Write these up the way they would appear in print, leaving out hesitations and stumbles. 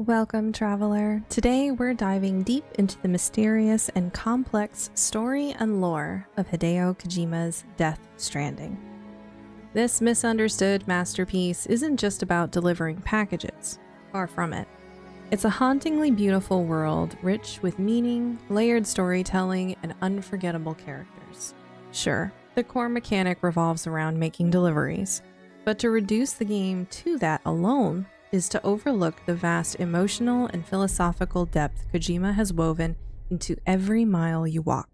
Welcome, traveler. Today we're diving deep into the mysterious and complex story and lore of Hideo Kojima's Death Stranding. This misunderstood masterpiece isn't just about delivering packages, far from it. It's a hauntingly beautiful world rich with meaning, layered storytelling, and unforgettable characters. Sure, the core mechanic revolves around making deliveries, but to reduce the game to that alone is to overlook the vast emotional and philosophical depth Kojima has woven into every mile you walk.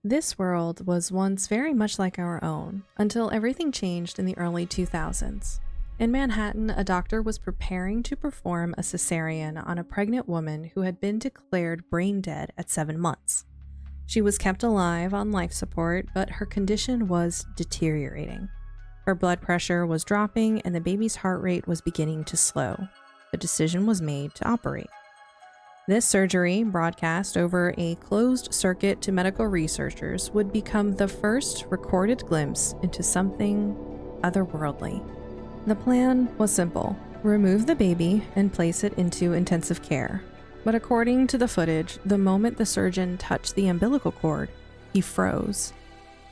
This world was once very much like our own, until everything changed in the early 2000s. In Manhattan, a doctor was preparing to perform a cesarean on a pregnant woman who had been declared brain dead at 7 months. She was kept alive on life support, but her condition was deteriorating. Her blood pressure was dropping and the baby's heart rate was beginning to slow. The decision was made to operate. This surgery, broadcast over a closed circuit to medical researchers, would become the first recorded glimpse into something otherworldly. The plan was simple: remove the baby and place it into intensive care. But according to the footage, the moment the surgeon touched the umbilical cord, he froze.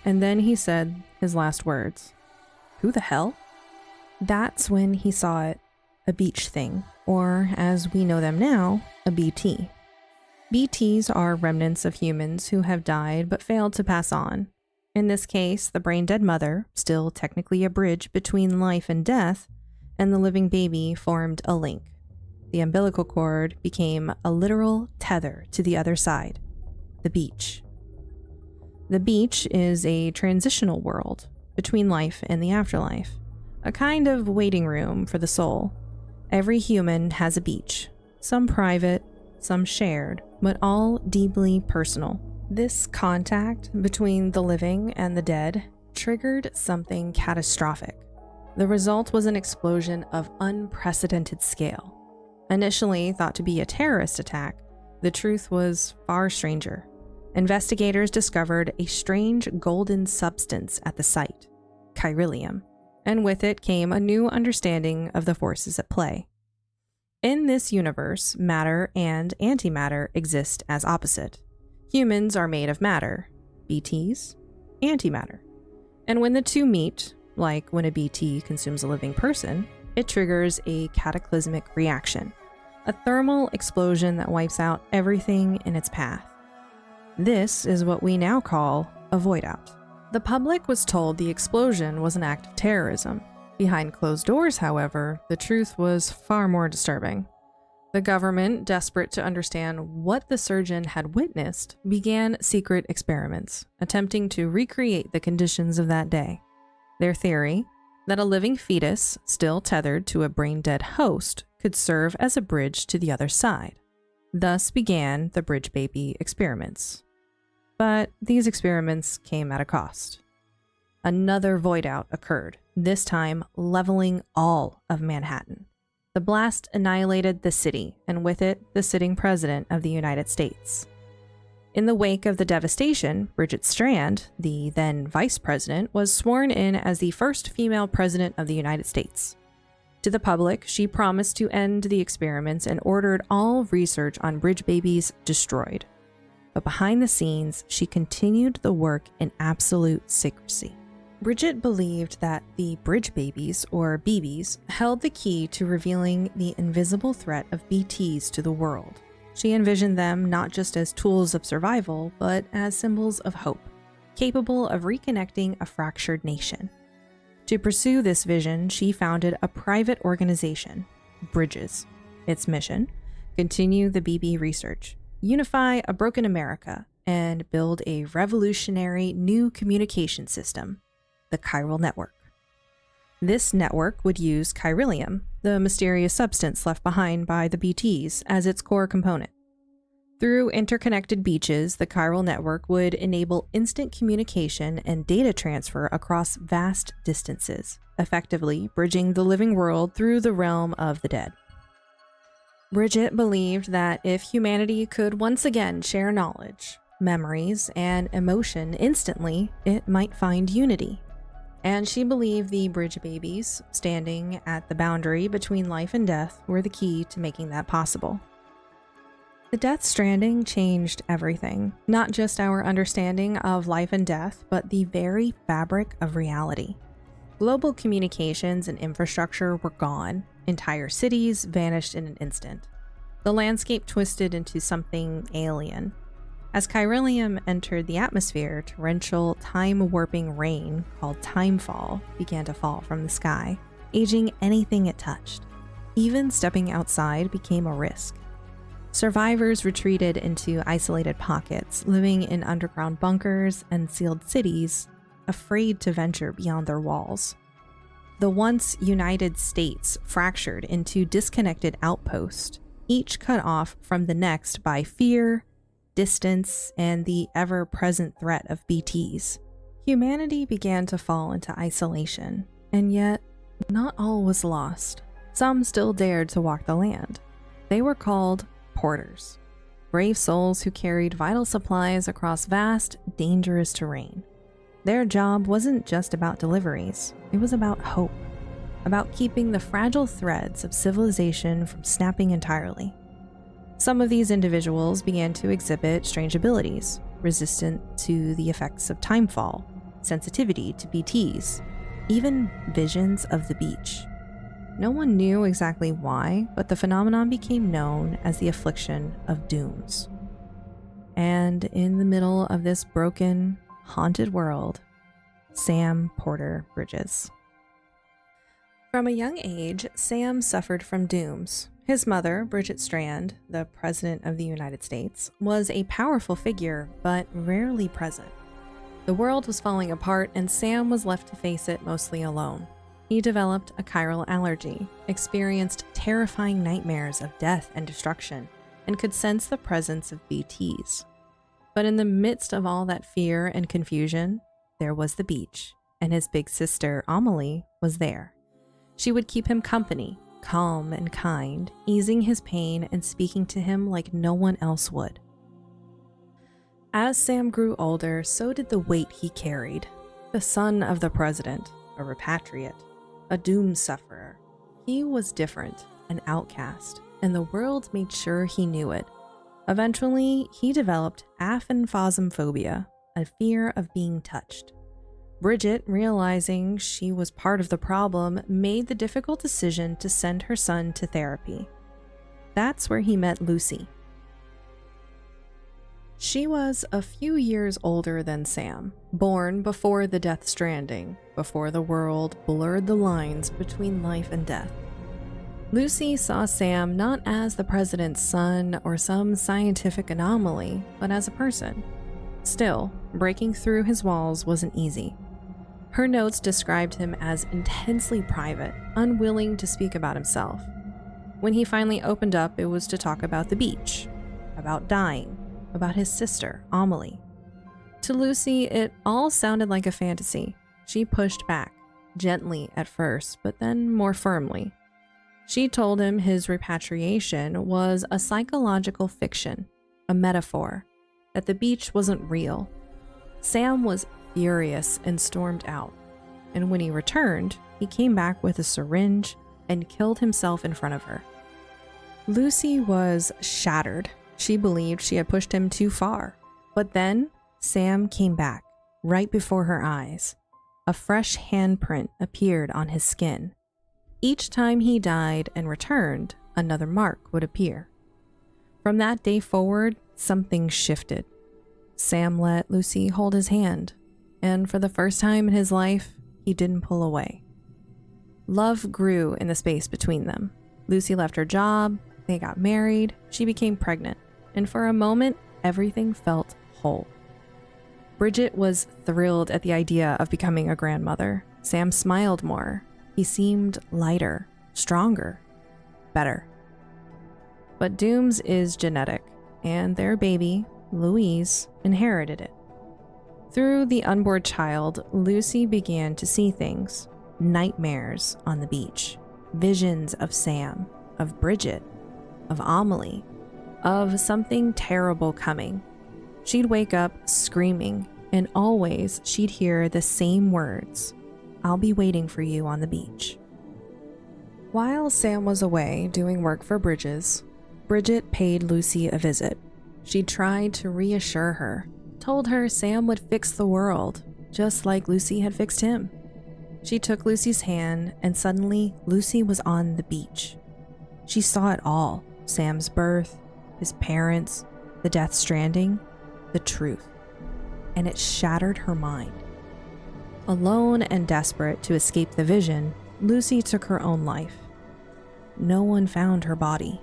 And then he said his last words. Who the hell? That's when he saw it, a beach thing, or as we know them now, a BT. BTs are remnants of humans who have died but failed to pass on. In this case, the brain-dead mother, still technically a bridge between life and death, and the living baby formed a link. The umbilical cord became a literal tether to the other side, the beach. The beach is a transitional world between life and the afterlife, a kind of waiting room for the soul. Every human has a beach, some private, some shared, but all deeply personal. This contact between the living and the dead triggered something catastrophic. The result was an explosion of unprecedented scale. Initially thought to be a terrorist attack, the truth was far stranger. Investigators discovered a strange golden substance at the site, chiralium, and with it came a new understanding of the forces at play. In this universe, matter and antimatter exist as opposite. Humans are made of matter, BTs, antimatter. And when the two meet, like when a BT consumes a living person, it triggers a cataclysmic reaction, a thermal explosion that wipes out everything in its path. This is what we now call a void out. The public was told the explosion was an act of terrorism. Behind closed doors, however, the truth was far more disturbing. The government, desperate to understand what the surgeon had witnessed, began secret experiments, attempting to recreate the conditions of that day. Their theory, that a living fetus, still tethered to a brain-dead host, could serve as a bridge to the other side. Thus began the bridge baby experiments. But these experiments came at a cost. Another void out occurred, this time leveling all of Manhattan. The blast annihilated the city, and with it, the sitting president of the United States. In the wake of the devastation, Bridget Strand, the then vice president, was sworn in as the first female president of the United States. To the public, she promised to end the experiments and ordered all research on bridge babies destroyed. But behind the scenes, she continued the work in absolute secrecy. Bridget believed that the bridge babies, or BBs, held the key to revealing the invisible threat of BTs to the world. She envisioned them not just as tools of survival, but as symbols of hope, capable of reconnecting a fractured nation. To pursue this vision, she founded a private organization, Bridges. Its mission: continue the BB research, unify a broken America, and build a revolutionary new communication system, the chiral network. This network would use chiralium, the mysterious substance left behind by the BTs, as its core component. Through interconnected beaches, the chiral network would enable instant communication and data transfer across vast distances, effectively bridging the living world through the realm of the dead. Bridget believed that if humanity could once again share knowledge, memories, and emotion instantly, it might find unity. And she believed the Bridget babies, standing at the boundary between life and death, were the key to making that possible. The Death Stranding changed everything, not just our understanding of life and death, but the very fabric of reality. Global communications and infrastructure were gone. Entire cities vanished in an instant. The landscape twisted into something alien. As chiralium entered the atmosphere, torrential, time-warping rain called timefall began to fall from the sky, aging anything it touched. Even stepping outside became a risk. Survivors retreated into isolated pockets, living in underground bunkers and sealed cities, afraid to venture beyond their walls. The once united states fractured into disconnected outposts, each cut off from the next by fear, distance, and the ever-present threat of BTs. Humanity began to fall into isolation, and yet not all was lost. Some still dared to walk the land. They were called porters, brave souls who carried vital supplies across vast, dangerous terrain. Their job wasn't just about deliveries, it was about hope, about keeping the fragile threads of civilization from snapping entirely. Some of these individuals began to exhibit strange abilities, resistant to the effects of timefall, sensitivity to BTs, even visions of the beach. No one knew exactly why, but the phenomenon became known as the affliction of dooms. And in the middle of this broken, haunted world, Sam Porter bridges. From a young age, Sam suffered from dooms. His mother, Bridget Strand, the President of the United States, was a powerful figure, but rarely present. The world was falling apart, and Sam was left to face it mostly alone. He developed a chiral allergy, experienced terrifying nightmares of death and destruction, and could sense the presence of BTs. But in the midst of all that fear and confusion, there was the beach, and his big sister, Amelie, was there. She would keep him company, calm and kind, easing his pain and speaking to him like no one else would. As Sam grew older, so did the weight he carried. The son of the president, a repatriate, a doom sufferer. He was different, an outcast, and the world made sure he knew it. Eventually, he developed aphantasmophobia, a fear of being touched. Bridget, realizing she was part of the problem, made the difficult decision to send her son to therapy. That's where he met Lucy. She was a few years older than Sam, born before the Death Stranding, before the world blurred the lines between life and death. Lucy saw Sam not as the president's son or some scientific anomaly, but as a person. Still, breaking through his walls wasn't easy. Her notes described him as intensely private, unwilling to speak about himself. When he finally opened up, it was to talk about the beach, about dying, about his sister, Amelie. To Lucy, it all sounded like a fantasy. She pushed back, gently at first, but then more firmly. She told him his repatriation was a psychological fiction, a metaphor, that the beach wasn't real. Sam was furious and stormed out, and when he returned, he came back with a syringe and killed himself in front of her. Lucy was shattered. She believed she had pushed him too far. But then, Sam came back, right before her eyes. A fresh handprint appeared on his skin. Each time he died and returned, another mark would appear. From that day forward, something shifted. Sam let Lucy hold his hand, and for the first time in his life, he didn't pull away. Love grew in the space between them. Lucy left her job, they got married, she became pregnant, and for a moment, everything felt whole. Bridget was thrilled at the idea of becoming a grandmother. Sam smiled more. He seemed lighter, stronger, better. But Doom's is genetic, and their baby, Louise, inherited it. Through the unborn child, Lucy began to see things, nightmares on the beach, visions of Sam, of Bridget, of Amelie, of something terrible coming. She'd wake up screaming, and always she'd hear the same words, I'll be waiting for you on the beach." While Sam was away doing work for Bridget paid Lucy a visit. She tried to reassure her, told her Sam would fix the world, just like Lucy had fixed him. She took Lucy's hand, and suddenly Lucy was on the beach. She saw it all: Sam's birth, his parents, the Death Stranding, the truth. And it shattered her mind. Alone and desperate to escape the vision, Lucy took her own life. No one found her body.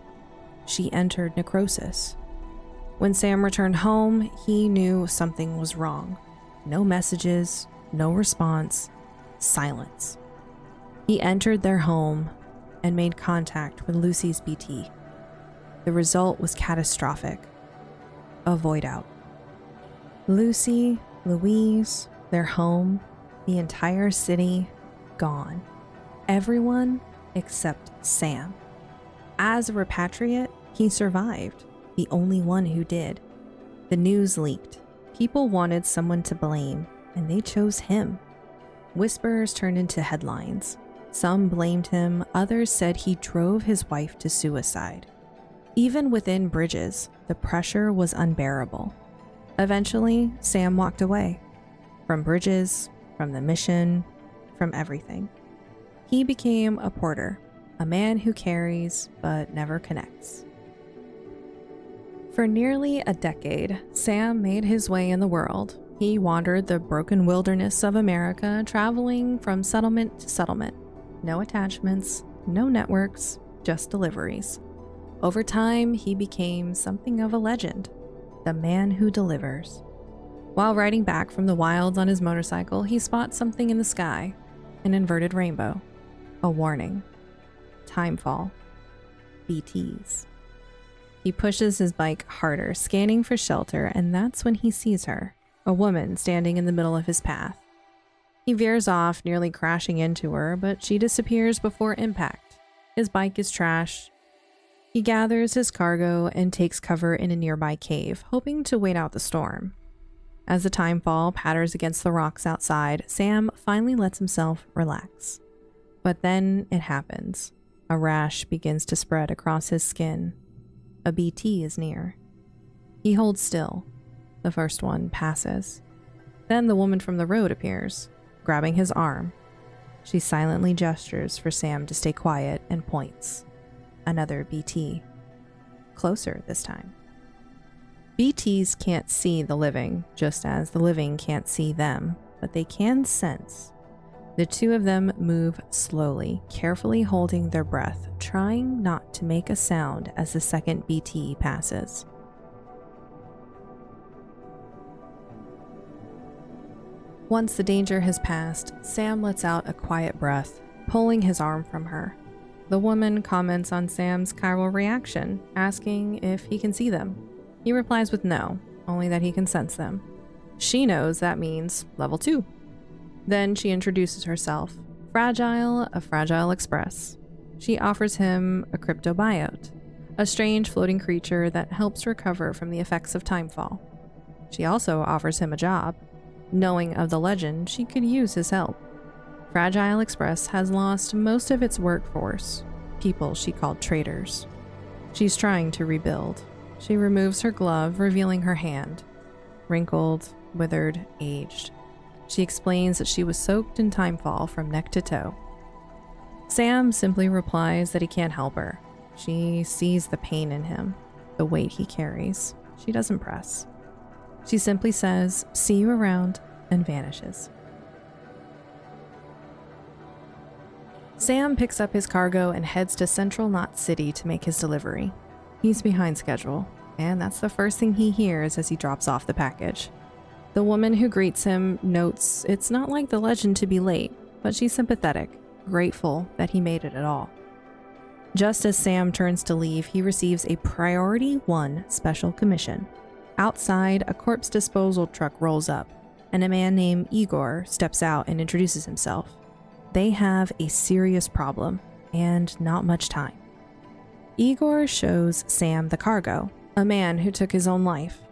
She entered necrosis. When Sam returned home, he knew something was wrong. No messages, no response, silence. He entered their home and made contact with Lucy's BT. The result was catastrophic. A void out. Lucy, Louise, their home, the entire city, gone. Everyone except Sam. As a repatriate, he survived, the only one who did. The news leaked. People wanted someone to blame, and they chose him. Whispers turned into headlines. Some blamed him, others said he drove his wife to suicide. Even within Bridges, the pressure was unbearable. Eventually, Sam walked away. From Bridges, from the mission, from everything. He became a porter, a man who carries but never connects. For nearly a decade, Sam made his way in the world. He wandered the broken wilderness of America, traveling from settlement to settlement. No attachments, no networks, just deliveries. Over time, he became something of a legend, the man who delivers. While riding back from the wilds on his motorcycle, he spots something in the sky, an inverted rainbow, a warning. Timefall. BTs. He pushes his bike harder, scanning for shelter, and that's when he sees her, a woman standing in the middle of his path. He veers off, nearly crashing into her, but she disappears before impact. His bike is trashed. He gathers his cargo and takes cover in a nearby cave, hoping to wait out the storm. As the timefall patters against the rocks outside, Sam finally lets himself relax. But then it happens. A rash begins to spread across his skin. A BT is near. He holds still. The first one passes. Then the woman from the road appears, grabbing his arm. She silently gestures for Sam to stay quiet and points. Another BT. Closer this time. BTs can't see the living, just as the living can't see them, but they can sense. The two of them move slowly, carefully holding their breath, trying not to make a sound as the second BT passes. Once the danger has passed, Sam lets out a quiet breath, pulling his arm from her. The woman comments on Sam's chiral reaction, asking if he can see them. He replies with no, only that he can sense them. She knows that means level 2. Then she introduces herself, Fragile of Fragile Express. She offers him a cryptobiote, a strange floating creature that helps recover from the effects of timefall. She also offers him a job. Knowing of the legend, she could use his help. Fragile Express has lost most of its workforce, people she called traitors. She's trying to rebuild. She removes her glove, revealing her hand. Wrinkled, withered, aged. She explains that she was soaked in timefall from neck to toe. Sam simply replies that he can't help her. She sees the pain in him, the weight he carries. She doesn't press. She simply says, "See you around," and vanishes. Sam picks up his cargo and heads to Central Knot City to make his delivery. He's behind schedule, and that's the first thing he hears as he drops off the package. The woman who greets him notes it's not like the legend to be late, but she's sympathetic, grateful that he made it at all. Just as Sam turns to leave, he receives a Priority 1 special commission. Outside, a corpse disposal truck rolls up, and a man named Igor steps out and introduces himself. They have a serious problem, and not much time. Igor shows Sam the cargo, a man who took his own life.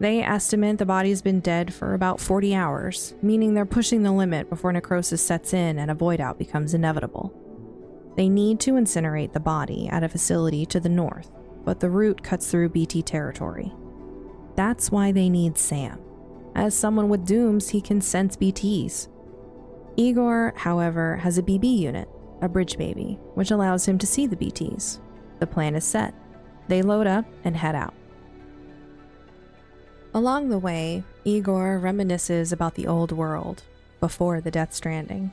They estimate the body's been dead for about 40 hours, meaning they're pushing the limit before necrosis sets in and a void out becomes inevitable. They need to incinerate the body at a facility to the north, but the route cuts through BT territory. That's why they need Sam. As someone with dooms, he can sense BTs. Igor, however, has a BB unit, a bridge baby, which allows him to see the BTs. The plan is set. They load up and head out. Along the way, Igor reminisces about the old world, before the Death Stranding.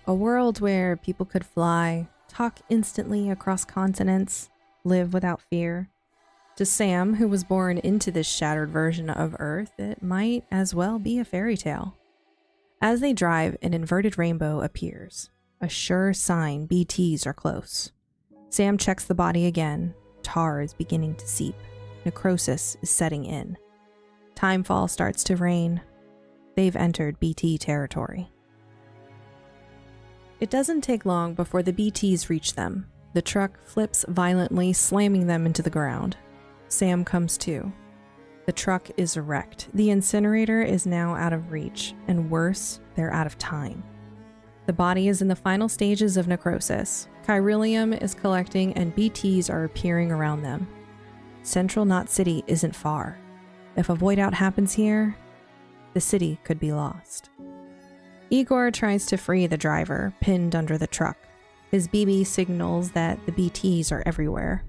A world where people could fly, talk instantly across continents, live without fear. To Sam, who was born into this shattered version of Earth, it might as well be a fairy tale. As they drive, an inverted rainbow appears, a sure sign BTs are close. Sam checks the body again. Tar is beginning to seep. Necrosis is setting in. Timefall starts to rain. They've entered BT territory. It doesn't take long before the BTs reach them. The truck flips violently, slamming them into the ground. Sam comes to. The truck is wrecked. The incinerator is now out of reach, and worse, they're out of time. The body is in the final stages of necrosis. Chiralium is collecting and BTs are appearing around them. Central Knot City isn't far. If a void out happens here, the city could be lost. Igor tries to free the driver, pinned under the truck. His BB signals that the BTs are everywhere.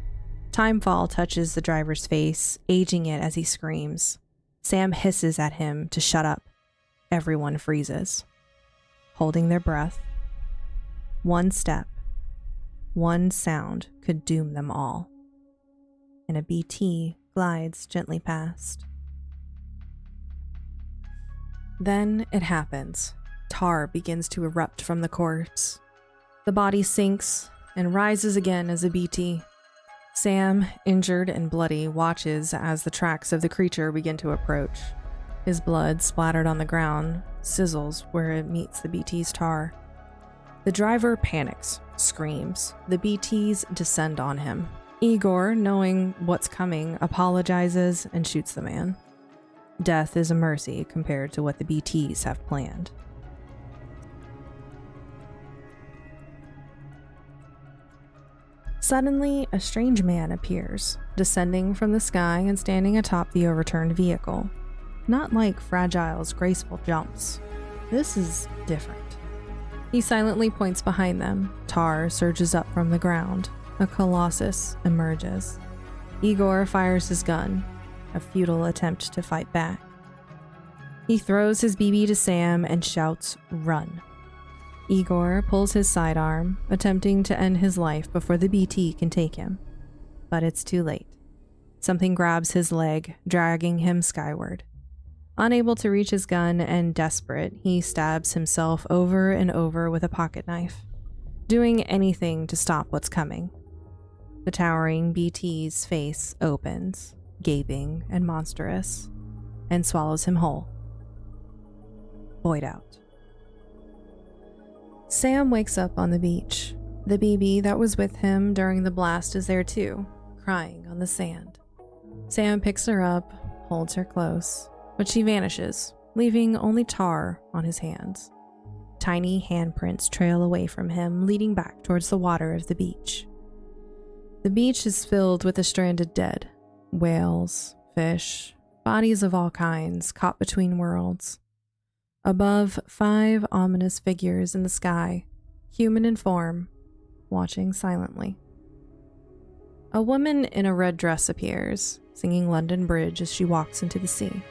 Timefall touches the driver's face, aging it as he screams. Sam hisses at him to shut up. Everyone freezes, holding their breath. One step, one sound could doom them all. And a BT glides gently past. Then it happens. Tar begins to erupt from the corpse. The body sinks and rises again as a BT. Sam, injured and bloody, watches as the tracks of the creature begin to approach. His blood, splattered on the ground, sizzles where it meets the BT's tar. The driver panics, screams. The BTs descend on him. Igor, knowing what's coming, apologizes and shoots the man. Death is a mercy compared to what the BTs have planned. Suddenly, a strange man appears, descending from the sky and standing atop the overturned vehicle. Not like Fragile's graceful jumps. This is different. He silently points behind them. Tar surges up from the ground. A colossus emerges. Igor fires his gun, a futile attempt to fight back. He throws his BB to Sam and shouts, "Run." Igor pulls his sidearm, attempting to end his life before the BT can take him. But it's too late. Something grabs his leg, dragging him skyward. Unable to reach his gun and desperate, he stabs himself over and over with a pocket knife, doing anything to stop what's coming. The towering BT's face opens, gaping and monstrous, and swallows him whole. Void out. Sam wakes up on the beach. The BB that was with him during the blast is there too, crying on the sand. Sam picks her up, holds her close, but she vanishes, leaving only tar on his hands. Tiny handprints trail away from him, leading back towards the water of the beach. The beach is filled with the stranded dead. Whales, fish, bodies of all kinds caught between worlds. Above, 5 ominous figures in the sky, human in form, watching silently. A woman in a red dress appears, singing London Bridge as she walks into the sea.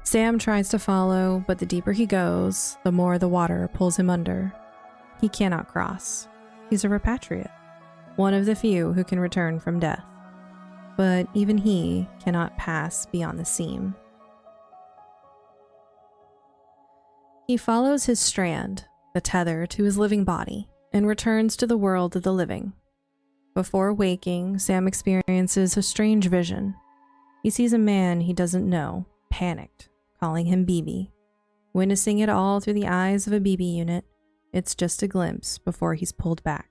Sam tries to follow, but the deeper he goes, the more the water pulls him under. He cannot cross. He's a repatriate, one of the few who can return from death. But even he cannot pass beyond the seam. He follows his strand, the tether to his living body, and returns to the world of the living. Before waking, Sam experiences a strange vision. He sees a man he doesn't know, panicked, calling him BB. Witnessing it all through the eyes of a BB unit, it's just a glimpse before he's pulled back.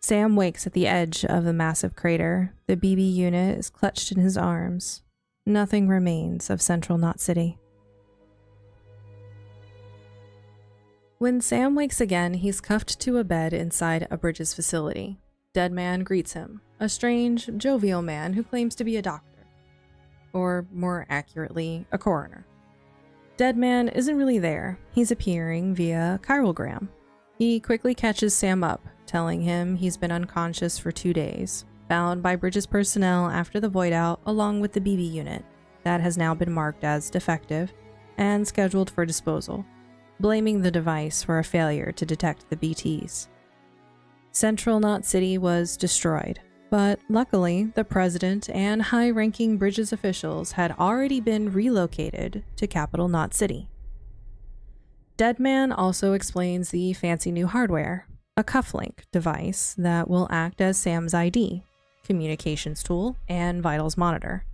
Sam wakes at the edge of the massive crater. The BB unit is clutched in his arms. Nothing remains of Central Knot City. When Sam wakes again, he's cuffed to a bed inside a Bridges facility. Deadman greets him, a strange, jovial man who claims to be a doctor. Or, more accurately, a coroner. Deadman isn't really there. He's appearing via chirogram. He quickly catches Sam up, telling him he's been unconscious for 2 days, found by Bridges personnel after the void out along with the BB unit that has now been marked as defective and scheduled for disposal, blaming the device for a failure to detect the BTs. Central Knot City was destroyed, but luckily the president and high-ranking Bridges officials had already been relocated to capital Knot City. Deadman also explains the fancy new hardware, a cufflink device that will act as Sam's ID, communications tool, and vitals monitor.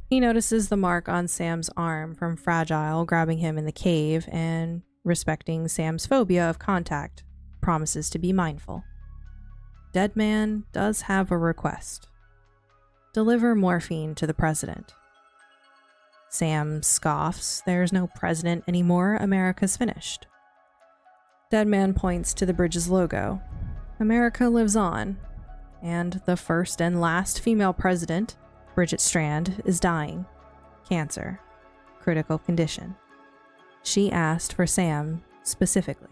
He notices the mark on Sam's arm from Fragile grabbing him in the cave and, respecting Sam's phobia of contact, promises to be mindful. Deadman does have a request. Deliver morphine to the president. Sam scoffs, there's no president anymore, America's finished. Deadman points to the Bridges logo. America lives on, and the first and last female president, Bridget Strand, is dying. Cancer. Critical condition. She asked for Sam specifically.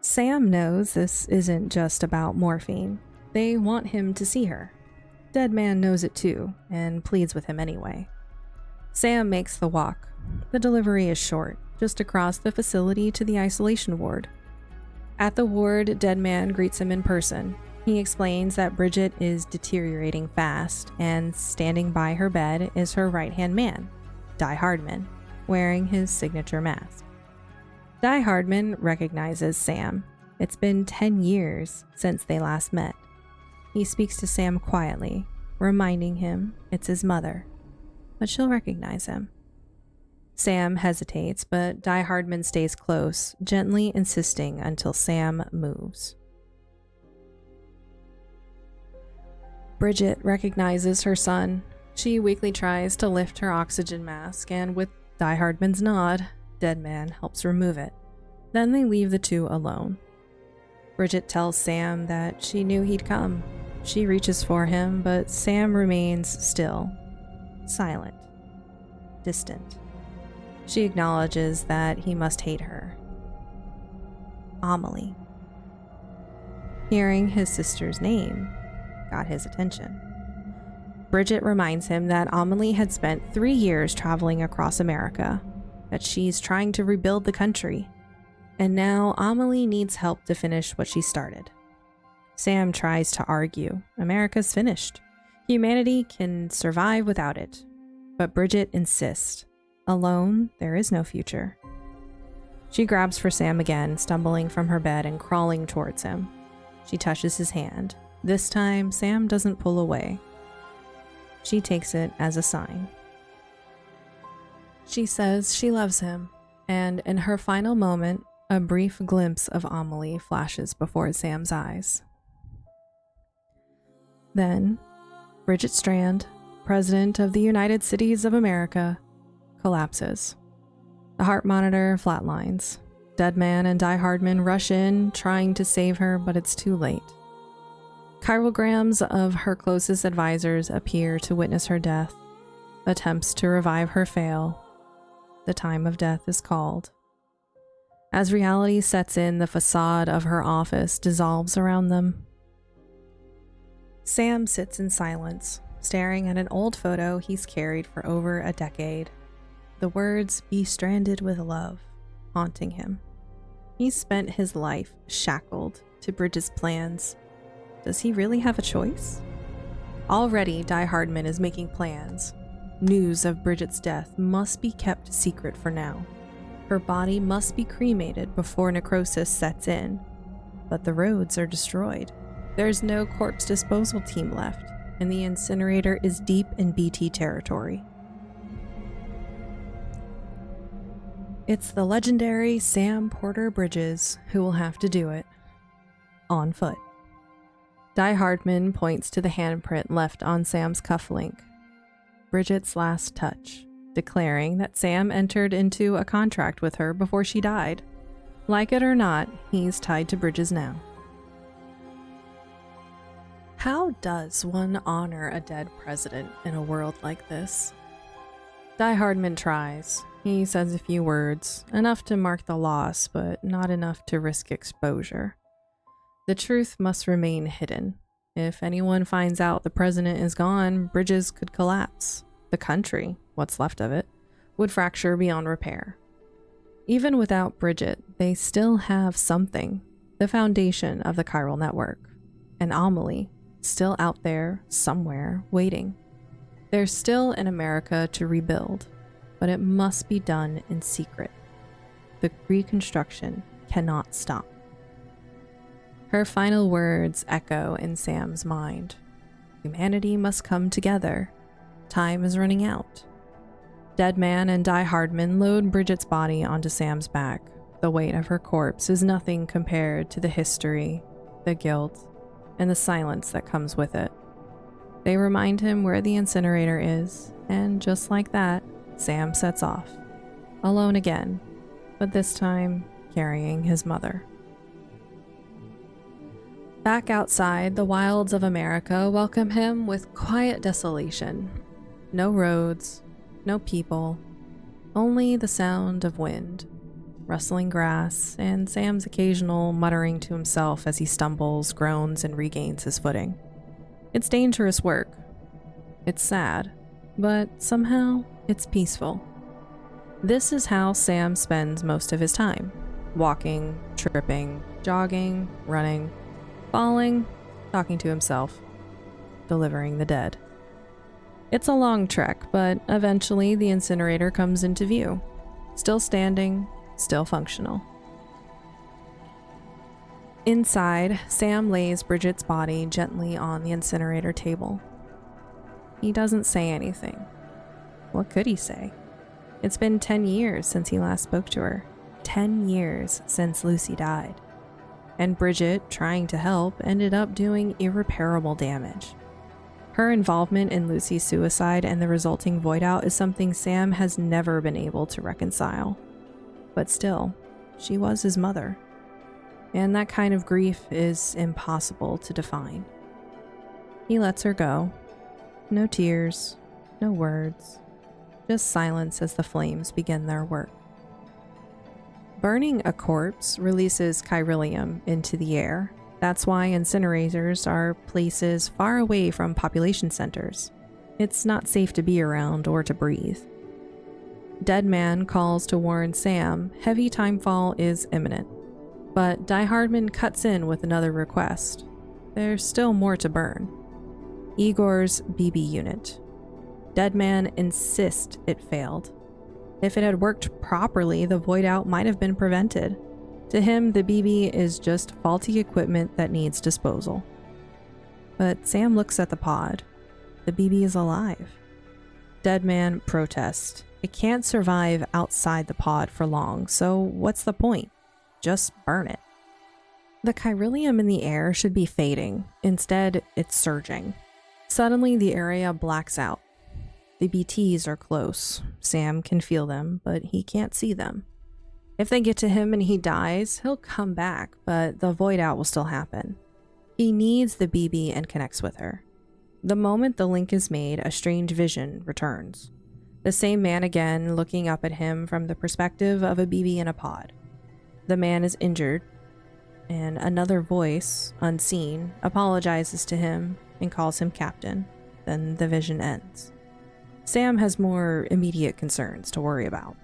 Sam knows this isn't just about morphine. They want him to see her. Deadman knows it too, and pleads with him anyway. Sam makes the walk. The delivery is short, just across the facility to the isolation ward. At the ward, Deadman greets him in person. He explains that Bridget is deteriorating fast, and standing by her bed is her right-hand man, Die-Hardman, wearing his signature mask. Die-Hardman recognizes Sam. It's been 10 years since they last met. He speaks to Sam quietly, reminding him it's his mother, but she'll recognize him. Sam hesitates, but Die-Hardman stays close, gently insisting until Sam moves. Bridget recognizes her son. She weakly tries to lift her oxygen mask, and with Die-Hardman's nod, Deadman helps remove it. Then they leave the two alone. Bridget tells Sam that she knew he'd come. She reaches for him, but Sam remains still, silent, distant. She acknowledges that he must hate her. Amelie. Hearing his sister's name got his attention. Bridget reminds him that Amelie had spent 3 years traveling across America, that she's trying to rebuild the country, and now Amelie needs help to finish what she started. Sam tries to argue, America's finished. Humanity can survive without it. But Bridget insists, alone, there is no future. She grabs for Sam again, stumbling from her bed and crawling towards him. She touches his hand. This time, Sam doesn't pull away. She takes it as a sign. She says she loves him, and in her final moment, a brief glimpse of Amelie flashes before Sam's eyes. Then, Bridget Strand, President of the United Cities of America, collapses. The heart monitor flatlines. Deadman and Die-Hardman rush in, trying to save her, but it's too late. Chirograms of her closest advisors appear to witness her death. Attempts to revive her fail. The time of death is called. As reality sets in, the facade of her office dissolves around them. Sam sits in silence, staring at an old photo he's carried for over a decade. The words, "Be stranded with love," haunting him. He's spent his life shackled to Bridget's plans. Does he really have a choice? Already, Die-Hardman is making plans. News of Bridget's death must be kept secret for now. Her body must be cremated before necrosis sets in. But the roads are destroyed. There's no corpse disposal team left, and the incinerator is deep in BT territory. It's the legendary Sam Porter Bridges who will have to do it. on foot. Die-Hardman points to the handprint left on Sam's cufflink, Bridget's last touch, declaring that Sam entered into a contract with her before she died. Like it or not, he's tied to Bridges now. How does one honor a dead president in a world like this? Die-Hardman tries. He says a few words, enough to mark the loss, but not enough to risk exposure. The truth must remain hidden. If anyone finds out the president is gone, Bridges could collapse. The country, what's left of it, would fracture beyond repair. Even without Bridget, they still have something, the foundation of the chiral network, an Amelie, still out there, somewhere, waiting. There's still an America to rebuild, but it must be done in secret. The reconstruction cannot stop. Her final words echo in Sam's mind. Humanity must come together. Time is running out. Deadman and Die-Hardman load Bridget's body onto Sam's back. The weight of her corpse is nothing compared to the history, the guilt, and the silence that comes with it. They remind him where the incinerator is, and just like that, Sam sets off. Alone again, but this time carrying his mother. Back outside, the wilds of America welcome him with quiet desolation. No roads, no people, only the sound of wind, rustling grass, and Sam's occasional muttering to himself as he stumbles, groans, and regains his footing. It's dangerous work. It's sad, but somehow it's peaceful. This is how Sam spends most of his time. Walking, tripping, jogging, running, falling, talking to himself, delivering the dead. It's a long trek, but eventually the incinerator comes into view. Still standing, still functional. Inside, Sam lays Bridget's body gently on the incinerator table. He doesn't say anything. What could he say? It's been 10 years since he last spoke to her. 10 years since Lucy died. And Bridget, trying to help, ended up doing irreparable damage. Her involvement in Lucy's suicide and the resulting void out is something Sam has never been able to reconcile. But still, she was his mother. And that kind of grief is impossible to define. He lets her go. No tears, no words, just silence as the flames begin their work. Burning a corpse releases chiralium into the air. That's why incinerators are places far away from population centers. It's not safe to be around or to breathe. Deadman calls to warn Sam heavy timefall is imminent, but Die-Hardman cuts in with another request. There's still more to burn. Igor's BB unit. Deadman insists it failed. If it had worked properly, the void out might have been prevented. To him, the BB is just faulty equipment that needs disposal. But Sam looks at the pod. The BB is alive. Deadman protests. It can't survive outside the pod for long, so what's the point? Just burn it. The chiralium in the air should be fading. Instead, it's surging. Suddenly, the area blacks out. The BTs are close. Sam can feel them, but he can't see them. If they get to him and he dies, he'll come back, but the void out will still happen. He needs the BB and connects with her. The moment the link is made, a strange vision returns. The same man again, looking up at him from the perspective of a BB in a pod. The man is injured, and another voice, unseen, apologizes to him and calls him captain. Then the vision ends. Sam has more immediate concerns to worry about.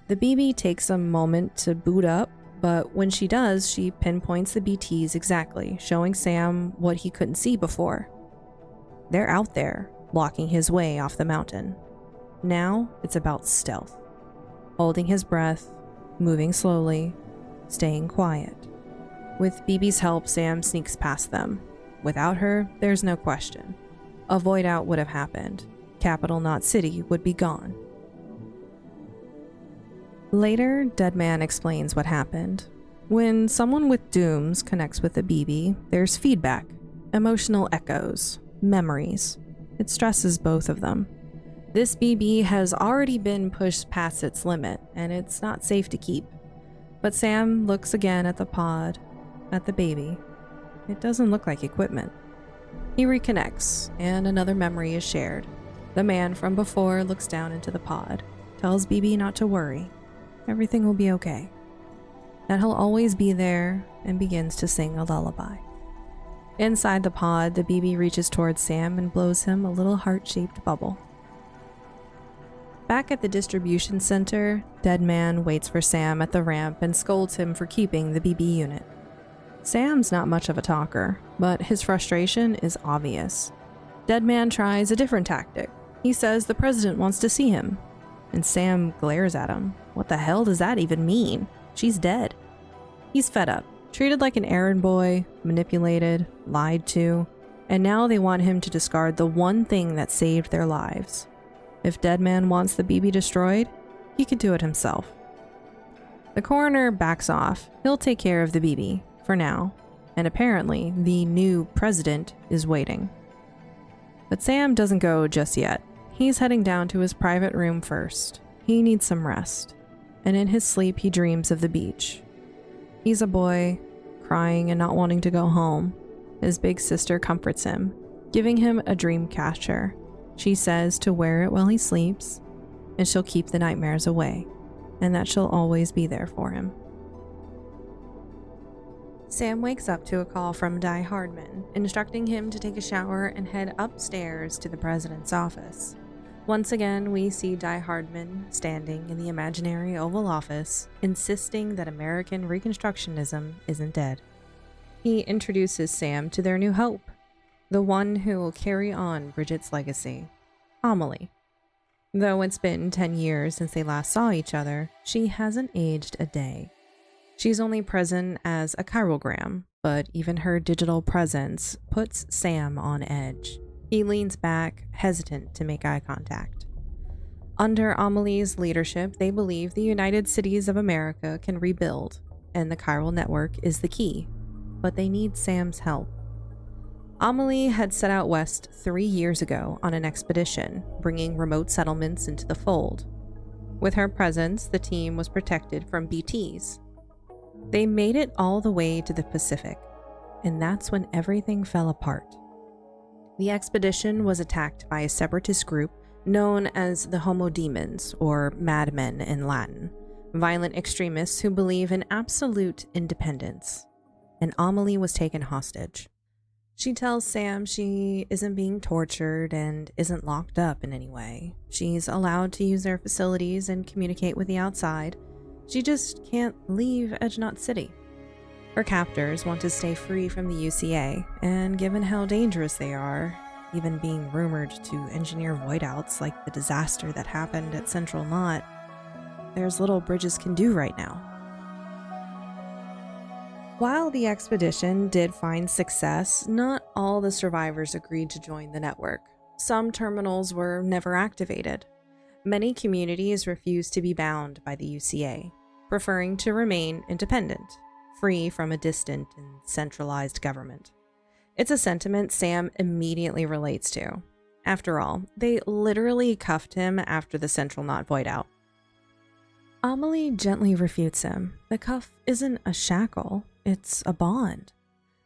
The BB takes a moment to boot up, but when she does, she pinpoints the BTs exactly, showing Sam what he couldn't see before. They're out there, blocking his way off the mountain. Now it's about stealth. Holding his breath, moving slowly, staying quiet. With BB's help, Sam sneaks past them. Without her, there's no question. A void out would have happened. Capital Knot City would be gone. Later, Deadman explains what happened. When someone with dooms connects with a BB, there's feedback, emotional echoes, memories. It stresses both of them. This BB has already been pushed past its limit, and it's not safe to keep. But Sam looks again at the pod, at the baby. It doesn't look like equipment. He reconnects, and another memory is shared. The man from before looks down into the pod, tells BB not to worry. Everything will be okay. That he'll always be there, and begins to sing a lullaby. Inside the pod, the BB reaches towards Sam and blows him a little heart-shaped bubble. Back at the distribution center, Deadman waits for Sam at the ramp and scolds him for keeping the BB unit. Sam's not much of a talker, but his frustration is obvious. Deadman tries a different tactic. He says the president wants to see him, and Sam glares at him. What the hell does that even mean? She's dead. He's fed up, treated like an errand boy, manipulated, lied to, and now they want him to discard the one thing that saved their lives. If Deadman wants the BB destroyed, he could do it himself. The coroner backs off. He'll take care of the BB, for now, and apparently the new president is waiting. But Sam doesn't go just yet. He's heading down to his private room first. He needs some rest, and in his sleep he dreams of the beach. He's a boy, crying and not wanting to go home. His big sister comforts him, giving him a dream catcher. She says to wear it while he sleeps, and she'll keep the nightmares away, and that she'll always be there for him. Sam wakes up to a call from Die-Hardman, instructing him to take a shower and head upstairs to the president's office. Once again, we see Die-Hardman standing in the imaginary Oval Office, insisting that American Reconstructionism isn't dead. He introduces Sam to their new hope, the one who will carry on Bridget's legacy, Amelie. Though it's been 10 years since they last saw each other, she hasn't aged a day. She's only present as a chirogram, but even her digital presence puts Sam on edge. He leans back, hesitant to make eye contact. Under Amelie's leadership, they believe the United Cities of America can rebuild, and the chiral network is the key, but they need Sam's help. Amelie had set out west 3 years ago on an expedition, bringing remote settlements into the fold. With her presence, the team was protected from BTs. They made it all the way to the Pacific, and that's when everything fell apart. The expedition was attacked by a separatist group known as the Homo Demons, or Madmen in Latin, violent extremists who believe in absolute independence, and Amelie was taken hostage. She tells Sam she isn't being tortured and isn't locked up in any way. She's allowed to use their facilities and communicate with the outside. She just can't leave Edge Knot City. Her captors want to stay free from the UCA, and given how dangerous they are, even being rumored to engineer voidouts like the disaster that happened at Central Knot, there's little Bridges can do right now. While the expedition did find success, not all the survivors agreed to join the network. Some terminals were never activated. Many communities refused to be bound by the UCA, preferring to remain independent, free from a distant and centralized government. It's a sentiment Sam immediately relates to. After all, they literally cuffed him after the Central Knot void out. Amelie gently refutes him. The cuff isn't a shackle, it's a bond.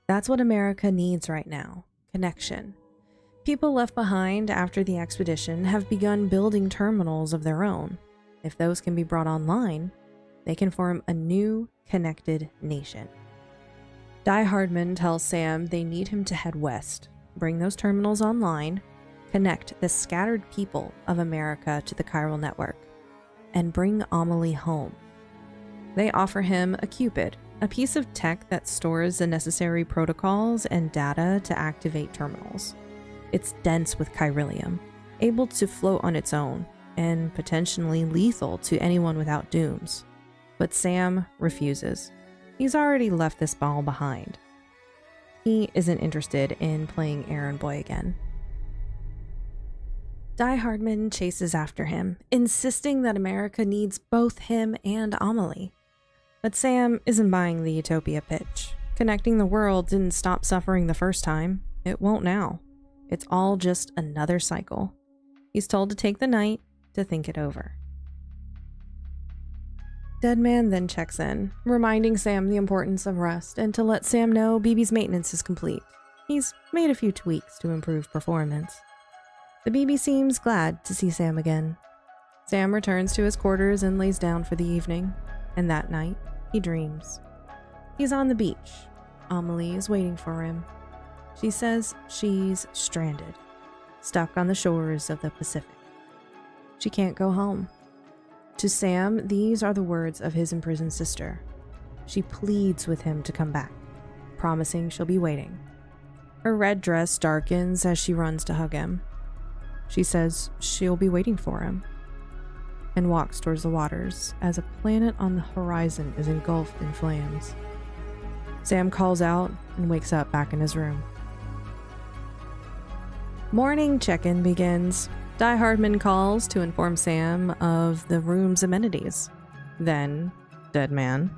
That's what America needs right now, connection. People left behind after the expedition have begun building terminals of their own. If those can be brought online, they can form a new, connected nation. Die-Hardman tells Sam they need him to head west, bring those terminals online, connect the scattered people of America to the chiral network, and bring Amelie home. They offer him a Cupid, a piece of tech that stores the necessary protocols and data to activate terminals. It's dense with chiralium, able to float on its own, and potentially lethal to anyone without dooms. But Sam refuses. He's already left this ball behind. He isn't interested in playing errand boy again. Die-Hardman chases after him, insisting that America needs both him and Amelie. But Sam isn't buying the utopia pitch. Connecting the world didn't stop suffering the first time. It won't now. It's all just another cycle. He's told to take the night to think it over. Deadman then checks in, reminding Sam the importance of rest and to let Sam know BB's maintenance is complete. He's made a few tweaks to improve performance. The BB seems glad to see Sam again. Sam returns to his quarters and lays down for the evening, and that night, he dreams. He's on the beach. Amelie is waiting for him. She says she's stranded, stuck on the shores of the Pacific. She can't go home. To Sam, these are the words of his imprisoned sister. She pleads with him to come back, promising she'll be waiting. Her red dress darkens as she runs to hug him. She says she'll be waiting for him, and walks towards the waters as a planet on the horizon is engulfed in flames. Sam calls out and wakes up back in his room. Morning check-in begins. Die-Hardman calls to inform Sam of the room's amenities. Then, Deadman,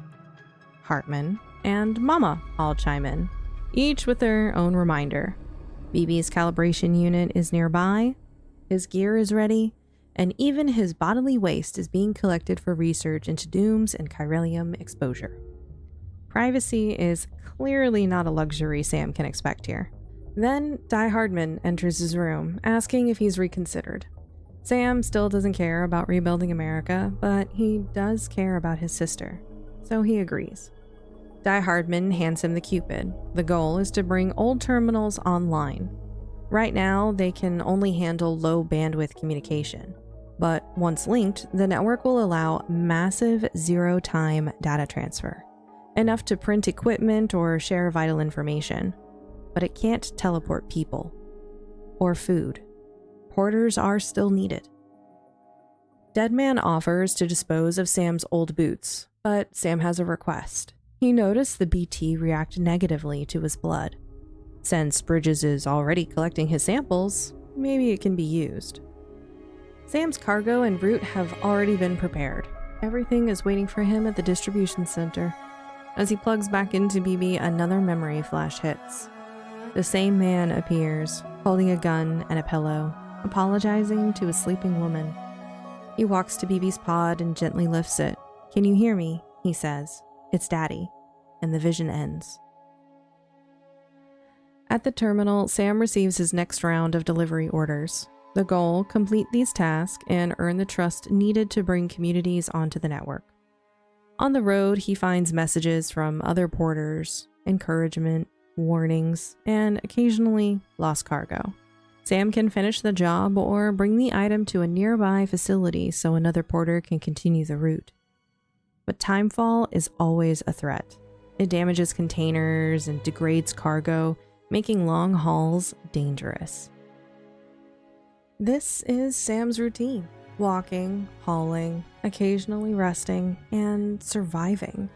Heartman, and Mama all chime in, each with their own reminder. BB's calibration unit is nearby, his gear is ready, and even his bodily waste is being collected for research into dooms and chiralium exposure. Privacy is clearly not a luxury Sam can expect here. Then, Die-Hardman enters his room, asking if he's reconsidered. Sam still doesn't care about rebuilding America, but he does care about his sister, so he agrees. Die-Hardman hands him the Cupid. The goal is to bring old terminals online. Right now, they can only handle low bandwidth communication, but once linked, the network will allow massive zero-time data transfer, enough to print equipment or share vital information. But it can't teleport people or food. Porters are still needed. Deadman offers to dispose of Sam's old boots, but Sam has a request. He noticed the BT react negatively to his blood. Since Bridget is already collecting his samples, maybe it can be used. Sam's cargo and route have already been prepared. Everything is waiting for him at the distribution center. As he plugs back into BB, another memory flash hits. The same man appears, holding a gun and a pillow, apologizing to a sleeping woman. He walks to BB's pod and gently lifts it. "Can you hear me?" he says. "It's Daddy." And the vision ends. At the terminal, Sam receives his next round of delivery orders. The goal: complete these tasks and earn the trust needed to bring communities onto the network. On the road, he finds messages from other porters, encouragement, warnings, and occasionally lost cargo. Sam can finish the job or bring the item to a nearby facility so another porter can continue the route. But timefall is always a threat. It damages containers and degrades cargo, making long hauls dangerous. This is Sam's routine: walking, hauling, occasionally resting, and surviving.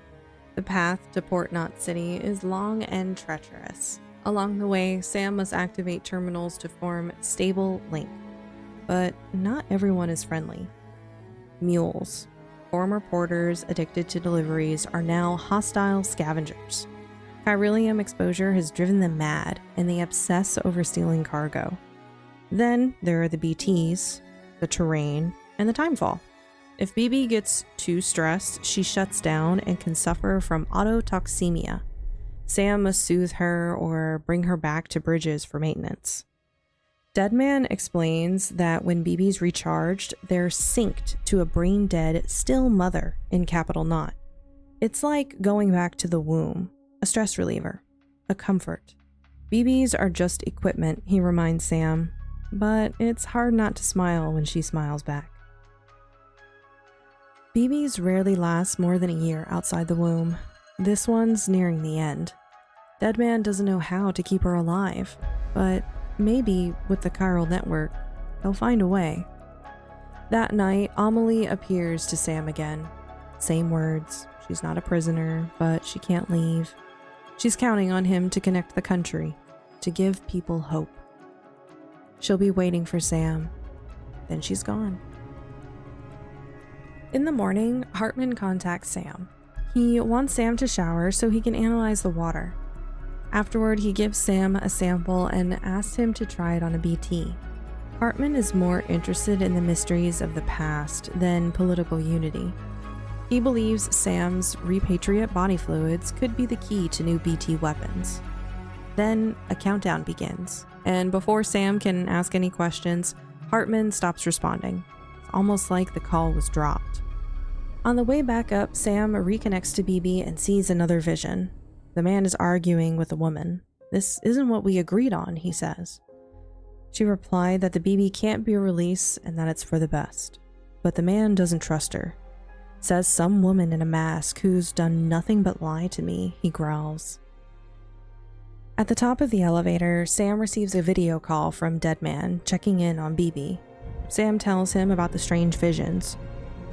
The path to Port Knot City is long and treacherous. Along the way, Sam must activate terminals to form stable link. But not everyone is friendly. Mules, former porters addicted to deliveries, are now hostile scavengers. Chiralium exposure has driven them mad, and they obsess over stealing cargo. Then there are the BTs, the terrain, and the timefall. If BB gets too stressed, she shuts down and can suffer from autotoxemia. Sam must soothe her or bring her back to Bridges for maintenance. Deadman explains that when BB's recharged, they're synced to a brain-dead still mother in Capital Knot. It's like going back to the womb, a stress reliever, a comfort. BBs are just equipment, he reminds Sam, but it's hard not to smile when she smiles back. BBs rarely last more than a year outside the womb. This one's nearing the end. Deadman doesn't know how to keep her alive, but maybe with the chiral network, they'll find a way. That night, Amelie appears to Sam again. Same words. She's not a prisoner, but she can't leave. She's counting on him to connect the country, to give people hope. She'll be waiting for Sam. Then she's gone. In the morning, Heartman contacts Sam. He wants Sam to shower so he can analyze the water. Afterward, he gives Sam a sample and asks him to try it on a BT. Heartman is more interested in the mysteries of the past than political unity. He believes Sam's repatriate body fluids could be the key to new BT weapons. Then a countdown begins, and before Sam can ask any questions, Heartman stops responding. It's almost like the call was dropped. On the way back up, Sam reconnects to BB and sees another vision. The man is arguing with the woman. "This isn't what we agreed on," he says. She replied that the BB can't be released and that it's for the best. But the man doesn't trust her. Says some woman in a mask who's done nothing but lie to me, he growls. At the top of the elevator, Sam receives a video call from Deadman checking in on BB. Sam tells him about the strange visions.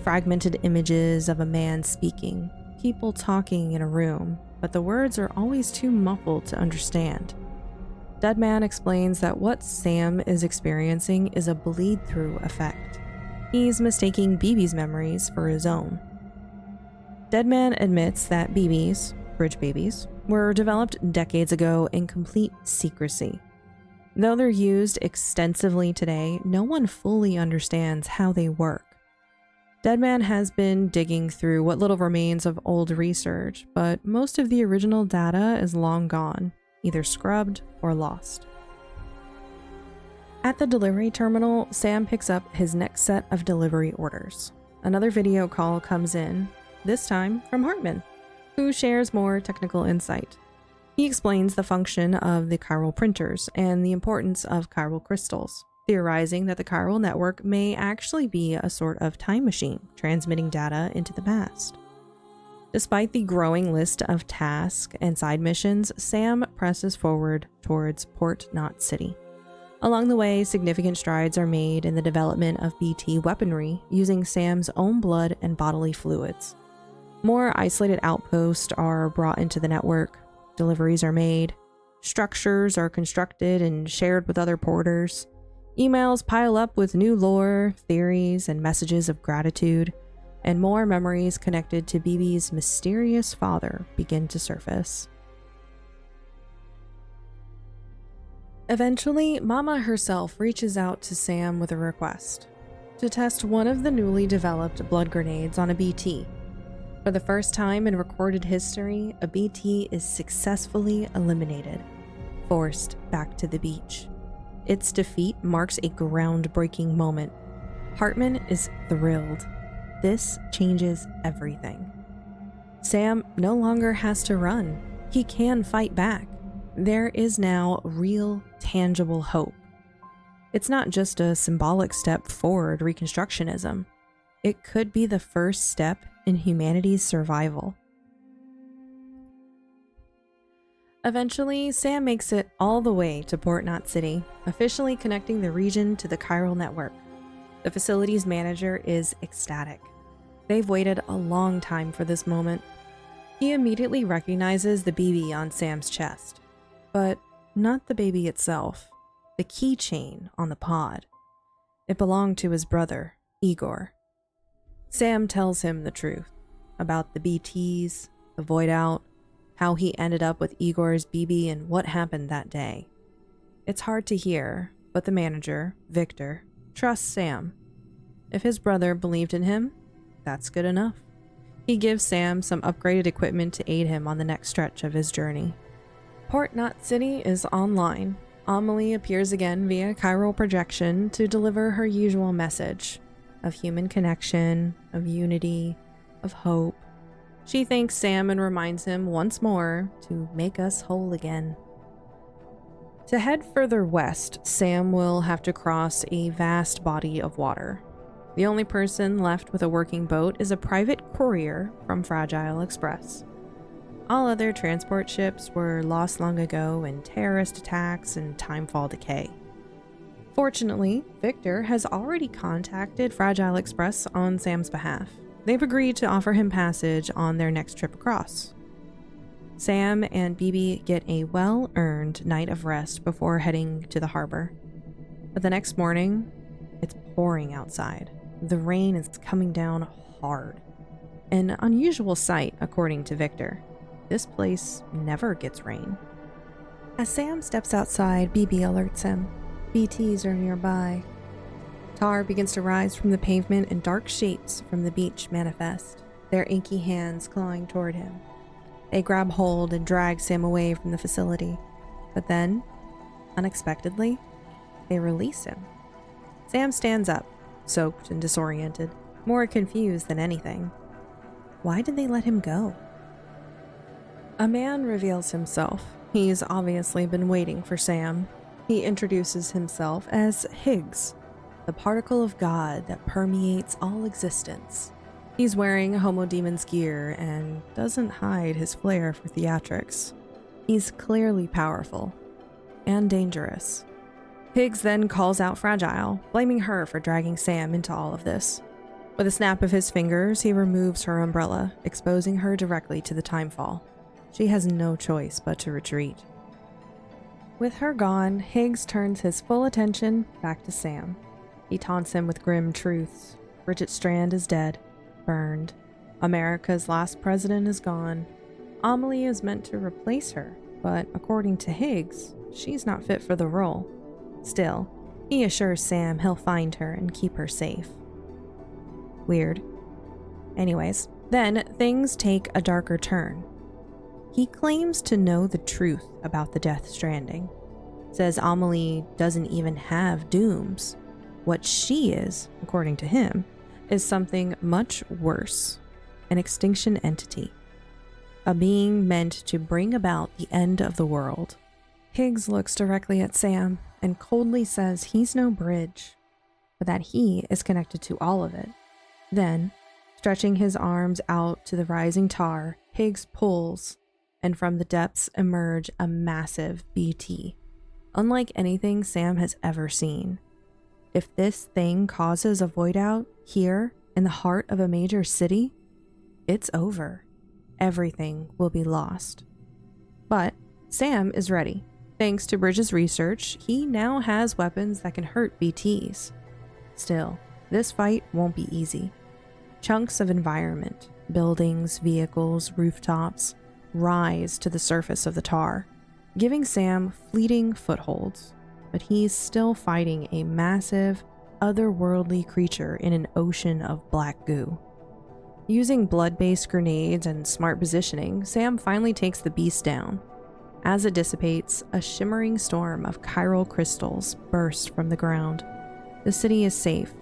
Fragmented images of a man speaking, people talking in a room, but the words are always too muffled to understand. Deadman explains that what Sam is experiencing is a bleed-through effect. He's mistaking BB's memories for his own. Deadman admits that BBs, bridge babies, were developed decades ago in complete secrecy. Though they're used extensively today, no one fully understands how they work. Deadman has been digging through what little remains of old research, but most of the original data is long gone, either scrubbed or lost. At the delivery terminal, Sam picks up his next set of delivery orders. Another video call comes in, this time from Heartman, who shares more technical insight. He explains the function of the chiral printers and the importance of chiral crystals, theorizing that the chiral network may actually be a sort of time machine, transmitting data into the past. Despite the growing list of tasks and side missions, Sam presses forward towards Port Knot City. Along the way, significant strides are made in the development of BT weaponry using Sam's own blood and bodily fluids. More isolated outposts are brought into the network, deliveries are made, structures are constructed and shared with other porters. Emails pile up with new lore, theories, and messages of gratitude, and more memories connected to BB's mysterious father begin to surface. Eventually, Mama herself reaches out to Sam with a request to test one of the newly developed blood grenades on a BT. For the first time in recorded history, a BT is successfully eliminated, forced back to the beach. Its defeat marks a groundbreaking moment. Heartman is thrilled. This changes everything. Sam no longer has to run. He can fight back. There is now real, tangible hope. It's not just a symbolic step forward Reconstructionism. It could be the first step in humanity's survival. Eventually, Sam makes it all the way to Port Knot City, officially connecting the region to the chiral network. The facility's manager is ecstatic. They've waited a long time for this moment. He immediately recognizes the BB on Sam's chest, but not the baby itself, the keychain on the pod. It belonged to his brother, Igor. Sam tells him the truth about the BTs, the void out, how he ended up with Igor's BB, and what happened that day. It's hard to hear, but the manager, Victor, trusts Sam. If his brother believed in him, that's good enough. He gives Sam some upgraded equipment to aid him on the next stretch of his journey. Port Knot City is online. Amelie appears again via chiral projection to deliver her usual message of human connection, of unity, of hope. She thanks Sam and reminds him once more to make us whole again. To head further west, Sam will have to cross a vast body of water. The only person left with a working boat is a private courier from Fragile Express. All other transport ships were lost long ago in terrorist attacks and timefall decay. Fortunately, Victor has already contacted Fragile Express on Sam's behalf. They've agreed to offer him passage on their next trip across. Sam and BB get a well-earned night of rest before heading to the harbor. But the next morning, it's pouring outside. The rain is coming down hard. An unusual sight, according to Victor. This place never gets rain. As Sam steps outside, BB alerts him. BTs are nearby. Tar begins to rise from the pavement and dark shapes from the beach manifest, their inky hands clawing toward him. They grab hold and drag Sam away from the facility. But then, unexpectedly, they release him. Sam stands up, soaked and disoriented, more confused than anything. Why did they let him go? A man reveals himself. He's obviously been waiting for Sam. He introduces himself as Higgs, the particle of God that permeates all existence. He's wearing Homo Demon's gear and doesn't hide his flair for theatrics. He's clearly powerful and dangerous. Higgs then calls out Fragile, blaming her for dragging Sam into all of this. With a snap of his fingers, he removes her umbrella, exposing her directly to the timefall. She has no choice but to retreat. With her gone, Higgs turns his full attention back to Sam. He taunts him with grim truths. Bridget Strand is dead, burned. America's last president is gone. Amelie is meant to replace her, but according to Higgs, she's not fit for the role. Still, he assures Sam he'll find her and keep her safe. Weird. Anyways, then things take a darker turn. He claims to know the truth about the Death Stranding. Says Amelie doesn't even have dooms. What she is, according to him, is something much worse. An extinction entity. A being meant to bring about the end of the world. Higgs looks directly at Sam and coldly says he's no bridge, but that he is connected to all of it. Then, stretching his arms out to the rising tar, Higgs pulls, and from the depths emerge a massive BT, unlike anything Sam has ever seen. If this thing causes a void out here in the heart of a major city, it's over. Everything will be lost. But Sam is ready. Thanks to Bridget's research, he now has weapons that can hurt BTs. Still, this fight won't be easy. Chunks of environment, buildings, vehicles, rooftops, rise to the surface of the tar, giving Sam fleeting footholds. But he's still fighting a massive, otherworldly creature in an ocean of black goo. Using blood-based grenades and smart positioning, Sam finally takes the beast down. As it dissipates, a shimmering storm of chiral crystals bursts from the ground. The city is safe.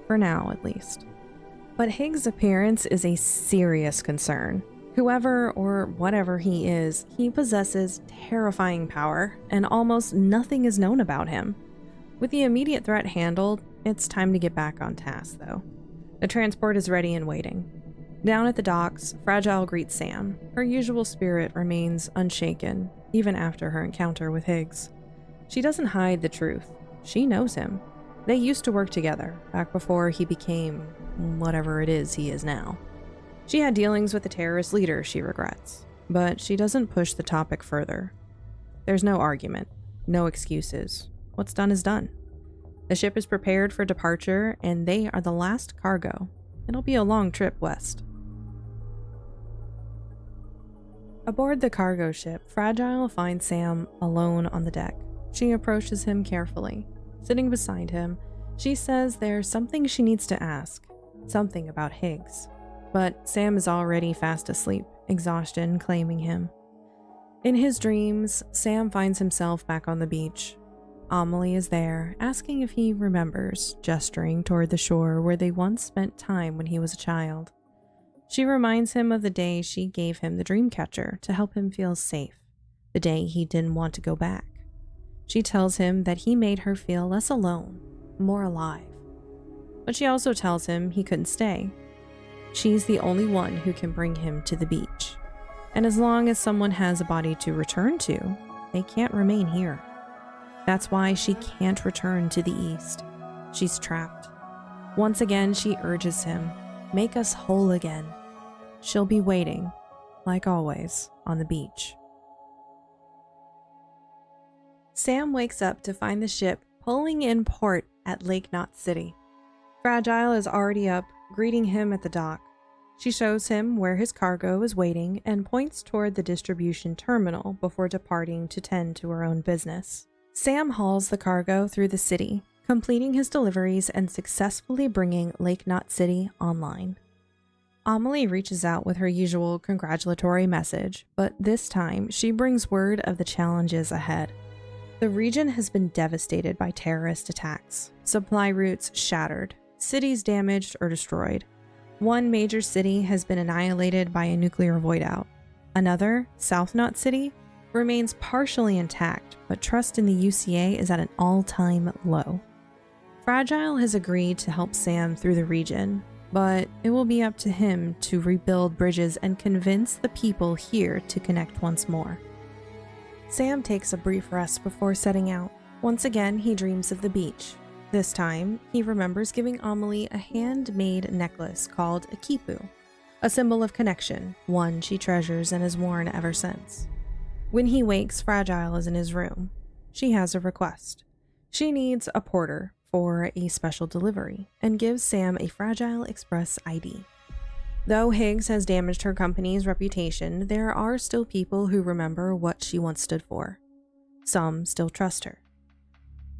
For now, at least. But Higgs' appearance is a serious concern. Whoever or whatever he is, he possesses terrifying power, and almost nothing is known about him. With the immediate threat handled, it's time to get back on task, though. The transport is ready and waiting. Down at the docks, Fragile greets Sam. Her usual spirit remains unshaken, even after her encounter with Higgs. She doesn't hide the truth. She knows him. They used to work together, back before he became whatever it is he is now. She had dealings with the terrorist leader she regrets, but she doesn't push the topic further. There's no argument, no excuses. What's done is done. The ship is prepared for departure, and they are the last cargo. It'll be a long trip west. Aboard the cargo ship, Fragile finds Sam alone on the deck. She approaches him carefully. Sitting beside him, she says there's something she needs to ask, something about Higgs. But Sam is already fast asleep, exhaustion claiming him. In his dreams, Sam finds himself back on the beach. Amelie is there, asking if he remembers, gesturing toward the shore where they once spent time when he was a child. She reminds him of the day she gave him the dream catcher to help him feel safe, the day he didn't want to go back. She tells him that he made her feel less alone, more alive. But she also tells him he couldn't stay. She's the only one who can bring him to the beach. And as long as someone has a body to return to, they can't remain here. That's why she can't return to the east. She's trapped. Once again, she urges him, make us whole again. She'll be waiting, like always, on the beach. Sam wakes up to find the ship pulling in port at Lake Knot City. Fragile is already up, greeting him at the dock. She shows him where his cargo is waiting and points toward the distribution terminal before departing to tend to her own business. Sam hauls the cargo through the city, completing his deliveries and successfully bringing Lake Knot City online. Amelie reaches out with her usual congratulatory message, but this time she brings word of the challenges ahead. The region has been devastated by terrorist attacks, supply routes shattered, cities damaged or destroyed. One major city has been annihilated by a nuclear void-out. Another, South Knot City, remains partially intact, but trust in the UCA is at an all-time low. Fragile has agreed to help Sam through the region, but it will be up to him to rebuild bridges and convince the people here to connect once more. Sam takes a brief rest before setting out. Once again, he dreams of the beach. This time, he remembers giving Amelie a handmade necklace called a kipu, a symbol of connection, one she treasures and has worn ever since. When he wakes, Fragile is in his room. She has a request. She needs a porter for a special delivery and gives Sam a Fragile Express ID. Though Higgs has damaged her company's reputation, there are still people who remember what she once stood for. Some still trust her.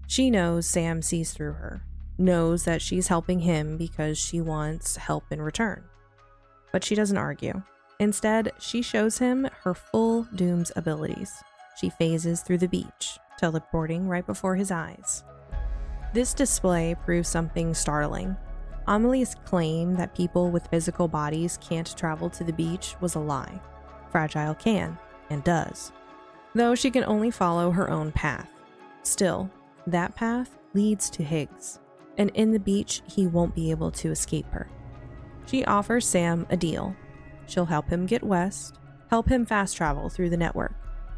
She knows Sam sees through her, knows that she's helping him because she wants help in return. But she doesn't argue. Instead, she shows him her full Doom's abilities. She phases through the beach, teleporting right before his eyes. This display proves something startling. Amelie's claim that people with physical bodies can't travel to the beach was a lie. Fragile can, and does, though she can only follow her own path. Still, that path leads to Higgs, and in the beach, he won't be able to escape her. She offers Sam a deal. She'll help him get west, help him fast travel through the network,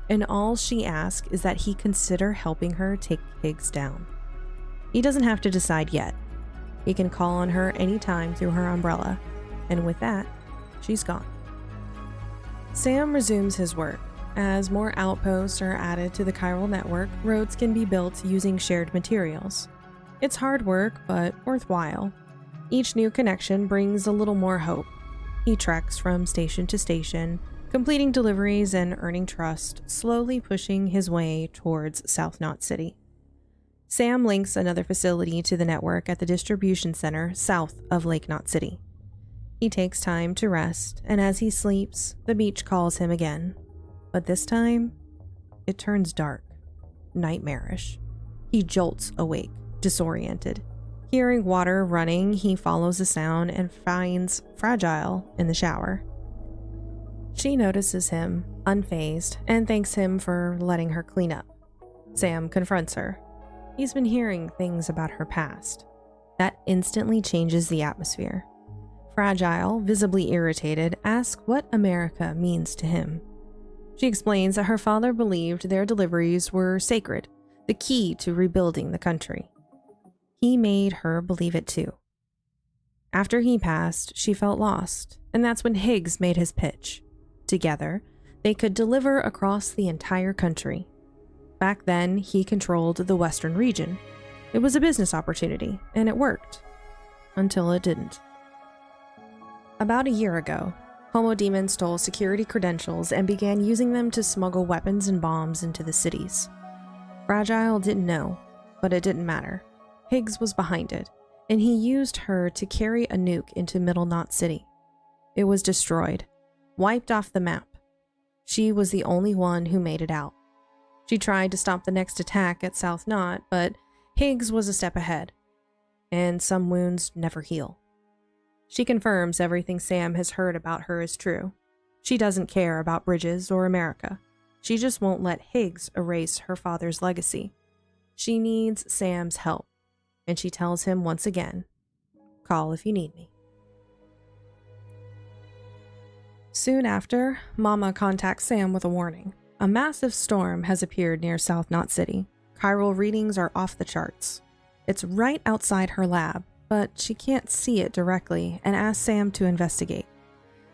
and all she asks is that he consider helping her take Higgs down. He doesn't have to decide yet. He can call on her anytime through her umbrella, and with that, she's gone. Sam resumes his work. As more outposts are added to the chiral network, roads can be built using shared materials. It's hard work, but worthwhile. Each new connection brings a little more hope. He treks from station to station, completing deliveries and earning trust, slowly pushing his way towards South Knot City. Sam links another facility to the network at the distribution center south of Lake Knot City. He takes time to rest, and as he sleeps, the beach calls him again. But this time, it turns dark, nightmarish. He jolts awake, disoriented. Hearing water running, he follows the sound and finds Fragile in the shower. She notices him, unfazed, and thanks him for letting her clean up. Sam confronts her. He's been hearing things about her past. That instantly changes the atmosphere. Fragile, visibly irritated, asks what America means to him. She explains that her father believed their deliveries were sacred, the key to rebuilding the country. He made her believe it too. After he passed, she felt lost, and that's when Higgs made his pitch. Together, they could deliver across the entire country. Back then, he controlled the western region. It was a business opportunity, and it worked. Until it didn't. About a year ago, Homo Demon stole security credentials and began using them to smuggle weapons and bombs into the cities. Fragile didn't know, but it didn't matter. Higgs was behind it, and he used her to carry a nuke into Middle Knot City. It was destroyed, wiped off the map. She was the only one who made it out. She tried to stop the next attack at South Knot, but Higgs was a step ahead, and some wounds never heal. She confirms everything Sam has heard about her is true. She doesn't care about bridges or America. She just won't let Higgs erase her father's legacy. She needs Sam's help, and she tells him once again, "Call if you need me." Soon after, Mama contacts Sam with a warning. A massive storm has appeared near South Knot City. Chiral readings are off the charts. It's right outside her lab, but she can't see it directly and asks Sam to investigate.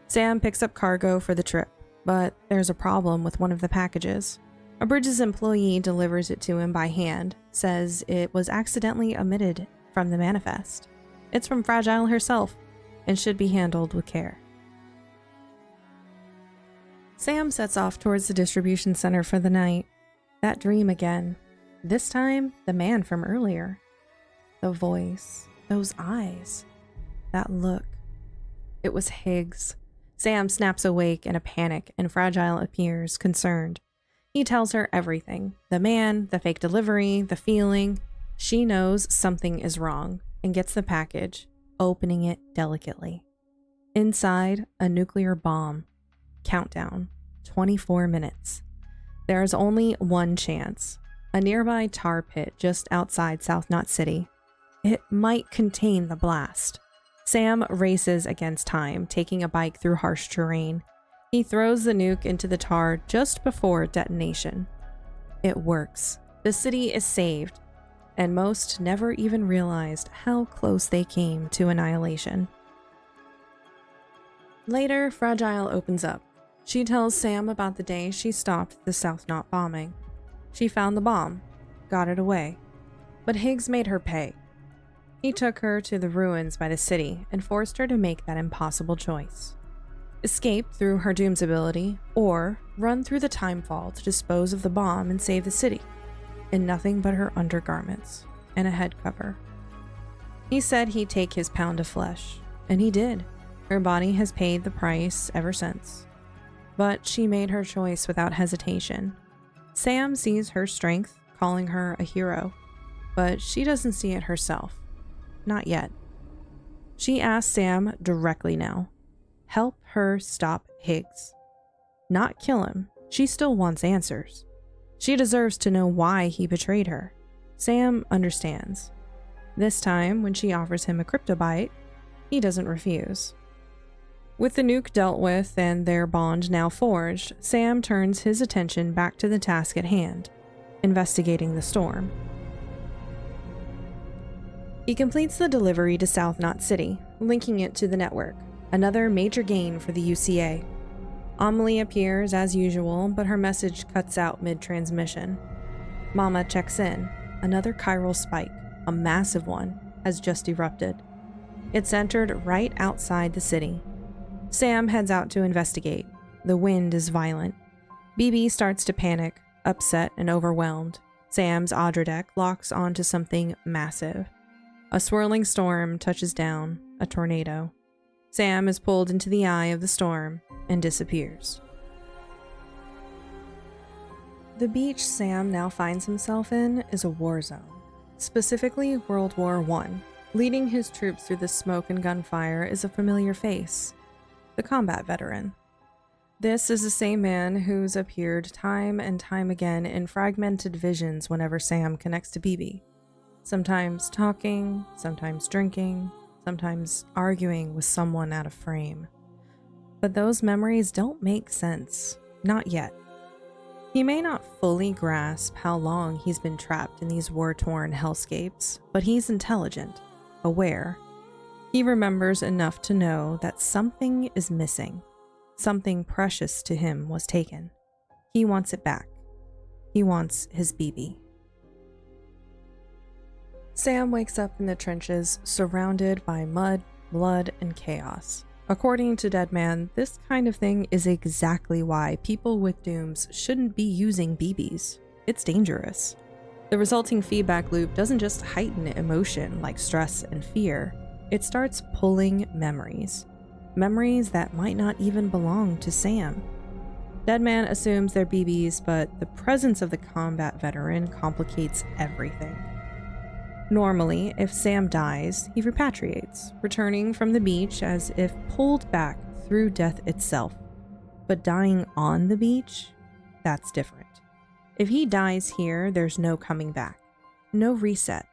Sam picks up cargo for the trip, but there's a problem with one of the packages. A Bridges employee delivers it to him by hand, says it was accidentally omitted from the manifest. It's from Fragile herself and should be handled with care. Sam sets off towards the distribution center for the night. That dream again. This time, the man from earlier. The voice, those eyes, that look. It was Higgs. Sam snaps awake in a panic and Fragile appears, concerned. He tells her everything. The man, the fake delivery, the feeling. She knows something is wrong and gets the package, opening it delicately. Inside, a nuclear bomb. Countdown, 24 minutes. There is only one chance. A nearby tar pit just outside South Knot City. It might contain the blast. Sam races against time, taking a bike through harsh terrain. He throws the nuke into the tar just before detonation. It works. The city is saved, and most never even realized how close they came to annihilation. Later, Fragile opens up. She tells Sam about the day she stopped the South Knot bombing. She found the bomb, got it away, but Higgs made her pay. He took her to the ruins by the city and forced her to make that impossible choice. Escape through her Doom's ability, or run through the time fall to dispose of the bomb and save the city, in nothing but her undergarments and a head cover. He said he'd take his pound of flesh, and he did. Her body has paid the price ever since. But she made her choice without hesitation. Sam sees her strength, calling her a hero, but she doesn't see it herself. Not yet. She asks Sam directly now. Help her stop Higgs. Not kill him. She still wants answers. She deserves to know why he betrayed her. Sam understands. This time, when she offers him a cryptobite, he doesn't refuse. With the nuke dealt with and their bond now forged, Sam turns his attention back to the task at hand, investigating the storm. He completes the delivery to South Knot City, linking it to the network, another major gain for the UCA. Amelie appears as usual, but her message cuts out mid-transmission. Mama checks in. Another chiral spike, a massive one, has just erupted. It's entered right outside the city. Sam heads out to investigate. The wind is violent. BB starts to panic, upset and overwhelmed. Sam's Audra locks onto something massive. A swirling storm touches down, a tornado. Sam is pulled into the eye of the storm and disappears. The beach Sam now finds himself in is a war zone, specifically World War I. Leading his troops through the smoke and gunfire is a familiar face, the combat veteran. This is the same man who's appeared time and time again in fragmented visions whenever Sam connects to BB. Sometimes talking, sometimes drinking, sometimes arguing with someone out of frame. But those memories don't make sense, not yet. He may not fully grasp how long he's been trapped in these war-torn hellscapes, but he's intelligent, aware. He remembers enough to know that something is missing. Something precious to him was taken. He wants it back. He wants his BB. Sam wakes up in the trenches, surrounded by mud, blood, and chaos. According to Deadman, this kind of thing is exactly why people with dooms shouldn't be using BBs. It's dangerous. The resulting feedback loop doesn't just heighten emotion like stress and fear, it starts pulling memories. Memories that might not even belong to Sam. Deadman assumes they're BBs, but the presence of the combat veteran complicates everything. Normally, if Sam dies, he repatriates, returning from the beach as if pulled back through death itself. But dying on the beach? That's different. If he dies here, there's no coming back. No reset.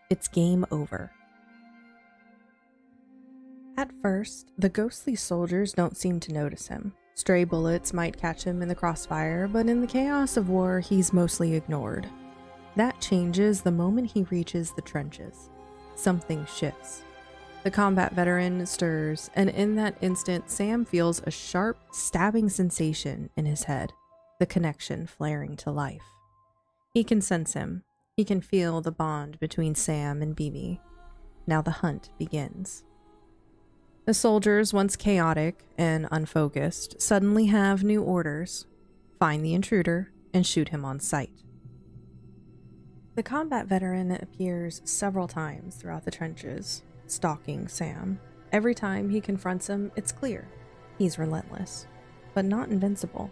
It's game over. At first, the ghostly soldiers don't seem to notice him. Stray bullets might catch him in the crossfire, but in the chaos of war, he's mostly ignored. That changes the moment he reaches the trenches. Something shifts. The combat veteran stirs, and in that instant, Sam feels a sharp, stabbing sensation in his head, the connection flaring to life. He can sense him. He can feel the bond between Sam and BB. Now the hunt begins. The soldiers, once chaotic and unfocused, suddenly have new orders: find the intruder and shoot him on sight. The combat veteran appears several times throughout the trenches, stalking Sam. Every time he confronts him, it's clear he's relentless, but not invincible.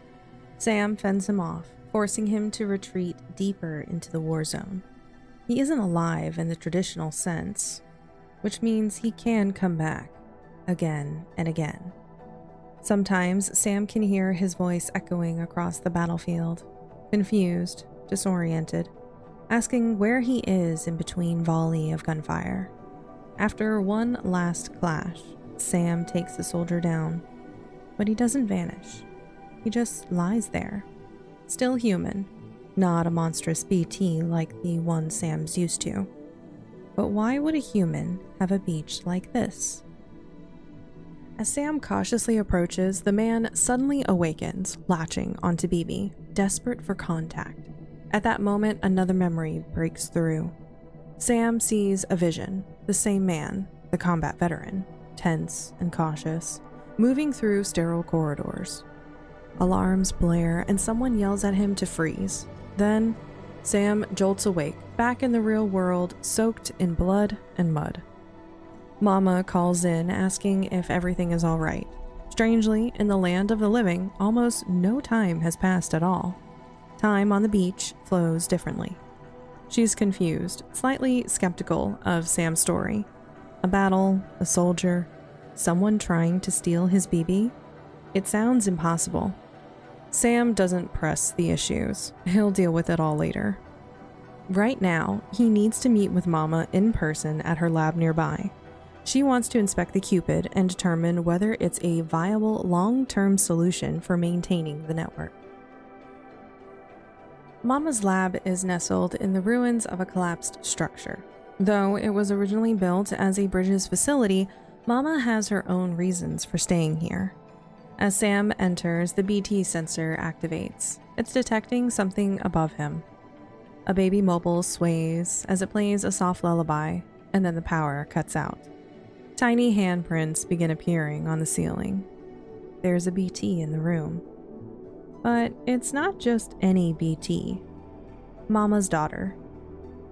Sam fends him off, forcing him to retreat deeper into the war zone. He isn't alive in the traditional sense, which means he can come back again and again. Sometimes Sam can hear his voice echoing across the battlefield, confused, disoriented, asking where he is in between volley of gunfire. After one last clash, Sam takes the soldier down, but he doesn't vanish. He just lies there, still human, not a monstrous BT like the one Sam's used to. But why would a human have a beach like this? As Sam cautiously approaches, the man suddenly awakens, latching onto BB, desperate for contact. At that moment, another memory breaks through. Sam sees a vision, the same man, the combat veteran, tense and cautious, moving through sterile corridors. Alarms blare and someone yells at him to freeze. Then, Sam jolts awake, back in the real world, soaked in blood and mud. Mama calls in, asking if everything is all right. Strangely, in the land of the living, almost no time has passed at all. Time on the beach flows differently. She's confused, slightly skeptical of Sam's story. A battle, a soldier, someone trying to steal his BB? It sounds impossible. Sam doesn't press the issues. He'll deal with it all later. Right now, he needs to meet with Mama in person at her lab nearby. She wants to inspect the Cupid and determine whether it's a viable long-term solution for maintaining the network. Mama's lab is nestled in the ruins of a collapsed structure. Though it was originally built as a Bridges facility, Mama has her own reasons for staying here. As Sam enters, the BT sensor activates. It's detecting something above him. A baby mobile sways as it plays a soft lullaby, and then the power cuts out. Tiny handprints begin appearing on the ceiling. There's a BT in the room. But it's not just any BT. Mama's daughter.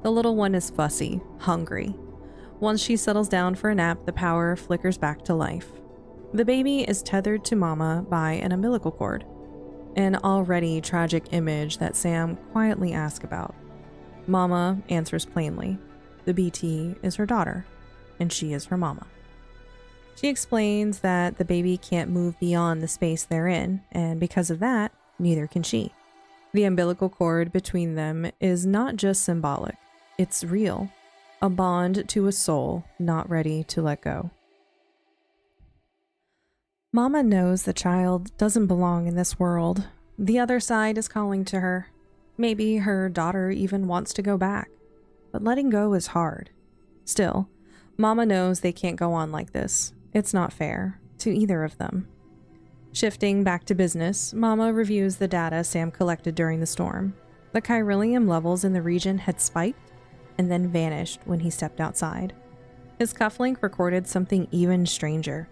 The little one is fussy, hungry. Once she settles down for a nap, the power flickers back to life. The baby is tethered to Mama by an umbilical cord, an already tragic image that Sam quietly asks about. Mama answers plainly. The BT is her daughter, and she is her mama. She explains that the baby can't move beyond the space they're in, and because of that, neither can she. The umbilical cord between them is not just symbolic, it's real. A bond to a soul not ready to let go. Mama knows the child doesn't belong in this world. The other side is calling to her. Maybe her daughter even wants to go back. But letting go is hard. Still, Mama knows they can't go on like this. It's not fair to either of them. Shifting back to business, Mama reviews the data Sam collected during the storm. The chiralium levels in the region had spiked and then vanished when he stepped outside. His cufflink recorded something even stranger.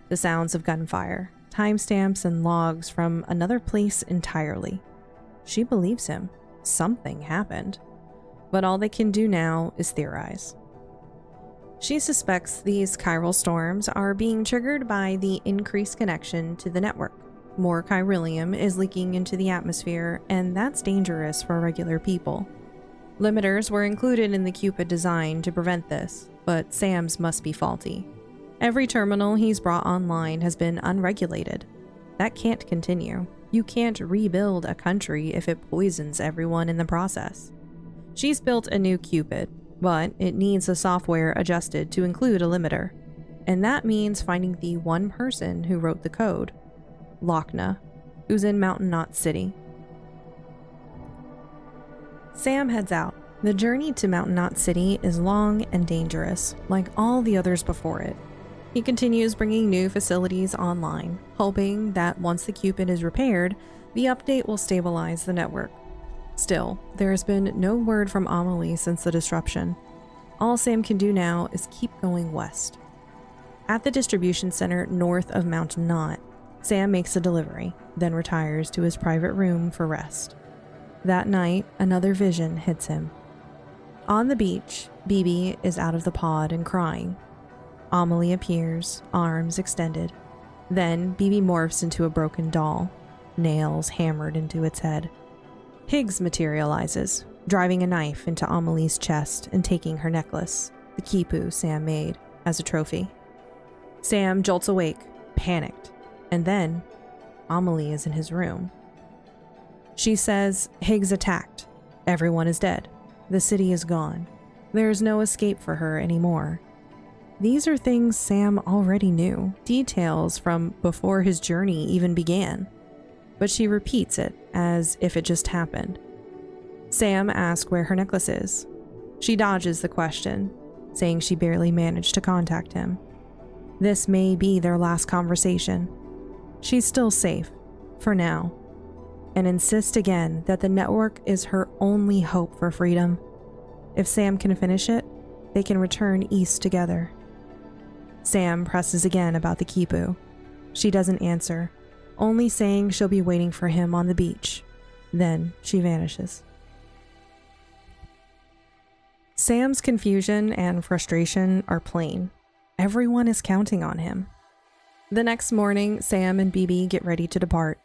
The sounds of gunfire, timestamps, and logs from another place entirely. She believes him. Something happened. But all they can do now is theorize. She suspects these chiral storms are being triggered by the increased connection to the network. More chiralium is leaking into the atmosphere, and that's dangerous for regular people. Limiters were included in the Cupid design to prevent this, but Sam's must be faulty. Every terminal he's brought online has been unregulated. That can't continue. You can't rebuild a country if it poisons everyone in the process. She's built a new Cupid, but it needs the software adjusted to include a limiter. And that means finding the one person who wrote the code, Lochna, who's in Mountain Knot City. Sam heads out. The journey to Mountain Knot City is long and dangerous, like all the others before it. He continues bringing new facilities online, hoping that once the Cupid is repaired, the update will stabilize the network. Still, there has been no word from Amelie since the disruption. All Sam can do now is keep going west. At the distribution center north of Mountain Knot, Sam makes a delivery, then retires to his private room for rest. That night, another vision hits him. On the beach, BB is out of the pod and crying. Amelie appears, arms extended. Then BB morphs into a broken doll, nails hammered into its head. Higgs materializes, driving a knife into Amelie's chest and taking her necklace, the quipu Sam made, as a trophy. Sam jolts awake, panicked, and then Amelie is in his room. She says Higgs attacked. Everyone is dead. The city is gone. There is no escape for her anymore. These are things Sam already knew, details from before his journey even began. But she repeats it as if it just happened. Sam asks where her necklace is. She dodges the question, saying she barely managed to contact him. This may be their last conversation. She's still safe, for now, and insists again that the network is her only hope for freedom. If Sam can finish it, they can return east together. Sam presses again about the quipu. She doesn't answer, only saying she'll be waiting for him on the beach. Then she vanishes. Sam's confusion and frustration are plain. Everyone is counting on him. The next morning, Sam and BB get ready to depart.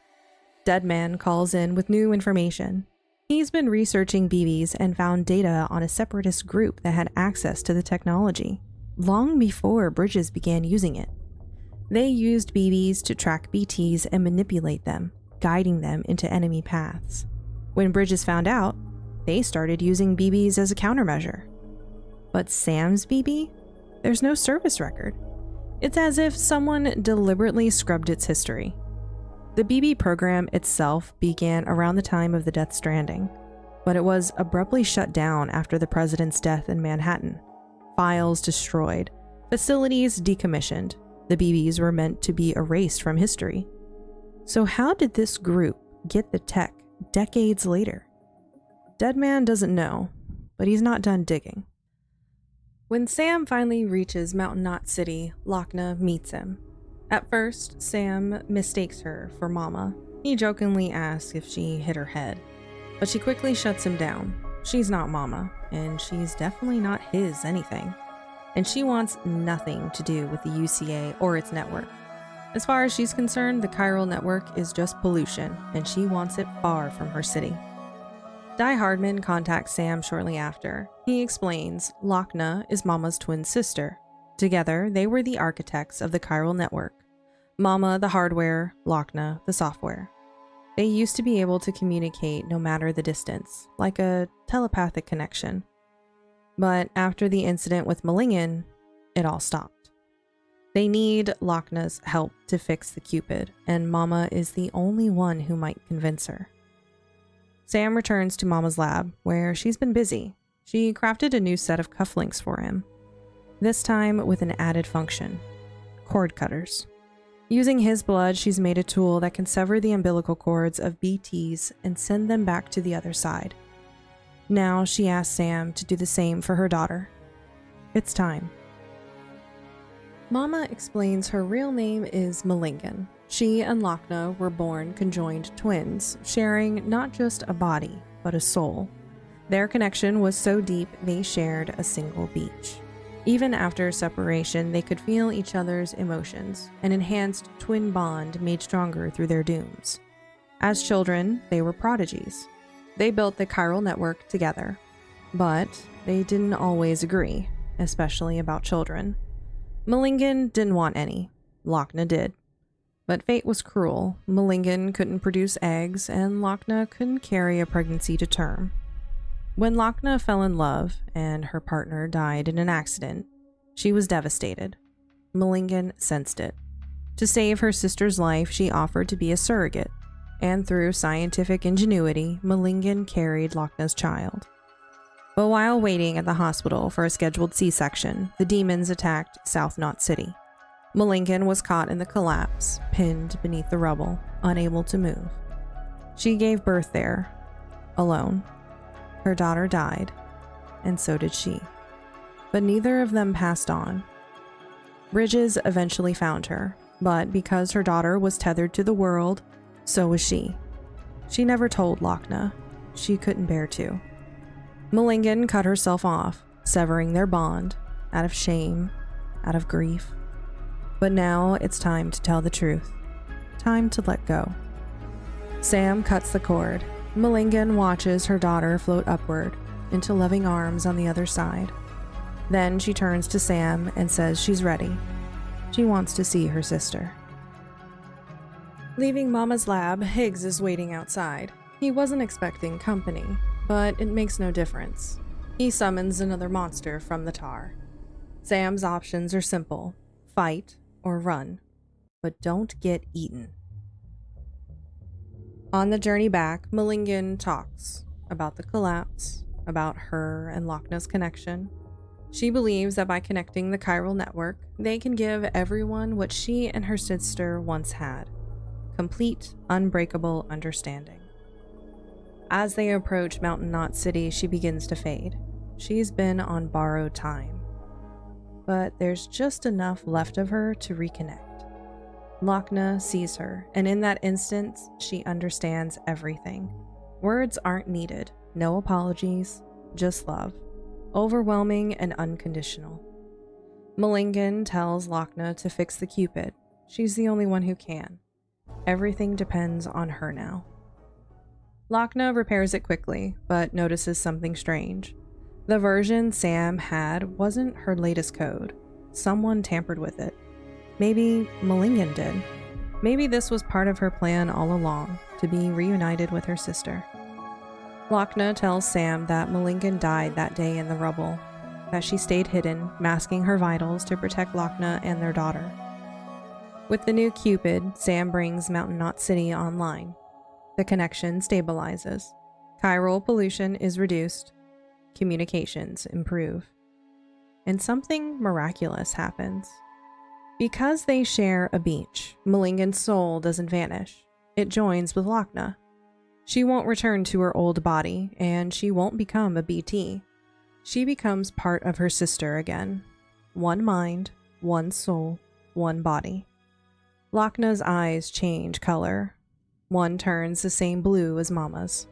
Deadman calls in with new information. He's been researching BBs and found data on a separatist group that had access to the technology, long before Bridges began using it. They used BBs to track BTs and manipulate them, guiding them into enemy paths. When Bridges found out, they started using BBs as a countermeasure. But Sam's BB? There's no service record. It's as if someone deliberately scrubbed its history. The BB program itself began around the time of the Death Stranding, but it was abruptly shut down after the president's death in Manhattan. Files destroyed, facilities decommissioned. The BBs were meant to be erased from history. So how did this group get the tech decades later? Deadman doesn't know, but he's not done digging. When Sam finally reaches Mountain Knot City, Lochna meets him. At first, Sam mistakes her for Mama. He jokingly asks if she hit her head, but she quickly shuts him down. She's not Mama, and she's definitely not his anything. And she wants nothing to do with the UCA or its network. As far as she's concerned, the chiral network is just pollution, and she wants it far from her city. Die-Hardman contacts Sam shortly after. He explains Lochna is Mama's twin sister. Together, they were the architects of the chiral network. Mama the hardware, Lochna the software. They used to be able to communicate no matter the distance, like a telepathic connection. But after the incident with Malingen, it all stopped. They need Lochna's help to fix the Cupid, and Mama is the only one who might convince her. Sam returns to Mama's lab, where she's been busy. She crafted a new set of cufflinks for him, this time with an added function: cord cutters. Using his blood, she's made a tool that can sever the umbilical cords of BTs and send them back to the other side. Now she asks Sam to do the same for her daughter. It's time. Mama explains her real name is Malingen. She and Lochna were born conjoined twins, sharing not just a body, but a soul. Their connection was so deep they shared a single beach. Even after separation, they could feel each other's emotions, an enhanced twin bond made stronger through their dooms. As children, they were prodigies. They built the chiral network together, but they didn't always agree, especially about children. Malingen didn't want any. Lochna did. But fate was cruel. Malingen couldn't produce eggs, and Lochna couldn't carry a pregnancy to term. When Lochna fell in love and her partner died in an accident, she was devastated. Malingen sensed it. To save her sister's life, she offered to be a surrogate, and through scientific ingenuity, Malingen carried Lochna's child. But while waiting at the hospital for a scheduled C-section, the demons attacked South Knot City. Malingen was caught in the collapse, pinned beneath the rubble, unable to move. She gave birth there, alone. Her daughter died, and so did she. But neither of them passed on. Bridges eventually found her, but because her daughter was tethered to the world, so was she. She never told Lochna. She couldn't bear to. Mulligan cut herself off, severing their bond, out of shame, out of grief. But now it's time to tell the truth. Time to let go. Sam cuts the cord. Mulligan watches her daughter float upward into loving arms on the other side. Then she turns to Sam and says she's ready. She wants to see her sister. Leaving Mama's lab, Higgs is waiting outside. He wasn't expecting company, but it makes no difference. He summons another monster from the tar. Sam's options are simple: fight or run, but don't get eaten. On the journey back, Mulligan talks about the collapse, about her and Lochna's connection. She believes that by connecting the chiral network, they can give everyone what she and her sister once had: complete, unbreakable understanding. As they approach Mountain Knot City, she begins to fade. She's been on borrowed time. But there's just enough left of her to reconnect. Lochna sees her, and in that instant, she understands everything. Words aren't needed. No apologies, just love. Overwhelming and unconditional. Mulligan tells Lochna to fix the Cupid. She's the only one who can. Everything depends on her now. Lochna repairs it quickly, but notices something strange. The version Sam had wasn't her latest code. Someone tampered with it. Maybe Mulligan did. Maybe this was part of her plan all along, to be reunited with her sister. Lochna tells Sam that Mulligan died that day in the rubble, that she stayed hidden, masking her vitals to protect Lochna and their daughter. With the new Cupid, Sam brings Mountain Knot City online. The connection stabilizes. Chiral pollution is reduced. Communications improve. And something miraculous happens. Because they share a beach, Mulligan's soul doesn't vanish. It joins with Lochna. She won't return to her old body, and she won't become a BT. She becomes part of her sister again. One mind, one soul, one body. Lochna's eyes change color. One turns the same blue as Mama's.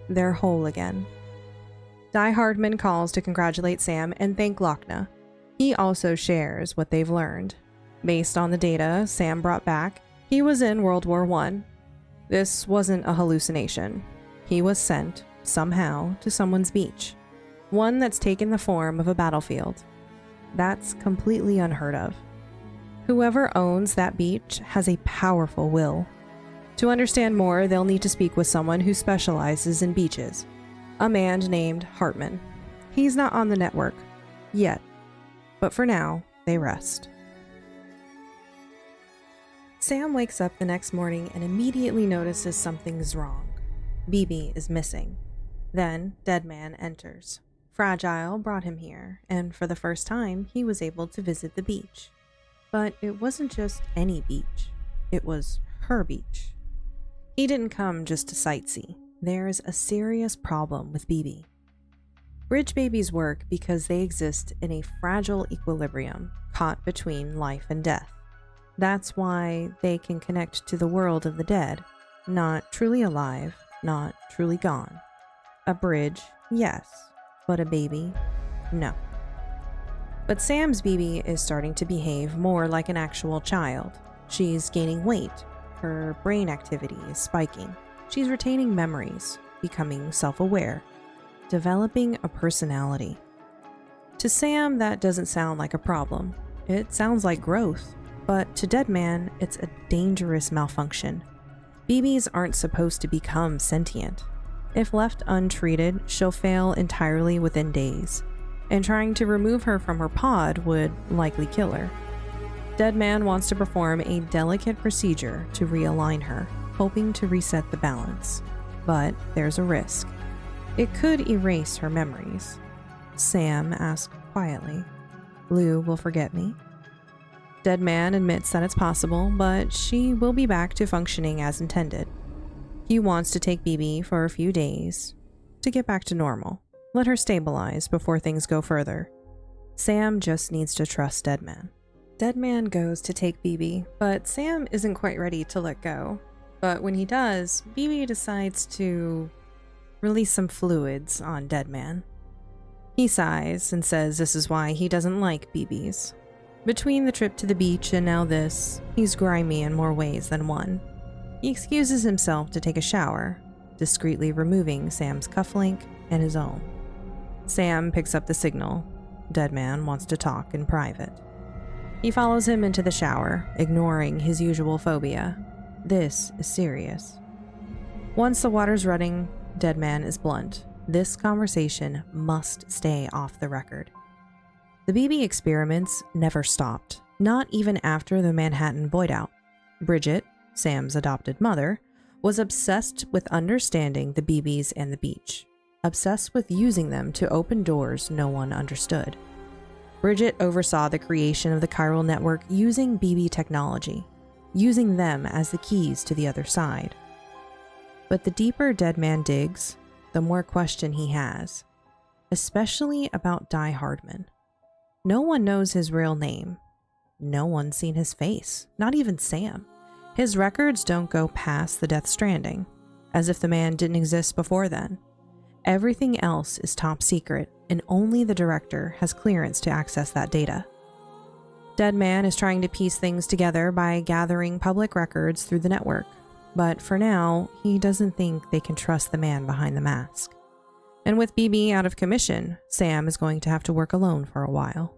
They're whole again. Die-Hardman calls to congratulate Sam and thank Lochna. He also shares what they've learned. Based on the data Sam brought back, he was in World War I. This wasn't a hallucination. He was sent, somehow, to someone's beach. One that's taken the form of a battlefield. That's completely unheard of. Whoever owns that beach has a powerful will. To understand more, they'll need to speak with someone who specializes in beaches. A man named Heartman. He's not on the network. Yet. But for now, they rest. Sam wakes up the next morning and immediately notices something's wrong. BB is missing. Then, Deadman enters. Fragile brought him here, and for the first time, he was able to visit the beach. But it wasn't just any beach. It was her beach. He didn't come just to sightsee. There's a serious problem with BB. Bridge babies work because they exist in a fragile equilibrium, caught between life and death. That's why they can connect to the world of the dead, not truly alive, not truly gone. A bridge, yes, but a baby, no. But Sam's BB is starting to behave more like an actual child. She's gaining weight. Her brain activity is spiking. She's retaining memories, becoming self-aware, developing a personality. To Sam, that doesn't sound like a problem. It sounds like growth. But to Deadman, it's a dangerous malfunction. BBs aren't supposed to become sentient. If left untreated, she'll fail entirely within days, and trying to remove her from her pod would likely kill her. Deadman wants to perform a delicate procedure to realign her, hoping to reset the balance. But there's a risk. It could erase her memories. Sam asks quietly, "Lou will forget me?" Deadman admits that it's possible, but she will be back to functioning as intended. He wants to take BB for a few days to get back to normal. Let her stabilize before things go further. Sam just needs to trust Deadman. Deadman goes to take BB, but Sam isn't quite ready to let go. But when he does, BB decides to release some fluids on Deadman. He sighs and says this is why he doesn't like BBs. Between the trip to the beach and now this, he's grimy in more ways than one. He excuses himself to take a shower, discreetly removing Sam's cufflink and his own. Sam picks up the signal. Deadman wants to talk in private. He follows him into the shower, ignoring his usual phobia. This is serious. Once the water's running, Deadman is blunt. This conversation must stay off the record. The BB experiments never stopped, not even after the Manhattan void out. Bridget, Sam's adopted mother, was obsessed with understanding the BBs and the beach, obsessed with using them to open doors no one understood. Bridget oversaw the creation of the chiral network using BB technology, using them as the keys to the other side. But the deeper Deadman digs, the more question he has, especially about Die-Hardman. No one knows his real name. No one's seen his face, not even Sam. His records don't go past the Death Stranding, as if the man didn't exist before then. Everything else is top secret, and only the director has clearance to access that data. Deadman is trying to piece things together by gathering public records through the network, but for now, he doesn't think they can trust the man behind the mask. And with BB out of commission, Sam is going to have to work alone for a while.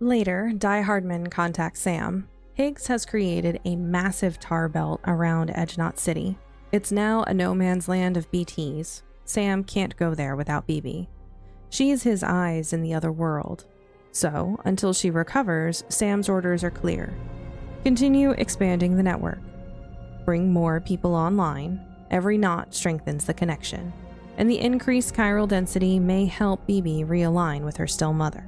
Later, Die-Hardman contacts Sam. Higgs has created a massive tar belt around Edge Knot City. It's now a no man's land of BTs. Sam can't go there without BB. She is his eyes in the other world. So, until she recovers, Sam's orders are clear. Continue expanding the network. Bring more people online. Every knot strengthens the connection. And the increased chiral density may help BB realign with her still mother.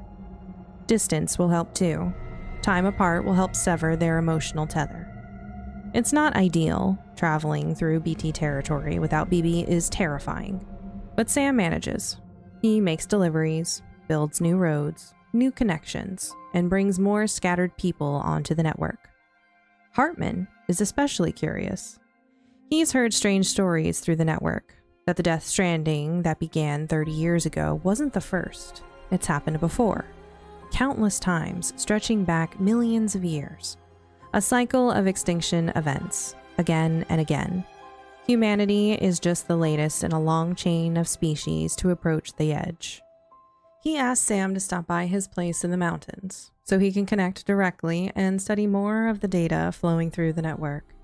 Distance will help too. Time apart will help sever their emotional tether. It's not ideal. Traveling through BT territory without BB is terrifying. But Sam manages. He makes deliveries, builds new roads, new connections, and brings more scattered people onto the network. Heartman is especially curious. He's heard strange stories through the network, that the Death Stranding that began 30 years ago wasn't the first. It's happened before. Countless times, stretching back millions of years. A cycle of extinction events, again and again. Humanity is just the latest in a long chain of species to approach the edge. He asks Sam to stop by his place in the mountains, so he can connect directly and study more of the data flowing through the network.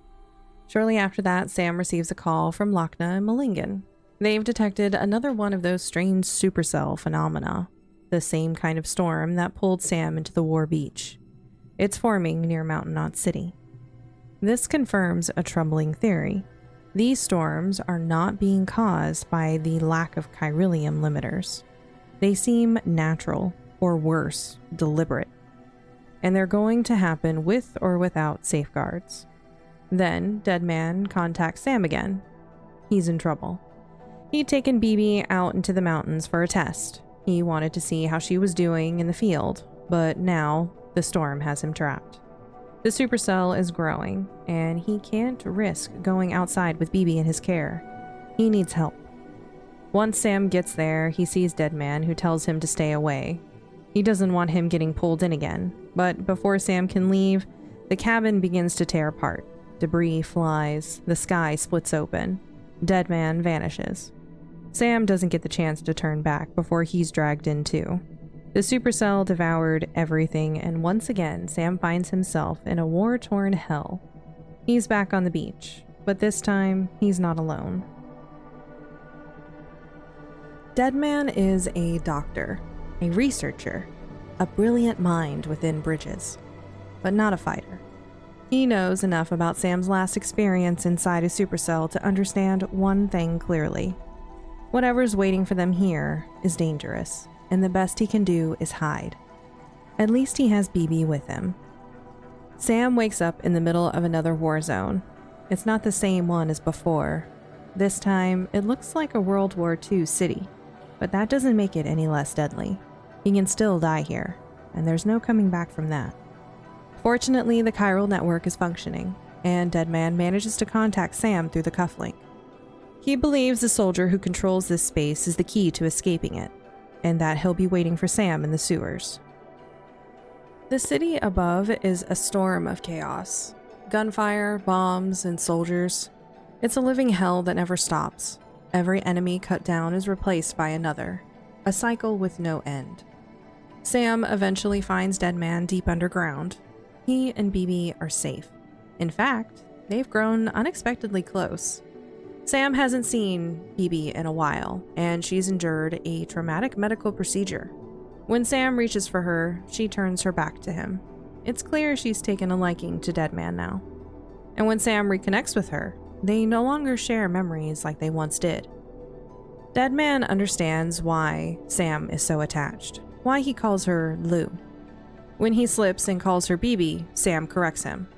Shortly after that, Sam receives a call from Lochna and Malingen. They've detected another one of those strange supercell phenomena, the same kind of storm that pulled Sam into the War Beach. It's forming near Mountain Knot City. This confirms a troubling theory. These storms are not being caused by the lack of chiralium limiters. They seem natural, or worse, deliberate. And they're going to happen with or without safeguards. Then, Deadman contacts Sam again. He's in trouble. He'd taken BB out into the mountains for a test. He wanted to see how she was doing in the field, but now the storm has him trapped. The supercell is growing, and he can't risk going outside with BB in his care. He needs help. Once Sam gets there, he sees Deadman, who tells him to stay away. He doesn't want him getting pulled in again, but before Sam can leave, the cabin begins to tear apart. Debris flies, the sky splits open. Deadman vanishes. Sam doesn't get the chance to turn back before he's dragged in too. The supercell devoured everything, and once again, Sam finds himself in a war-torn hell. He's back on the beach, but this time, he's not alone. Deadman is a doctor, a researcher, a brilliant mind within bridges, but not a fighter. He knows enough about Sam's last experience inside a supercell to understand one thing clearly. Whatever's waiting for them here is dangerous, and the best he can do is hide. At least he has BB with him. Sam wakes up in the middle of another war zone. It's not the same one as before. This time, it looks like a World War II city, but that doesn't make it any less deadly. He can still die here, and there's no coming back from that. Fortunately, the chiral network is functioning, and Deadman manages to contact Sam through the cufflink. He believes the soldier who controls this space is the key to escaping it, and that he'll be waiting for Sam in the sewers. The city above is a storm of chaos. Gunfire, bombs, and soldiers. It's a living hell that never stops. Every enemy cut down is replaced by another, a cycle with no end. Sam eventually finds Deadman deep underground. He and BB are safe. In fact, they've grown unexpectedly close. Sam hasn't seen BB in a while, and she's endured a traumatic medical procedure. When Sam reaches for her, she turns her back to him. It's clear she's taken a liking to Deadman now. And when Sam reconnects with her, they no longer share memories like they once did. Deadman understands why Sam is so attached, why he calls her Lou. When he slips and calls her BB, Sam corrects him.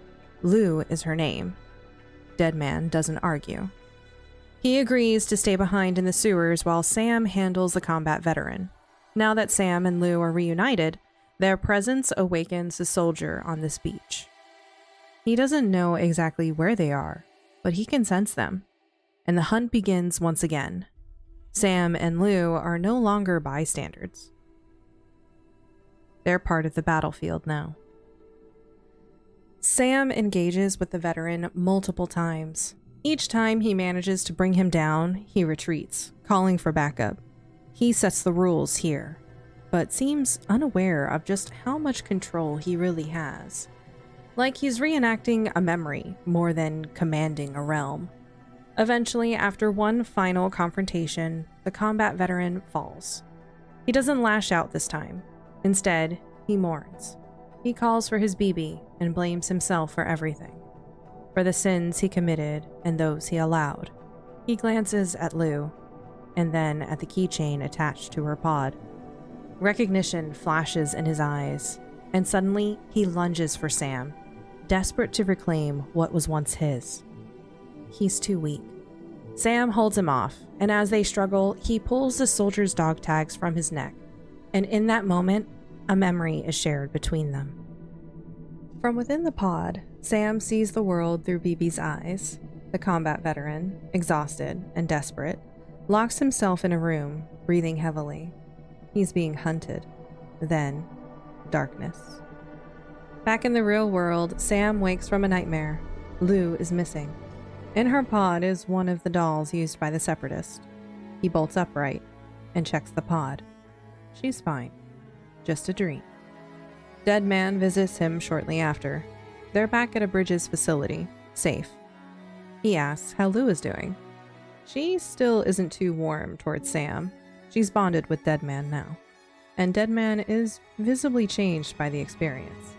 Lou is her name. Deadman doesn't argue. He agrees to stay behind in the sewers while Sam handles the combat veteran. Now that Sam and Lou are reunited, their presence awakens the soldier on this beach. He doesn't know exactly where they are, but he can sense them, and the hunt begins once again. Sam and Lou are no longer bystanders. They're part of the battlefield now. Sam engages with the veteran multiple times. Each time he manages to bring him down, he retreats, calling for backup. He sets the rules here, but seems unaware of just how much control he really has. Like he's reenacting a memory more than commanding a realm. Eventually, after one final confrontation, the combat veteran falls. He doesn't lash out this time. Instead, he mourns. He calls for his BB and blames himself for everything. For the sins he committed and those he allowed. He glances at Lou, and then at the keychain attached to her pod. Recognition flashes in his eyes, and suddenly he lunges for Sam, desperate to reclaim what was once his. He's too weak. Sam holds him off, and as they struggle, he pulls the soldier's dog tags from his neck, and in that moment, a memory is shared between them. From within the pod, Sam sees the world through BB's eyes. The combat veteran, exhausted and desperate, locks himself in a room, breathing heavily. He's being hunted. Then, darkness. Back in the real world, Sam wakes from a nightmare. Lou is missing. In her pod is one of the dolls used by the Separatist. He bolts upright and checks the pod. She's fine. Just a dream. Deadman visits him shortly after. They're back at a Bridges facility, safe. He asks how Lou is doing. She still isn't too warm towards Sam. She's bonded with Deadman now, and Deadman is visibly changed by the experience.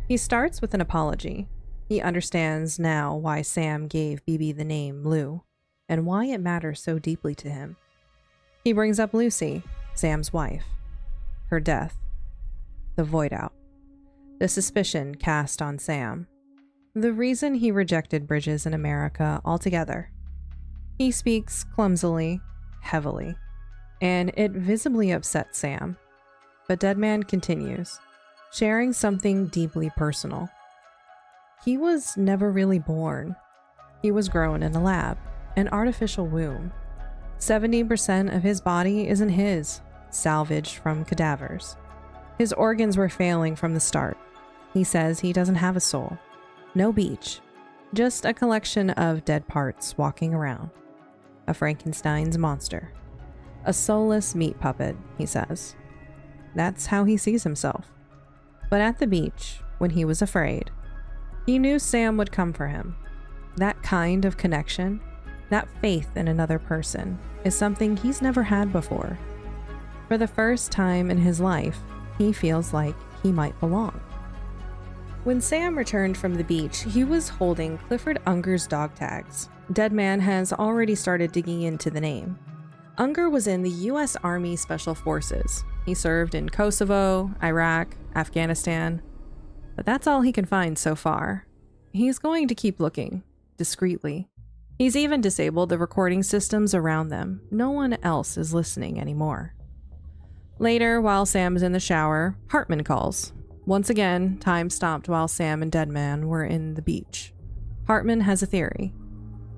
He starts with an apology. He understands now why Sam gave BB the name Lou, and why it matters so deeply to him. He brings up Lucy, Sam's wife, her death, the void out, the suspicion cast on Sam, the reason he rejected Bridges in America altogether. He speaks clumsily, heavily, and it visibly upsets Sam. But Deadman continues, sharing something deeply personal. He was never really born. He was grown in a lab, an artificial womb. 70% of his body isn't his, salvaged from cadavers. His organs were failing from the start. He says he doesn't have a soul. No beach. Just a collection of dead parts walking around. A Frankenstein's monster. A soulless meat puppet, he says. That's how he sees himself. But at the beach, when he was afraid, he knew Sam would come for him. That kind of connection, that faith in another person, is something he's never had before. For the first time in his life, he feels like he might belong. When Sam returned from the beach, he was holding Clifford Unger's dog tags. Deadman has already started digging into the name. Unger was in the U.S. Army Special Forces. He served in Kosovo, Iraq, Afghanistan. But that's all he can find so far. He's going to keep looking, discreetly. He's even disabled the recording systems around them. No one else is listening anymore. Later, while Sam is in the shower, Heartman calls. Once again, time stopped while Sam and Deadman were in the beach. Heartman has a theory.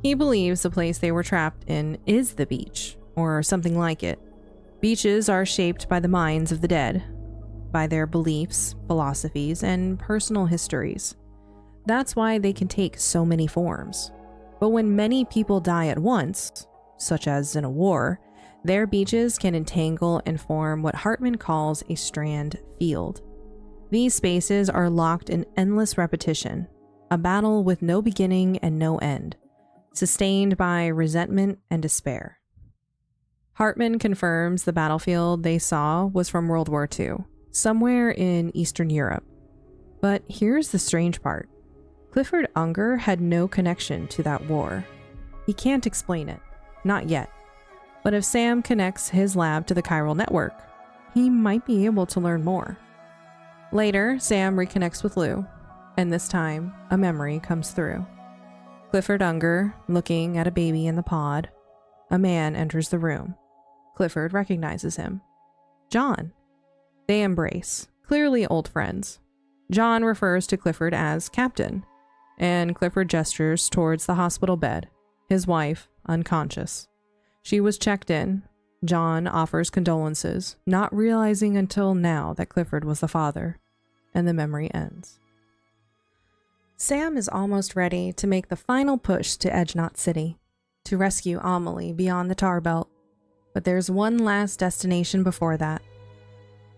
He believes the place they were trapped in is the beach, or something like it. Beaches are shaped by the minds of the dead, by their beliefs, philosophies, and personal histories. That's why they can take so many forms. But when many people die at once, such as in a war, their beaches can entangle and form what Heartman calls a strand field. These spaces are locked in endless repetition, a battle with no beginning and no end, sustained by resentment and despair. Heartman confirms the battlefield they saw was from World War II, somewhere in Eastern Europe. But here's the strange part. Clifford Unger had no connection to that war. He can't explain it, not yet. But if Sam connects his lab to the chiral network, he might be able to learn more. Later, Sam reconnects with Lou, and this time, a memory comes through. Clifford Unger, looking at a baby in the pod. A man enters the room. Clifford recognizes him. John. They embrace, clearly old friends. John refers to Clifford as Captain, and Clifford gestures towards the hospital bed, his wife unconscious. She was checked in. John offers condolences, not realizing until now that Clifford was the father, and the memory ends. Sam is almost ready to make the final push to Edge Knot City, to rescue Amelie beyond the tar belt. But there's one last destination before that.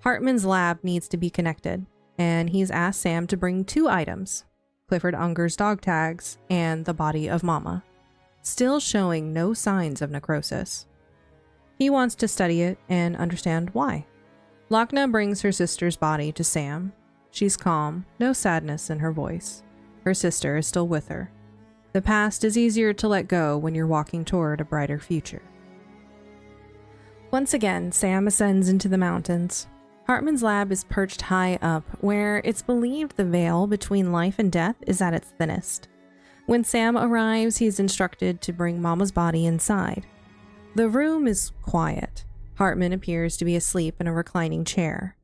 Heartman's lab needs to be connected, and he's asked Sam to bring 2 items, Clifford Unger's dog tags and the body of Mama, still showing no signs of necrosis. He wants to study it and understand why. Lochna brings her sister's body to Sam. She's calm, no sadness in her voice. Her sister is still with her. The past is easier to let go when you're walking toward a brighter future. Once again, Sam ascends into the mountains. Heartman's lab is perched high up, where it's believed the veil between life and death is at its thinnest. When Sam arrives, he's instructed to bring Mama's body inside. The room is quiet. Heartman appears to be asleep in a reclining chair.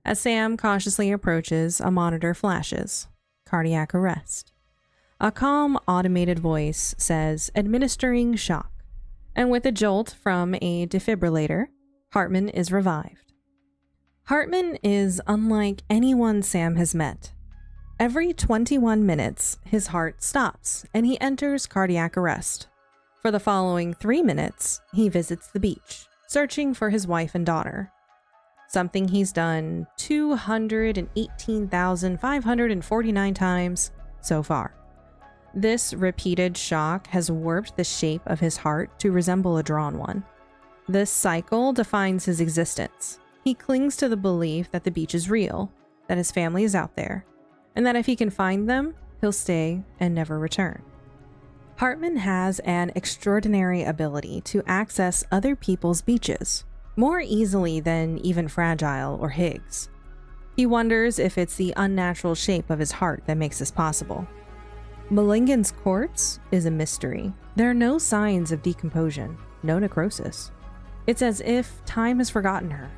As Sam cautiously approaches, a monitor flashes. Cardiac arrest. A calm, automated voice says, "Administering shock." And with a jolt from a defibrillator, Heartman is revived. Heartman is unlike anyone Sam has met. Every 21 minutes, his heart stops and he enters cardiac arrest. For the following 3 minutes, he visits the beach, searching for his wife and daughter. Something he's done 218,549 times so far. This repeated shock has warped the shape of his heart to resemble a drawn one. This cycle defines his existence. He clings to the belief that the beach is real, that his family is out there, and that if he can find them, he'll stay and never return. Heartman has an extraordinary ability to access other people's beaches, more easily than even Fragile or Higgs. He wonders if it's the unnatural shape of his heart that makes this possible. Malingan's corpse is a mystery. There are no signs of decomposition, no necrosis. It's as if time has forgotten her.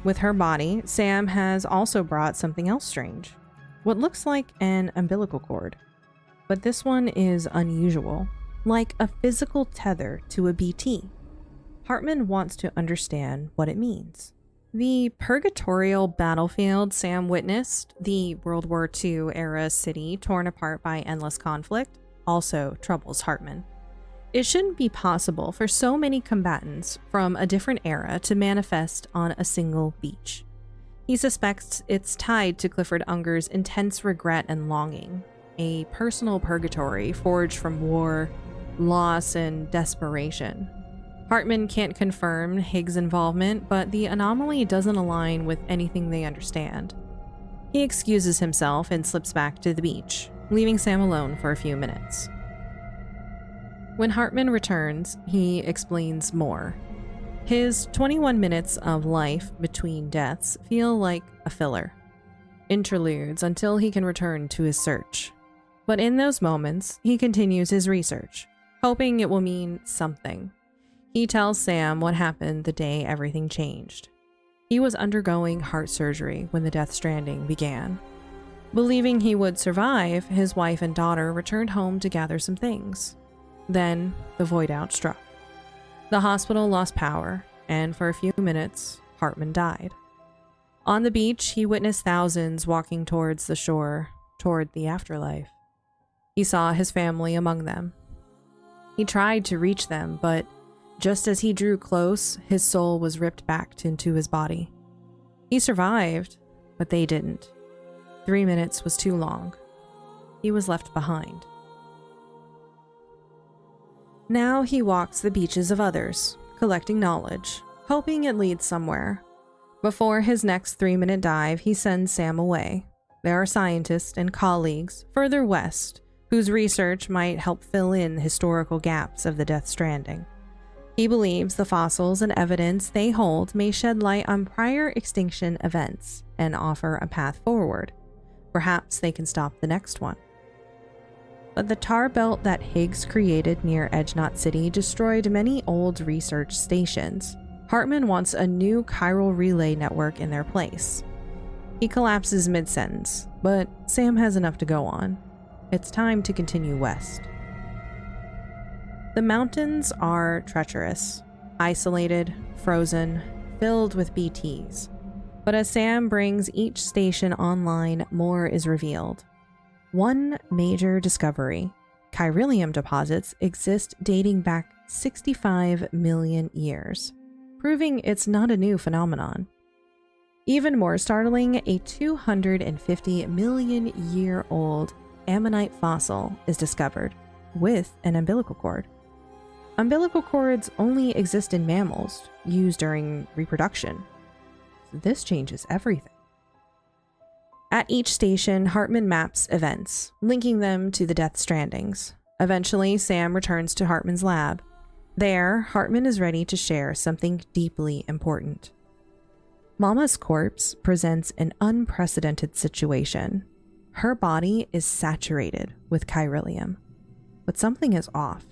With her body, Sam has also brought something else strange. What looks like an umbilical cord. But this one is unusual, like a physical tether to a BT. Heartman wants to understand what it means. The purgatorial battlefield Sam witnessed, the World War II era city torn apart by endless conflict, also troubles Heartman. It shouldn't be possible for so many combatants from a different era to manifest on a single beach. He suspects it's tied to Clifford Unger's intense regret and longing, a personal purgatory forged from war, loss, and desperation. Heartman can't confirm Higgs' involvement, but the anomaly doesn't align with anything they understand. He excuses himself and slips back to the beach, leaving Sam alone for a few minutes. When Heartman returns, he explains more. His 21 minutes of life between deaths feel like a filler. Interludes until he can return to his search. But in those moments, he continues his research, hoping it will mean something. He tells Sam what happened the day everything changed. He was undergoing heart surgery when the Death Stranding began. Believing he would survive, his wife and daughter returned home to gather some things. Then, the void out struck. The hospital lost power, and for a few minutes, Heartman died. On the beach, he witnessed thousands walking towards the shore, toward the afterlife. He saw his family among them. He tried to reach them, but just as he drew close, his soul was ripped back into his body. He survived, but they didn't. 3 minutes was too long. He was left behind. Now he walks the beaches of others, collecting knowledge, hoping it leads somewhere. Before his next 3-minute dive, he sends Sam away. There are scientists and colleagues further west whose research might help fill in the historical gaps of the Death Stranding. He believes the fossils and evidence they hold may shed light on prior extinction events and offer a path forward. Perhaps they can stop the next one. But the tar belt that Higgs created near Edgenot City destroyed many old research stations. Heartman wants a new chiral relay network in their place. He collapses mid-sentence, but Sam has enough to go on. It's time to continue west. The mountains are treacherous, isolated, frozen, filled with BTs. But as Sam brings each station online, more is revealed. One major discovery: chiralium deposits exist dating back 65 million years, proving it's not a new phenomenon. Even more startling, a 250 million year old ammonite fossil is discovered, with an umbilical cord. Umbilical cords only exist in mammals, used during reproduction. This changes everything. At each station, Heartman maps events, linking them to the Death Strandings. Eventually, Sam returns to Heartman's lab. There, Heartman is ready to share something deeply important. Mama's corpse presents an unprecedented situation. Her body is saturated with chiralium, but something is off.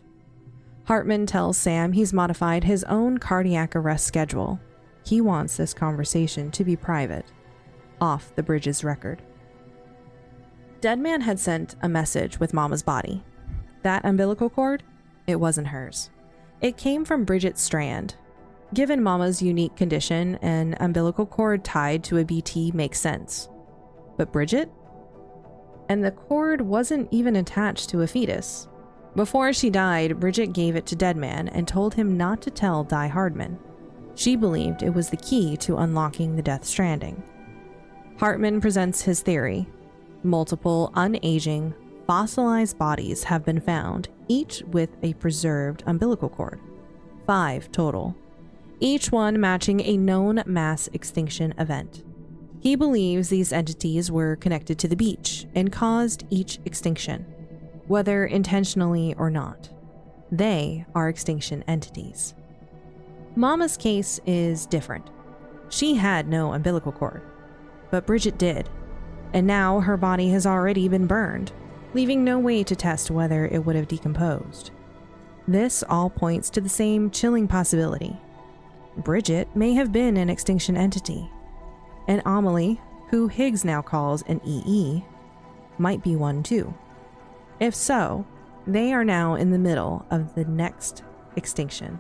Heartman tells Sam he's modified his own cardiac arrest schedule. He wants this conversation to be private, off the bridge's record. Deadman had sent a message with Mama's body. That umbilical cord? It wasn't hers. It came from Bridget's Strand. Given Mama's unique condition, an umbilical cord tied to a BT makes sense. But Bridget? And the cord wasn't even attached to a fetus. Before she died, Bridget gave it to Deadman and told him not to tell Die-Hardman. She believed it was the key to unlocking the Death Stranding. Heartman presents his theory. Multiple unaging, fossilized bodies have been found, each with a preserved umbilical cord. 5 total. Each one matching a known mass extinction event. He believes these entities were connected to the beach and caused each extinction, whether intentionally or not. They are extinction entities. Mama's case is different. She had no umbilical cord, but Bridget did, and now her body has already been burned, leaving no way to test whether it would have decomposed. This all points to the same chilling possibility. Bridget may have been an extinction entity, and Amelie, who Higgs now calls an EE, might be one too. If so, they are now in the middle of the next extinction.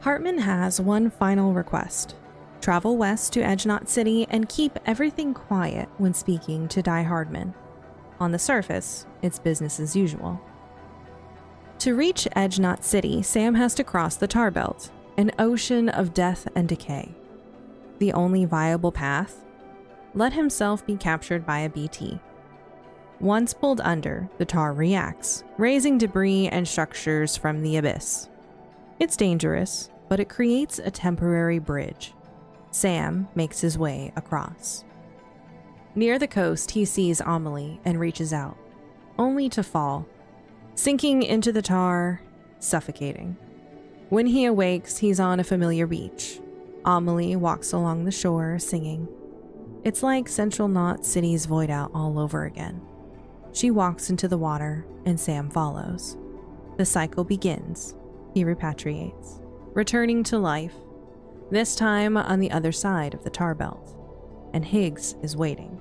Heartman has one final request. Travel west to Edgenot City and keep everything quiet when speaking to Die-Hardman. On the surface, it's business as usual. To reach Edgenot City, Sam has to cross the tar belt, an ocean of death and decay. The only viable path? Let himself be captured by a BT. Once pulled under, the tar reacts, raising debris and structures from the abyss. It's dangerous, but it creates a temporary bridge. Sam makes his way across. Near the coast, he sees Amelie and reaches out, only to fall, sinking into the tar, suffocating. When he awakes, he's on a familiar beach. Amelie walks along the shore, singing. It's like Central Knot City's void out all over again. She walks into the water, and Sam follows. The cycle begins. He repatriates, returning to life. this time on the other side of the tar belt, and Higgs is waiting.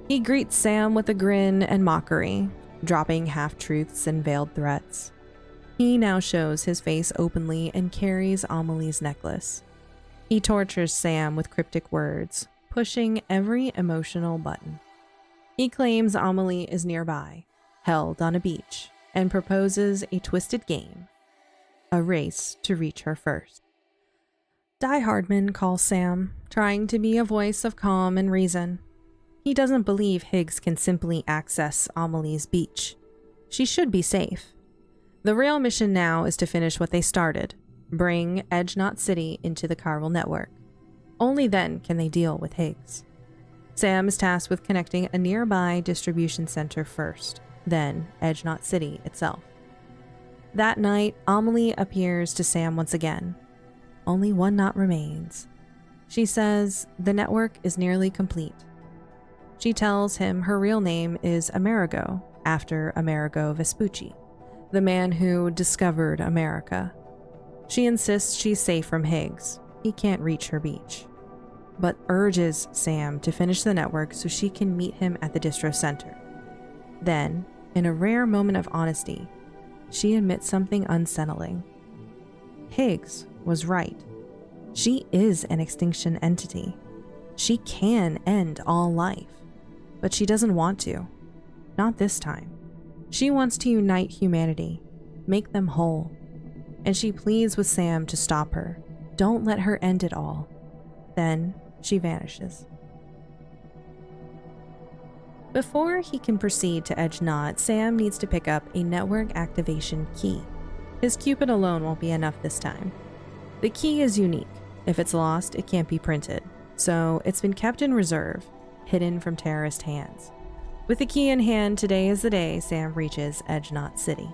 He greets Sam with a grin and mockery, dropping half-truths and veiled threats. He now shows his face openly and carries Amelie's necklace. He tortures Sam with cryptic words, pushing every emotional button. He claims Amelie is nearby, held on a beach, and proposes a twisted game, a race to reach her first. Die-Hardman calls Sam, trying to be a voice of calm and reason. He doesn't believe Higgs can simply access Amelie's beach. She should be safe. The real mission now is to finish what they started, bring Edge Knot City into the chiral network. Only then can they deal with Higgs. Sam is tasked with connecting a nearby distribution center first, then Edge Knot City itself. That night, Amelie appears to Sam once again. Only one knot remains. She says the network is nearly complete. She tells him her real name is Amerigo, after Amerigo Vespucci, the man who discovered America. She insists she's safe from Higgs. He can't reach her beach, but urges Sam to finish the network so she can meet him at the distro center. Then, in a rare moment of honesty, she admits something unsettling. Higgs was right. She is an extinction entity. She can end all life, but she doesn't want to. Not this time. She wants to unite humanity, make them whole, and she pleads with Sam to stop her. Don't let her end it all. Then she vanishes. Before he can proceed to Edge Knot, Sam needs to pick up a network activation key. His Cupid alone won't be enough this time. The key is unique. If it's lost, it can't be printed, so it's been kept in reserve, hidden from terrorist hands. With the key in hand, today is the day Sam reaches Edge Knot City.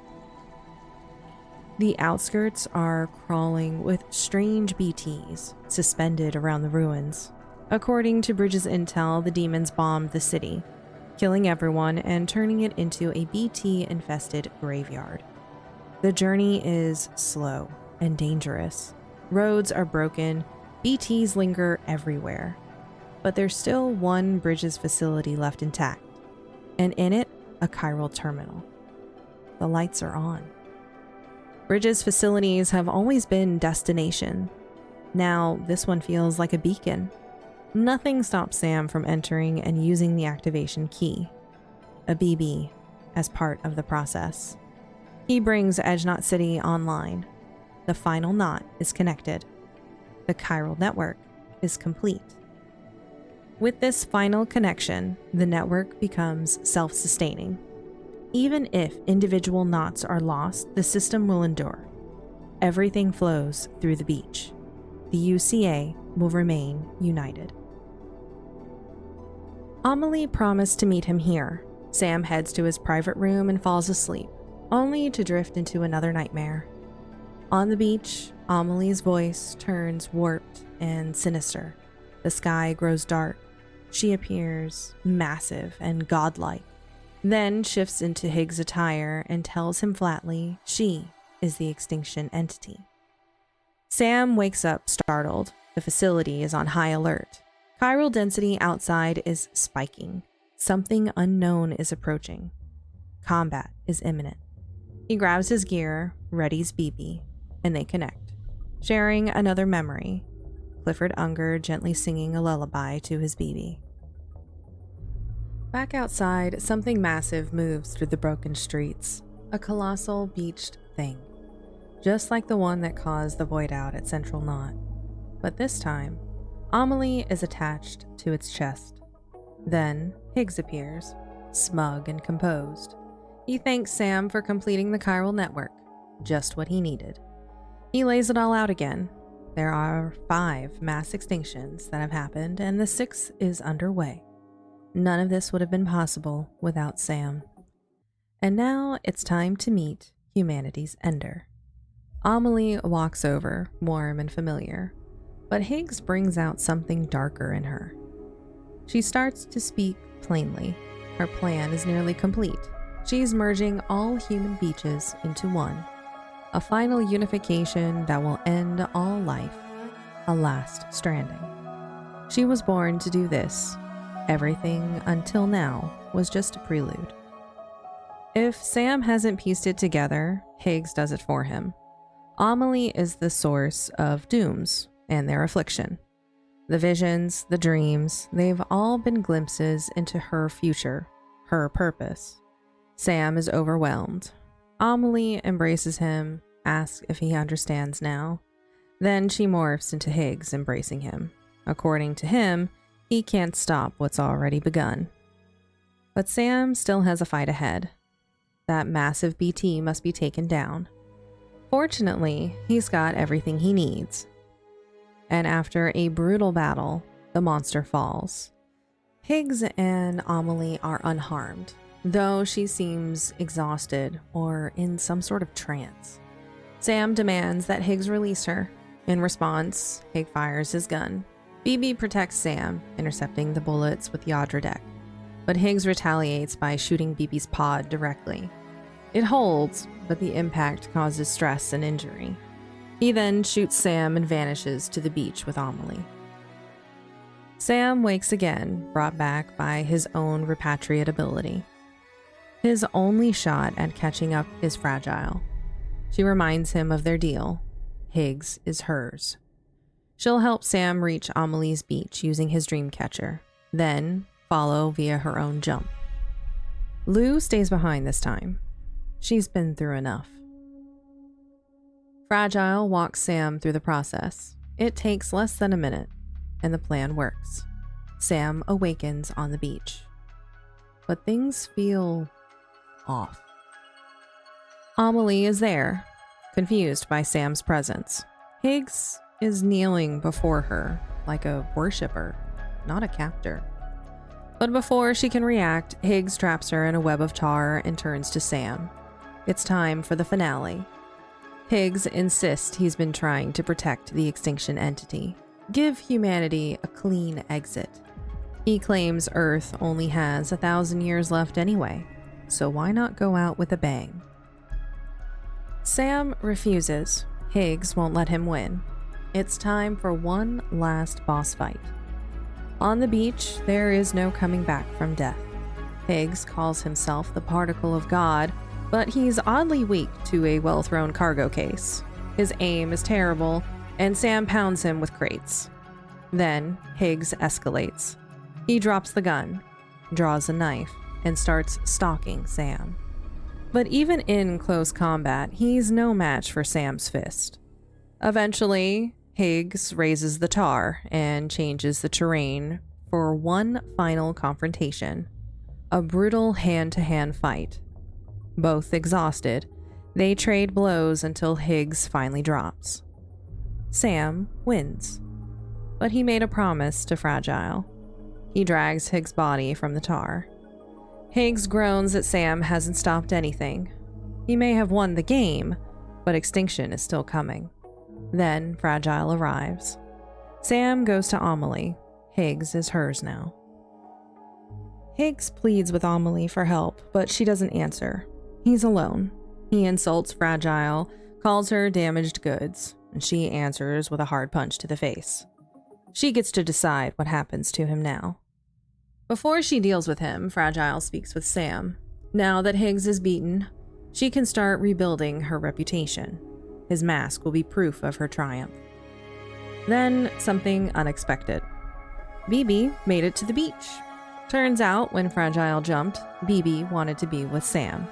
The outskirts are crawling with strange BTs suspended around the ruins. According to Bridget's intel, the demons bombed the city, killing everyone and turning it into a BT-infested graveyard. The journey is slow and dangerous. Roads are broken, BTs linger everywhere. But there's still one Bridget's facility left intact, and in it, a chiral terminal. The lights are on. Bridget's facilities have always been destination. Now, this one feels like a beacon. Nothing stops Sam from entering and using the activation key, a BB, as part of the process. He brings Edge Knot City online. The final knot is connected. The chiral network is complete. With this final connection, the network becomes self-sustaining. Even if individual knots are lost, the system will endure. Everything flows through the beach. The UCA will remain united. Amelie promised to meet him here. Sam heads to his private room and falls asleep, only to drift into another nightmare. On the beach, Amelie's voice turns warped and sinister. The sky grows dark. She appears massive and godlike, then shifts into Higgs' attire and tells him flatly she is the Extinction Entity. Sam wakes up startled. The facility is on high alert. Chiral density outside is spiking. Something unknown is approaching. Combat is imminent. He grabs his gear, readies BB, and they connect, sharing another memory. Clifford Unger gently singing a lullaby to his BB. Back outside, something massive moves through the broken streets. A colossal beached thing. Just like the one that caused the void out at Central Knot. But this time, Amelie is attached to its chest. Then, Higgs appears, smug and composed. He thanks Sam for completing the chiral network, just what he needed. He lays it all out again. There are 5 mass extinctions that have happened, and the 6th is underway. None of this would have been possible without Sam. And now it's time to meet humanity's ender. Amelie walks over, warm and familiar, but Higgs brings out something darker in her. She starts to speak plainly. Her plan is nearly complete. She's merging all human beaches into one. A final unification that will end all life. a last stranding. She was born to do this. Everything until now was just a prelude. If Sam hasn't pieced it together, Higgs does it for him. Amelie is the source of dooms and their affliction. The visions, the dreams, they've all been glimpses into her future, her purpose. Sam is overwhelmed. Amelie embraces him, asks if he understands now. Then she morphs into Higgs, embracing him. According to him, he can't stop what's already begun. But Sam still has a fight ahead. That massive BT must be taken down. Fortunately, he's got everything he needs. And after a brutal battle, the monster falls. Higgs and Amelie are unharmed, though she seems exhausted or in some sort of trance. Sam demands that Higgs release her. In response, Higgs fires his gun. BB protects Sam, intercepting the bullets with Yadradek, but Higgs retaliates by shooting BB's pod directly. It holds, but the impact causes stress and injury. He then shoots Sam and vanishes to the beach with Amelie. Sam wakes again, brought back by his own repatriate ability. His only shot at catching up is Fragile. She reminds him of their deal. Higgs is hers. She'll help Sam reach Amelie's beach using his dream catcher, then follow via her own jump. Lou stays behind this time. She's been through enough. Fragile walks Sam through the process. It takes less than a minute, and the plan works. Sam awakens on the beach. But things feel off. Amelie is there, confused by Sam's presence. Higgs is kneeling before her like a worshipper, not a captor. But before she can react, Higgs traps her in a web of tar and turns to Sam. It's time for the finale. Higgs insists he's been trying to protect the Extinction Entity, give humanity a clean exit. He claims Earth only has 1,000 years left anyway, so why not go out with a bang? Sam refuses. Higgs won't let him win. It's time for one last boss fight. On the beach, there is no coming back from death. Higgs calls himself the particle of God, but he's oddly weak to a well-thrown cargo case. His aim is terrible, and Sam pounds him with crates. Then, Higgs escalates. He drops the gun, draws a knife, and starts stalking Sam. But even in close combat, he's no match for Sam's fist. Eventually, Higgs raises the tar and changes the terrain for one final confrontation. A brutal hand-to-hand fight. Both exhausted, they trade blows until Higgs finally drops. Sam wins. But he made a promise to Fragile. He drags Higgs' body from the tar. Higgs groans that Sam hasn't stopped anything. He may have won the game, but extinction is still coming. Then Fragile arrives. Sam goes to Amelie. Higgs is hers now. Higgs pleads with Amelie for help, but she doesn't answer. He's alone. He insults Fragile, calls her damaged goods, and she answers with a hard punch to the face. She gets to decide what happens to him now. Before she deals with him, Fragile speaks with Sam. Now that Higgs is beaten, she can start rebuilding her reputation. His mask will be proof of her triumph. Then, something unexpected. BB made it to the beach. Turns out, when Fragile jumped, BB wanted to be with Sam.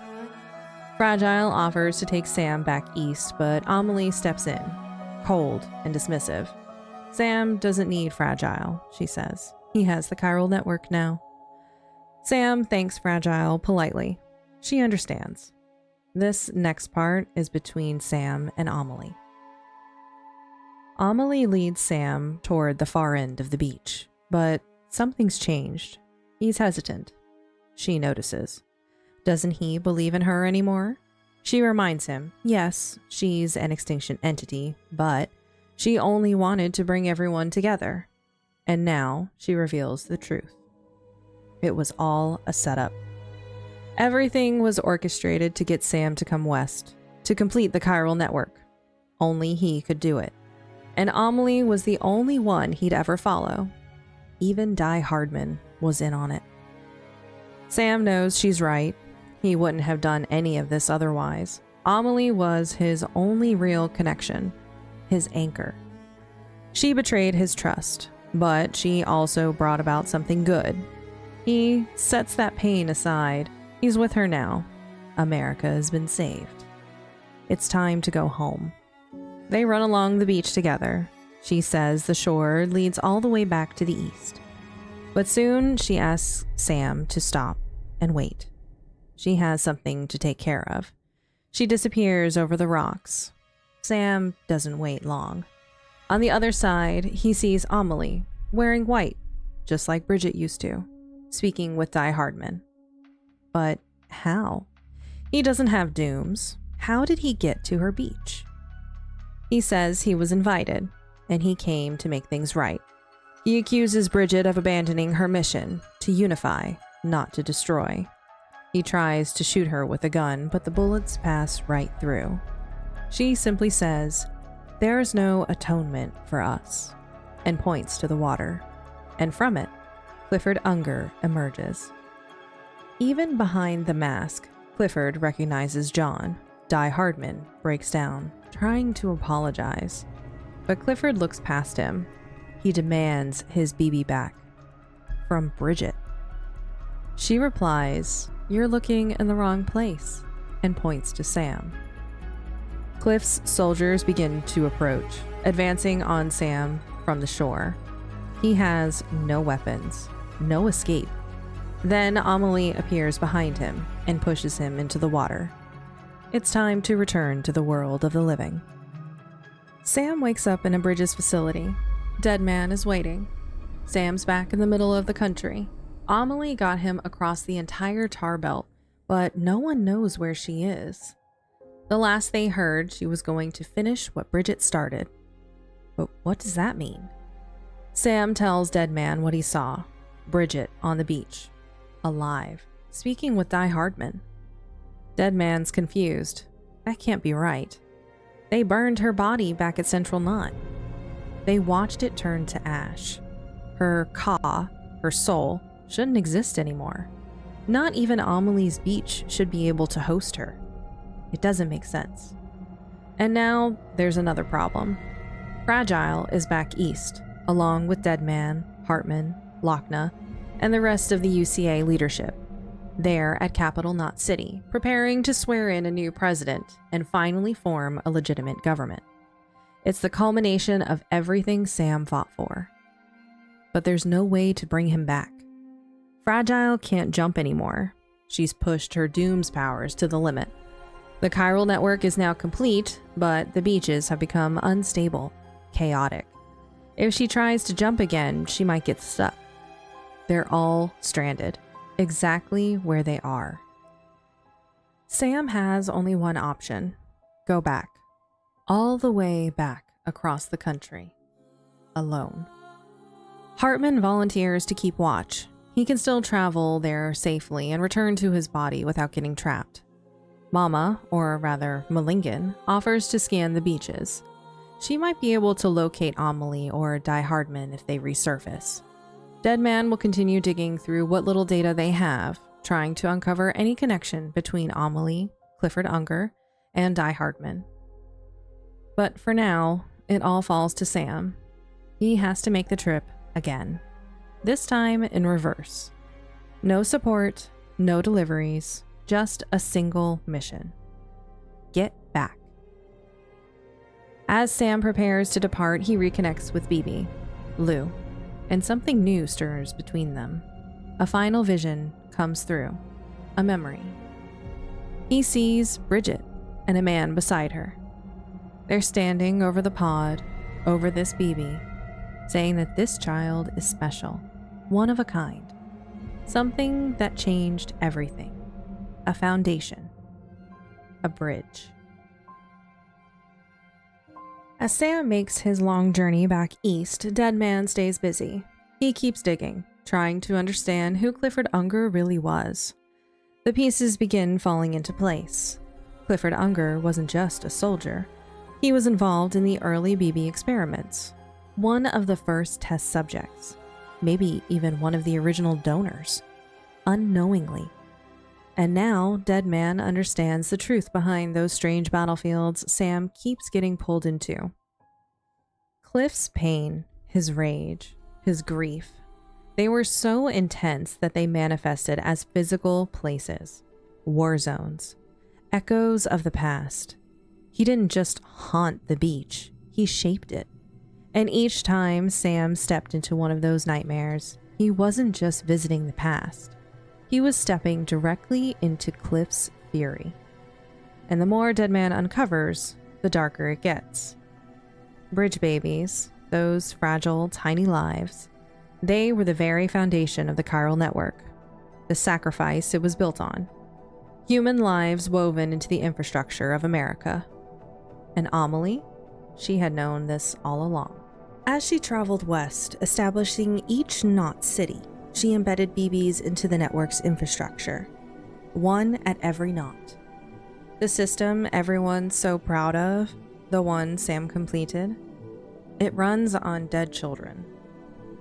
Fragile offers to take Sam back east, but Amelie steps in, cold and dismissive. Sam doesn't need Fragile, she says. He has the chiral network now. Sam thanks Fragile politely. She understands. This next part is between Sam and Amelie. Amelie leads Sam toward the far end of the beach, but something's changed. He's hesitant. She notices. Doesn't he believe in her anymore? She reminds him, yes, she's an extinction entity, but she only wanted to bring everyone together. And now she reveals the truth. It was all a setup. Everything was orchestrated to get Sam to come west, to complete the chiral network. Only he could do it. and Amelie was the only one he'd ever follow. Even Die-Hardman was in on it. Sam knows she's right. He wouldn't have done any of this otherwise. Amelie was his only real connection, his anchor. She betrayed his trust, but she also brought about something good. He sets that pain aside. He's with her now. America has been saved. It's time to go home. They run along the beach together. She says the shore leads all the way back to the east. But soon she asks Sam to stop and wait. She has something to take care of. She disappears over the rocks. Sam doesn't wait long. On the other side, he sees Amelie, wearing white, just like Bridget used to, speaking with Die-Hardman. But how? He doesn't have dooms. How did he get to her beach? He says he was invited, and he came to make things right. He accuses Bridget of abandoning her mission, to unify, not to destroy. He tries to shoot her with a gun, but the bullets pass right through. She simply says, "There's no atonement for us," and points to the water. And from it, Clifford Unger emerges. Even behind the mask, Clifford recognizes John. Die-Hardman breaks down, trying to apologize. But Clifford looks past him. He demands his BB back. From Bridget. She replies, "You're looking in the wrong place," and points to Sam. Cliff's soldiers begin to approach, advancing on Sam from the shore. He has no weapons, no escape. Then Amelie appears behind him and pushes him into the water. It's time to return to the world of the living. Sam wakes up in a Bridges facility. Deadman is waiting. Sam's back in the middle of the country. Amelie got him across the entire tar belt, but no one knows where she is. The last they heard, she was going to finish what Bridget started. But what does that mean? Sam tells Deadman what he saw. Bridget on the beach, alive, speaking with Die-Hardman. Deadman's confused. That can't be right. They burned her body back at Central Knot. They watched it turn to ash. Her ka, her soul, shouldn't exist anymore. Not even Amelie's beach should be able to host her. It doesn't make sense. And now there's another problem. Fragile is back east, along with Deadman, Heartman, Lochna, and the rest of the UCA leadership. They're at Capital Knot City, preparing to swear in a new president and finally form a legitimate government. It's the culmination of everything Sam fought for. But there's no way to bring him back. Fragile can't jump anymore. She's pushed her Doom's powers to the limit. The chiral network is now complete, but the beaches have become unstable, chaotic. If she tries to jump again, she might get stuck. They're all stranded, exactly where they are. Sam has only one option: go back. All the way back across the country. Alone. Heartman volunteers to keep watch. He can still travel there safely and return to his body without getting trapped. Mama, or rather Malingan, offers to scan the beaches. She might be able to locate Amelie or Die-Hardman if they resurface. Deadman will continue digging through what little data they have, trying to uncover any connection between Amelie, Clifford Unger, and Die-Hardman. But for now, it all falls to Sam. He has to make the trip again. This time in reverse. No support, no deliveries, just a single mission. Get back. As Sam prepares to depart, he reconnects with Bibi, Lou, and something new stirs between them. A final vision comes through, a memory. He sees Bridget and a man beside her. They're standing over the pod, over this Bibi, saying that this child is special, one of a kind, something that changed everything, a foundation, a bridge. As Sam makes his long journey back east, Deadman stays busy. He keeps digging, trying to understand who Clifford Unger really was. The pieces begin falling into place. Clifford Unger wasn't just a soldier. He was involved in the early BB experiments, one of the first test subjects, maybe even one of the original donors, unknowingly. And now, Deadman understands the truth behind those strange battlefields Sam keeps getting pulled into. Cliff's pain, his rage, his grief, they were so intense that they manifested as physical places, war zones, echoes of the past. He didn't just haunt the beach, he shaped it. And each time Sam stepped into one of those nightmares, he wasn't just visiting the past. He was stepping directly into Cliff's fury. And the more Deadman uncovers, the darker it gets. Bridge babies, those fragile, tiny lives, they were the very foundation of the chiral network, the sacrifice it was built on. Human lives woven into the infrastructure of America. And Amelie, she had known this all along. As she traveled west, establishing each knot city, she embedded BBs into the network's infrastructure, one at every knot. The system everyone's so proud of, the one Sam completed, it runs on dead children.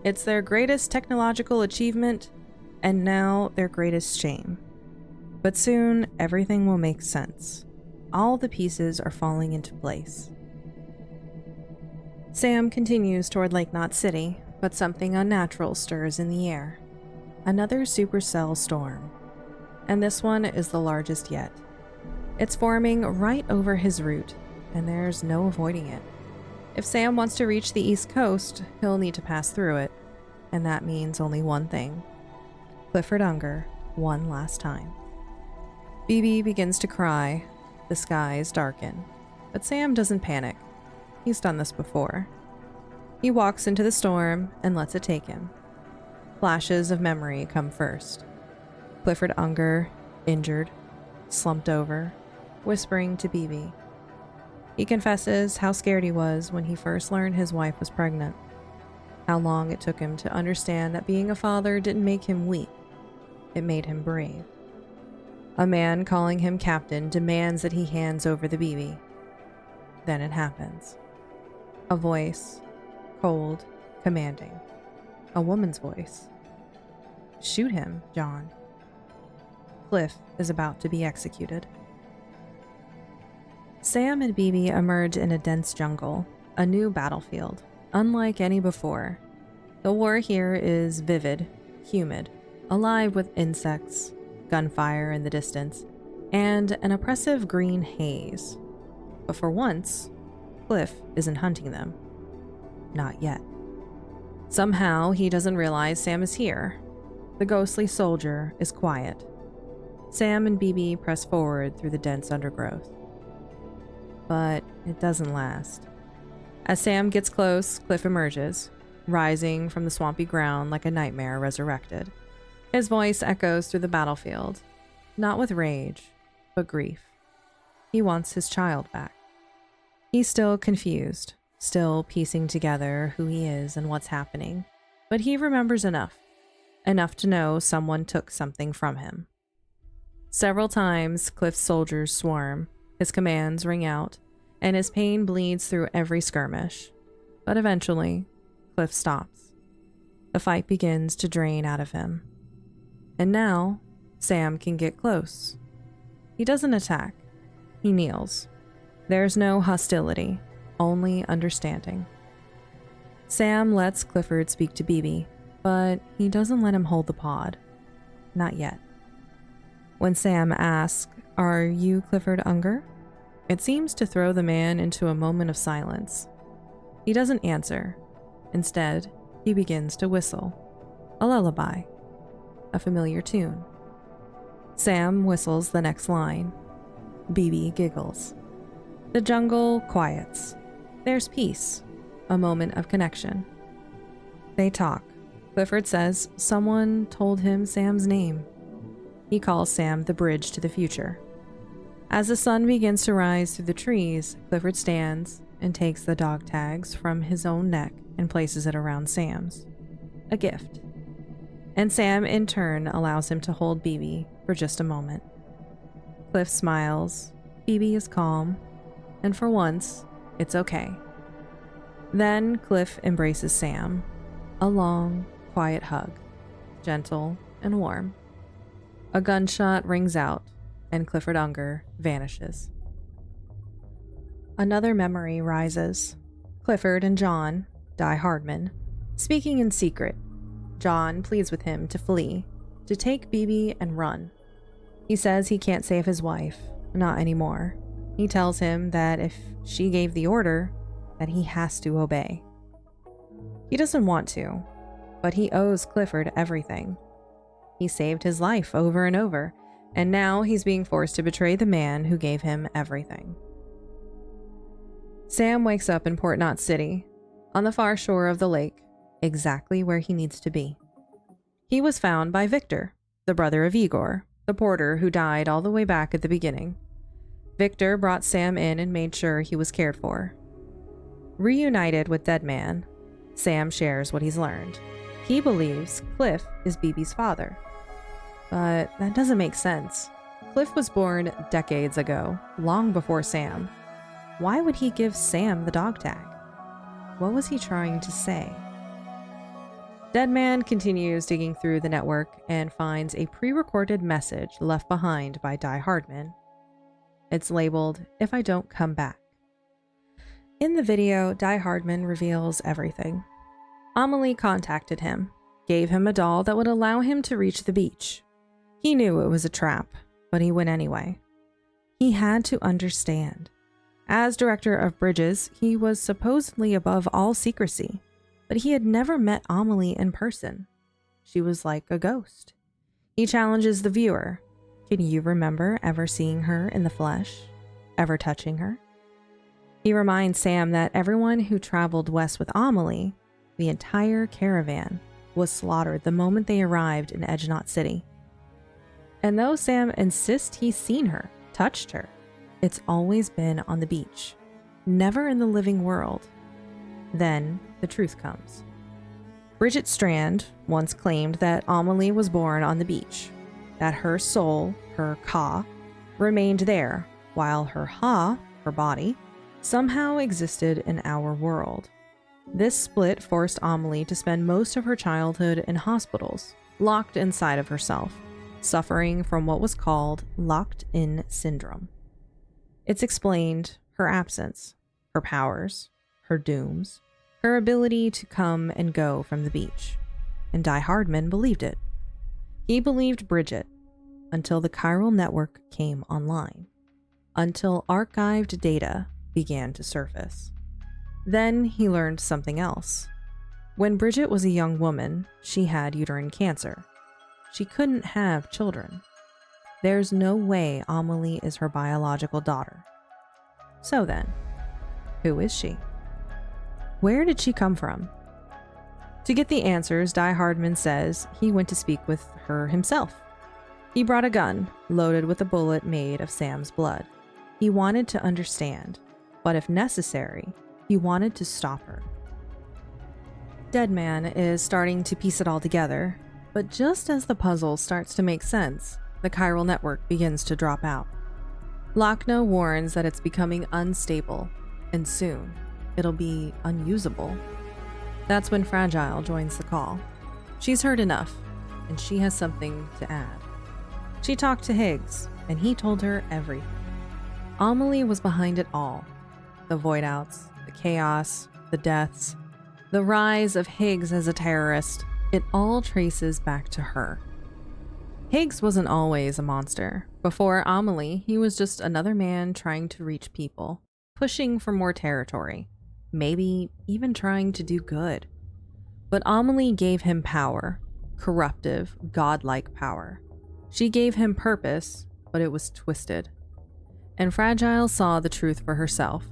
It's their greatest technological achievement, and now their greatest shame. But soon, everything will make sense. All the pieces are falling into place. Sam continues toward Lake Knot City, but something unnatural stirs in the air. Another supercell storm. And this one is the largest yet. It's forming right over his route, and there's no avoiding it. If Sam wants to reach the East Coast, he'll need to pass through it, and that means only one thing. Clifford Unger, one last time. BB begins to cry. The skies darken, but Sam doesn't panic. He's done this before. He walks into the storm and lets it take him. Flashes of memory come first. Clifford Unger, injured, slumped over, whispering to BB. He confesses how scared he was when he first learned his wife was pregnant. How long it took him to understand that being a father didn't make him weak. It made him brave. A man calling him captain demands that he hands over the BB. Then it happens. A voice, cold, commanding. A woman's voice. Shoot him, John. Cliff is about to be executed. Sam and BB emerge in a dense jungle, a new battlefield, unlike any before. The war here is vivid, humid, alive with insects, gunfire in the distance, and an oppressive green haze. But for once, Cliff isn't hunting them. Not yet. Somehow, he doesn't realize Sam is here. The ghostly soldier is quiet. Sam and BB press forward through the dense undergrowth. But it doesn't last. As Sam gets close, Cliff emerges, rising from the swampy ground like a nightmare resurrected. His voice echoes through the battlefield, not with rage, but grief. He wants his child back. He's still confused, still piecing together who he is and what's happening, but he remembers enough to know someone took something from him. Several times, Cliff's soldiers swarm, his commands ring out, and his pain bleeds through every skirmish. But eventually, Cliff stops. The fight begins to drain out of him. And now, Sam can get close. He doesn't attack. He kneels. There's no hostility, only understanding. Sam lets Clifford speak to BB, but he doesn't let him hold the pod. Not yet. When Sam asks, "Are you Clifford Unger?" it seems to throw the man into a moment of silence. He doesn't answer. Instead, he begins to whistle. A lullaby. A familiar tune. Sam whistles the next line. BB giggles. The jungle quiets. There's peace. A moment of connection. They talk. Clifford says someone told him Sam's name. He calls Sam the bridge to the future. As the sun begins to rise through the trees, Clifford stands and takes the dog tags from his own neck and places it around Sam's. A gift. And Sam, in turn, allows him to hold BB for just a moment. Cliff smiles. BB is calm. And for once, It's okay. Then Cliff embraces Sam. A long, quiet hug, gentle and warm. A gunshot rings out, and Clifford Unger vanishes. Another memory rises. Clifford and John, Die-Hardman, speaking in secret. John pleads with him to flee, to take BB and run. He says he can't save his wife, not anymore. He tells him that if she gave the order, that he has to obey. He doesn't want to, but he owes Clifford everything. He saved his life over and over, and now he's being forced to betray the man who gave him everything. Sam wakes up in Port Knot City, on the far shore of the lake, exactly where he needs to be. He was found by Victor, the brother of Igor, the porter who died all the way back at the beginning. Victor brought Sam in and made sure he was cared for. Reunited with Deadman, Sam shares what he's learned. He believes Cliff is BB's father. But that doesn't make sense. Cliff was born decades ago, long before Sam. Why would he give Sam the dog tag? What was he trying to say? Deadman continues digging through the network and finds a pre-recorded message left behind by Die-Hardman. It's labeled, "If I don't come back." In the video, Die-Hardman reveals everything. Amelie contacted him, gave him a doll that would allow him to reach the beach. He knew it was a trap, but he went anyway. He had to understand. As director of bridges, he was supposedly above all secrecy, but he had never met Amelie in person. She was like a ghost. He challenges the viewer. Can you remember ever seeing her in the flesh? Ever touching her? He reminds Sam that everyone who traveled west with Amelie, the entire caravan, was slaughtered the moment they arrived in Edge Knot City. And though Sam insists he's seen her, touched her, it's always been on the beach, never in the living world. Then the truth comes. Bridget Strand once claimed that Amelie was born on the beach, that her soul, her ka, remained there, while her ha, her body, somehow existed in our world. This split forced Amelie to spend most of her childhood in hospitals, locked inside of herself, suffering from what was called locked-in syndrome. It's explained her absence, her powers, her dooms, her ability to come and go from the beach. And Die-Hardman believed it. He believed Bridget until the chiral network came online, until archived data began to surface. Then he learned something else. When Bridget was a young woman, she had uterine cancer. She couldn't have children. There's no way Amelie is her biological daughter. So then, who is she? Where did she come from? To get the answers, Die-Hardman says he went to speak with her himself. He brought a gun, loaded with a bullet made of Sam's blood. He wanted to understand, but if necessary, he wanted to stop her. Deadman is starting to piece it all together, but just as the puzzle starts to make sense, the chiral network begins to drop out. Lochno warns that it's becoming unstable, and soon it'll be unusable. That's when Fragile joins the call. She's heard enough, and she has something to add. She talked to Higgs, and he told her everything. Amelie was behind it all. The void-outs, the chaos, the deaths, the rise of Higgs as a terrorist, it all traces back to her. Higgs wasn't always a monster. Before Amelie, he was just another man trying to reach people, pushing for more territory, maybe even trying to do good. But Amelie gave him power, corruptive, godlike power. She gave him purpose, but it was twisted. And Fragile saw the truth for herself.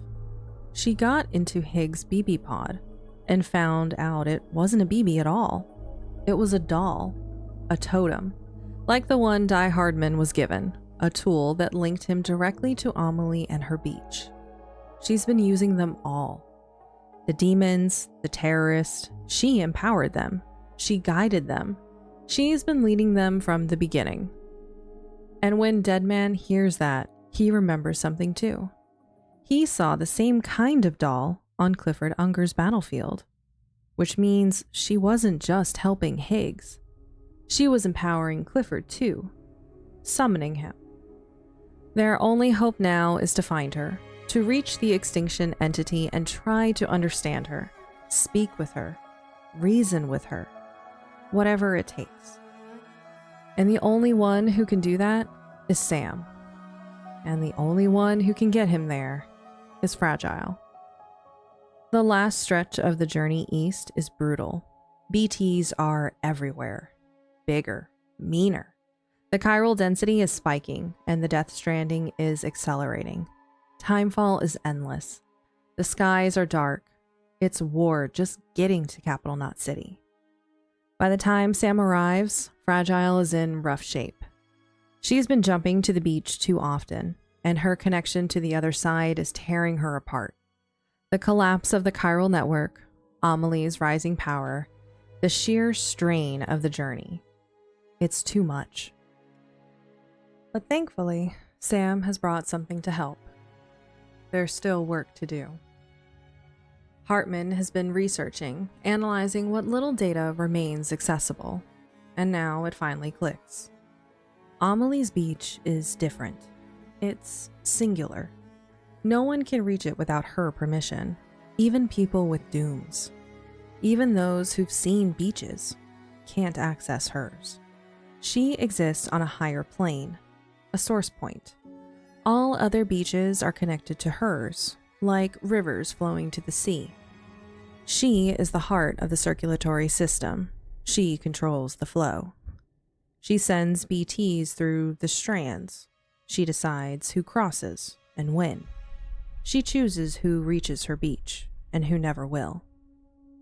She got into Higgs' BB pod and found out it wasn't a BB at all. It was a doll, a totem, like the one Die-Hardman was given, a tool that linked him directly to Amelie and her beach. She's been using them all. The demons, the terrorists, she empowered them. She guided them. She's been leading them from the beginning. And when Deadman hears that, he remembers something too. He saw the same kind of doll on Clifford Unger's battlefield, which means she wasn't just helping Higgs. She was empowering Clifford too, summoning him. Their only hope now is to find her, to reach the Extinction Entity and try to understand her, speak with her, reason with her, whatever it takes. And the only one who can do that is Sam. And the only one who can get him there is Fragile. The last stretch of the journey east is brutal. BTs are everywhere. Bigger, meaner. The chiral density is spiking, and the Death Stranding is accelerating. Timefall is endless. The skies are dark. It's war just getting to Capital Knot City. By the time Sam arrives, Fragile is in rough shape. She's been jumping to the beach too often, and her connection to the other side is tearing her apart. The collapse of the chiral network, Amelie's rising power, the sheer strain of the journey. It's too much. But thankfully, Sam has brought something to help. There's still work to do. Heartman has been researching, analyzing what little data remains accessible, and now it finally clicks. Amelie's beach is different. It's singular. No one can reach it without her permission, even people with dooms. Even those who've seen beaches can't access hers. She exists on a higher plane, a source point. All other beaches are connected to hers, like rivers flowing to the sea. She is the heart of the circulatory system. She controls the flow. She sends BTs through the strands. She decides who crosses and when. She chooses who reaches her beach and who never will.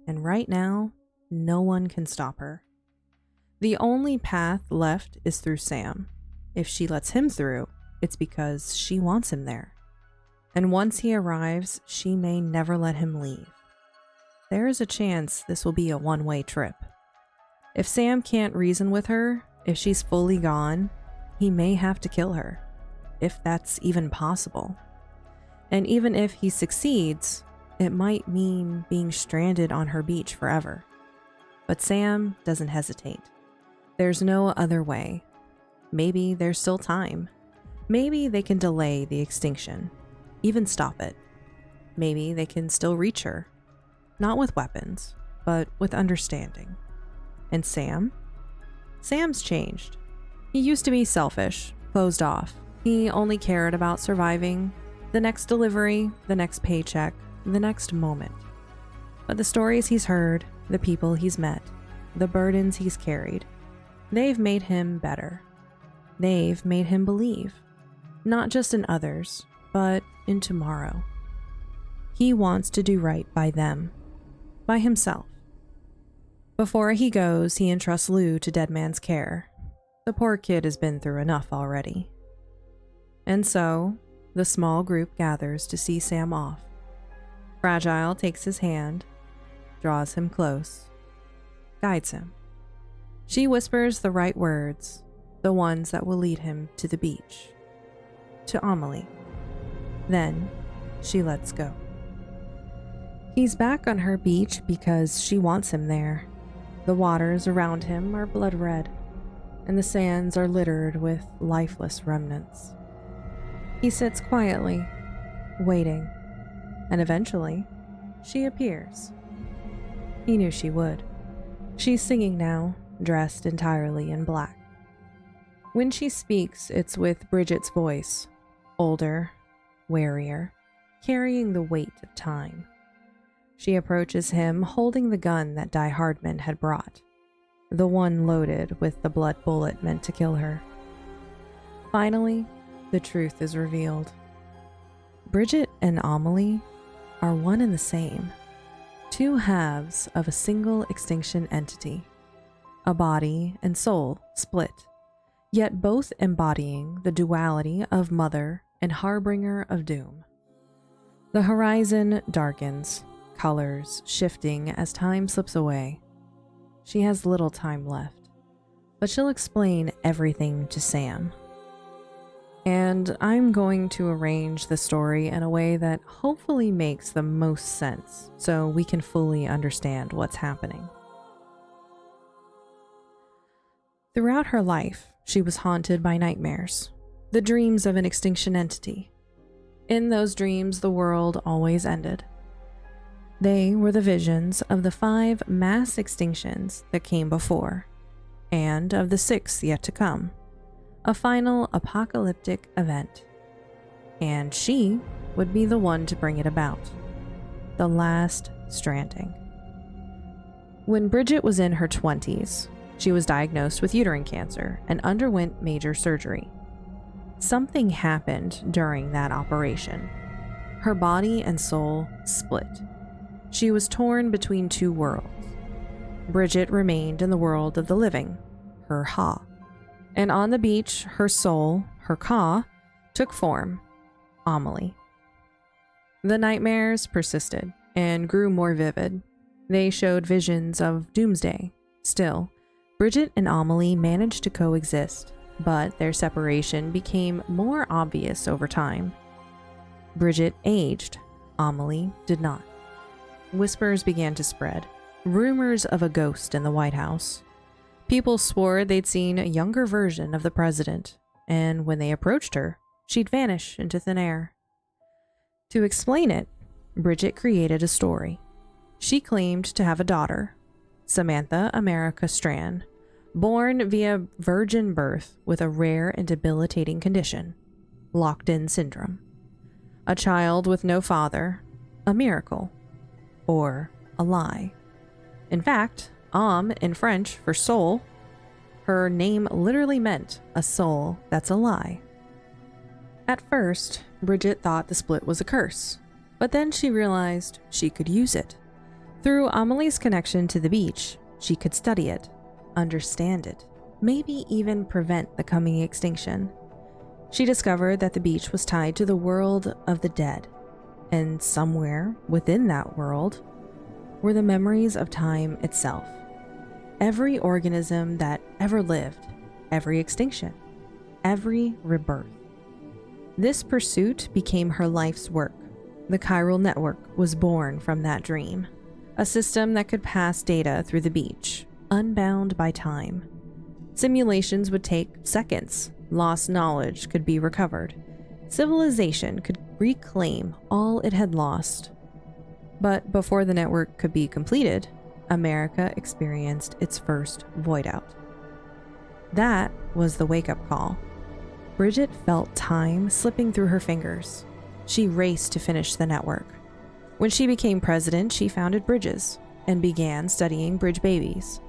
And right now, no one can stop her. The only path left is through Sam. If she lets him through, it's because she wants him there. And once he arrives, she may never let him leave. There is a chance this will be a one-way trip. If Sam can't reason with her, if she's fully gone, he may have to kill her, if that's even possible. And even if he succeeds, it might mean being stranded on her beach forever. But Sam doesn't hesitate. There's no other way. Maybe there's still time. Maybe they can delay the extinction, even stop it. Maybe they can still reach her. Not with weapons, but with understanding. And Sam? Sam's changed. He used to be selfish, closed off. He only cared about surviving, the next delivery, the next paycheck, the next moment. But the stories he's heard, the people he's met, the burdens he's carried, they've made him better. They've made him believe, not just in others, but in tomorrow. He wants to do right by them, by himself. Before he goes, he entrusts Lou to Deadman's care. The poor kid has been through enough already. And so, the small group gathers to see Sam off. Fragile takes his hand, draws him close, guides him. She whispers the right words, the ones that will lead him to the beach, to Amelie. Then, she lets go. He's back on her beach because she wants him there. The waters around him are blood red, and the sands are littered with lifeless remnants. He sits quietly, waiting, and eventually, she appears. He knew she would. She's singing now, dressed entirely in black. When she speaks, it's with Bridget's voice, older, warier, carrying the weight of time. She approaches him holding the gun that Die-Hardman had brought, the one loaded with the blood bullet meant to kill her. Finally, the truth is revealed. Bridget and Amelie are one and the same, two halves of a single extinction entity, a body and soul split, yet both embodying the duality of mother and harbinger of doom. The horizon darkens, colors shifting as time slips away. She has little time left, but she'll explain everything to Sam. And I'm going to arrange the story in a way that hopefully makes the most sense so we can fully understand what's happening. Throughout her life, she was haunted by nightmares, the dreams of an extinction entity. In those dreams, the world always ended. They were the visions of the 5 mass extinctions that came before, and of the 6th yet to come, a final apocalyptic event. And she would be the one to bring it about, the last stranding. When Bridget was in her 20s, she was diagnosed with uterine cancer and underwent major surgery. Something happened during that operation. Her body and soul split. She was torn between 2 worlds. Bridget remained in the world of the living, her Ha. And on the beach, her soul, her Ka, took form, Amelie. The nightmares persisted and grew more vivid. They showed visions of doomsday. Still, Bridget and Amelie managed to coexist, but their separation became more obvious over time. Bridget aged, Amelie did not. Whispers began to spread, rumors of a ghost in the White House. People swore they'd seen a younger version of the president, and when they approached her, she'd vanish into thin air. To explain it, Bridget created a story. She claimed to have a daughter, Samantha America Strand, born via virgin birth with a rare and debilitating condition, locked-in syndrome. A child with no father, a miracle, or a lie. In fact, âme in French for soul, her name literally meant a soul that's a lie. At first, Bridget thought the split was a curse, but then she realized she could use it. Through Amelie's connection to the beach, she could study it, understand it, maybe even prevent the coming extinction. She discovered that the beach was tied to the world of the dead, and somewhere within that world were the memories of time itself. Every organism that ever lived, every extinction, every rebirth. This pursuit became her life's work. The chiral network was born from that dream, a system that could pass data through the beach, unbound by time. Simulations would take seconds. Lost knowledge could be recovered. Civilization could reclaim all it had lost. But before the network could be completed, America experienced its first void out. That was the wake-up call. Bridget felt time slipping through her fingers. She raced to finish the network. When she became president, she founded Bridges and began studying bridge babies,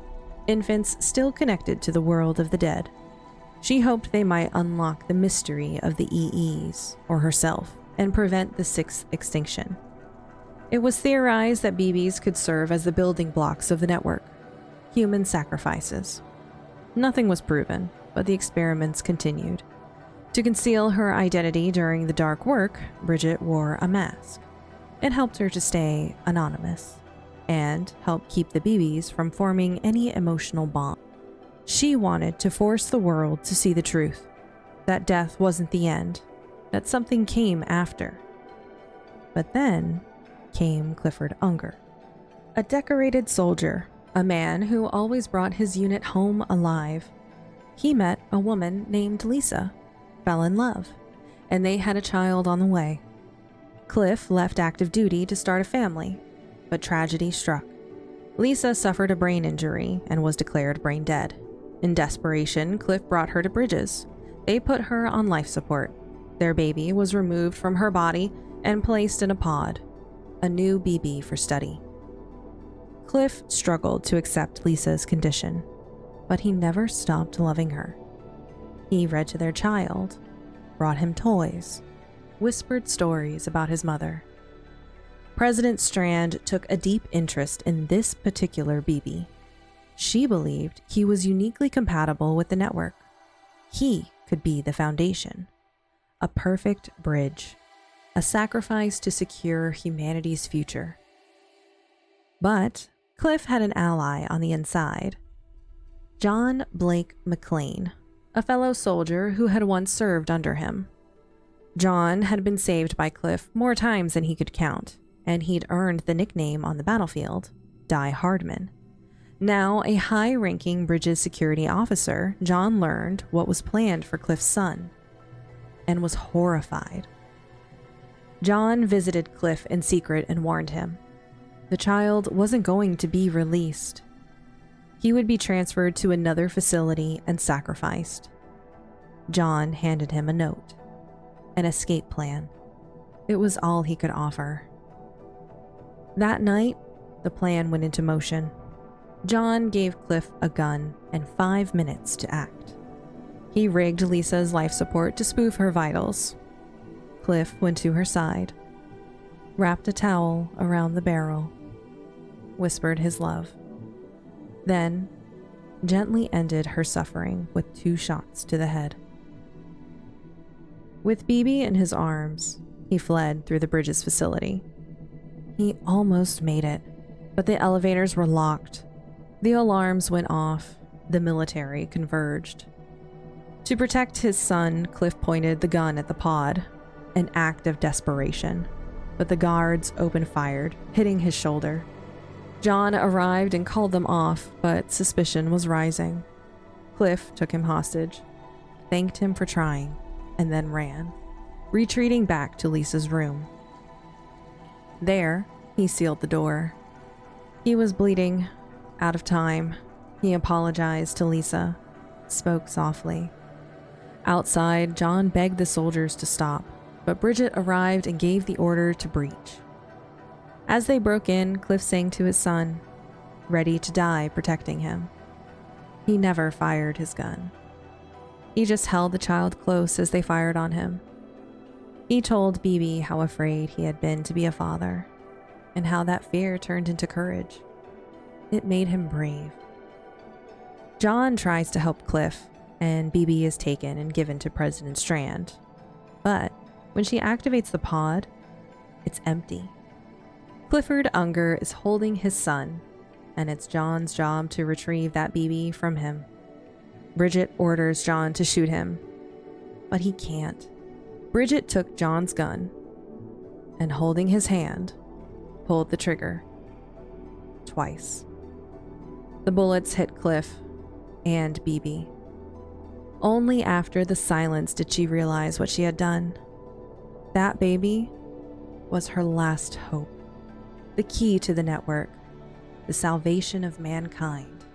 infants still connected to the world of the dead. She hoped they might unlock the mystery of the EEs, or herself, and prevent the 6th extinction. It was theorized that BBs could serve as the building blocks of the network, human sacrifices. Nothing was proven, but the experiments continued. To conceal her identity during the dark work, Bridget wore a mask. It helped her to stay anonymous, and helped keep the BBs from forming any emotional bond. She wanted to force the world to see the truth, that death wasn't the end, that something came after. But then came Clifford Unger, a decorated soldier, a man who always brought his unit home alive. He met a woman named Lisa, fell in love, and they had a child on the way. Cliff left active duty to start a family, but tragedy struck. Lisa suffered a brain injury and was declared brain dead. In desperation, Cliff brought her to Bridges. They put her on life support. Their baby was removed from her body and placed in a pod, a new BB for study. Cliff struggled to accept Lisa's condition, but he never stopped loving her. He read to their child, brought him toys, whispered stories about his mother. President Strand took a deep interest in this particular BB. She believed he was uniquely compatible with the network. He could be the foundation, a perfect bridge, a sacrifice to secure humanity's future. But Cliff had an ally on the inside. John Blake McLean, a fellow soldier who had once served under him. John had been saved by Cliff more times than he could count, and he'd earned the nickname on the battlefield, Die-Hardman. Now a high-ranking Bridges security officer, John learned what was planned for Cliff's son, and was horrified. John visited Cliff in secret and warned him. The child wasn't going to be released. He would be transferred to another facility and sacrificed. John handed him a note, an escape plan. It was all he could offer. That night, the plan went into motion. John gave Cliff a gun and 5 minutes to act. He rigged Lisa's life support to spoof her vitals. Cliff went to her side, wrapped a towel around the barrel, whispered his love, then gently ended her suffering with 2 shots to the head. With BB in his arms, he fled through the Bridges facility. He almost made it, but the elevators were locked. The alarms went off. The military converged. To protect his son, Cliff pointed the gun at the pod, an act of desperation, but the guards opened fire, hitting his shoulder. John arrived and called them off, but suspicion was rising. Cliff took him hostage, thanked him for trying, and then ran, retreating back to Lisa's room. There, he sealed the door. He was bleeding, out of time. He apologized to Lisa, spoke softly. Outside, John begged the soldiers to stop, but Bridget arrived and gave the order to breach. As they broke in, Cliff sang to his son, ready to die protecting him. He never fired his gun. He just held the child close as they fired on him. He told BB how afraid he had been to be a father, and how that fear turned into courage. It made him brave. John tries to help Cliff, and BB is taken and given to President Strand. But when she activates the pod, it's empty. Clifford Unger is holding his son, and it's John's job to retrieve that BB from him. Bridget orders John to shoot him, but he can't. Bridget took John's gun, and holding his hand, pulled the trigger. Twice. The bullets hit Cliff and BB. Only after the silence did she realize what she had done. That baby was her last hope, the key to the network, the salvation of mankind.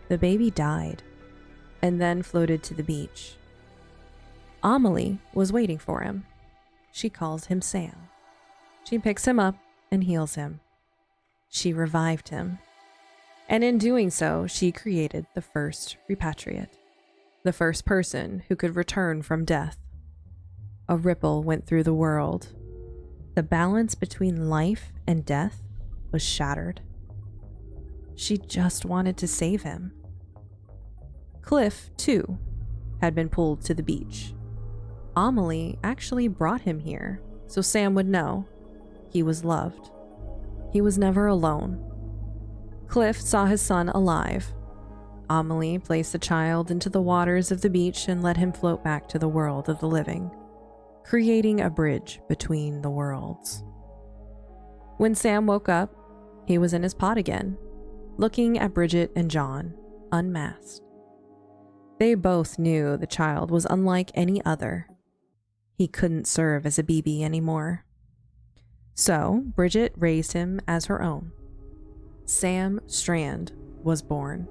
The baby died, and then floated to the beach. Amelie was waiting for him. She calls him Sam. She picks him up and heals him. She revived him. And in doing so, she created the first repatriate, the first person who could return from death. A ripple went through the world. The balance between life and death was shattered. She just wanted to save him. Cliff, too, had been pulled to the beach. Amelie actually brought him here, so Sam would know he was loved. He was never alone. Cliff saw his son alive. Amelie placed the child into the waters of the beach and let him float back to the world of the living, creating a bridge between the worlds. When Sam woke up, he was in his pod again, looking at Bridget and John, unmasked. They both knew the child was unlike any other. He couldn't serve as a BB anymore. So Bridget raised him as her own. Sam Strand was born.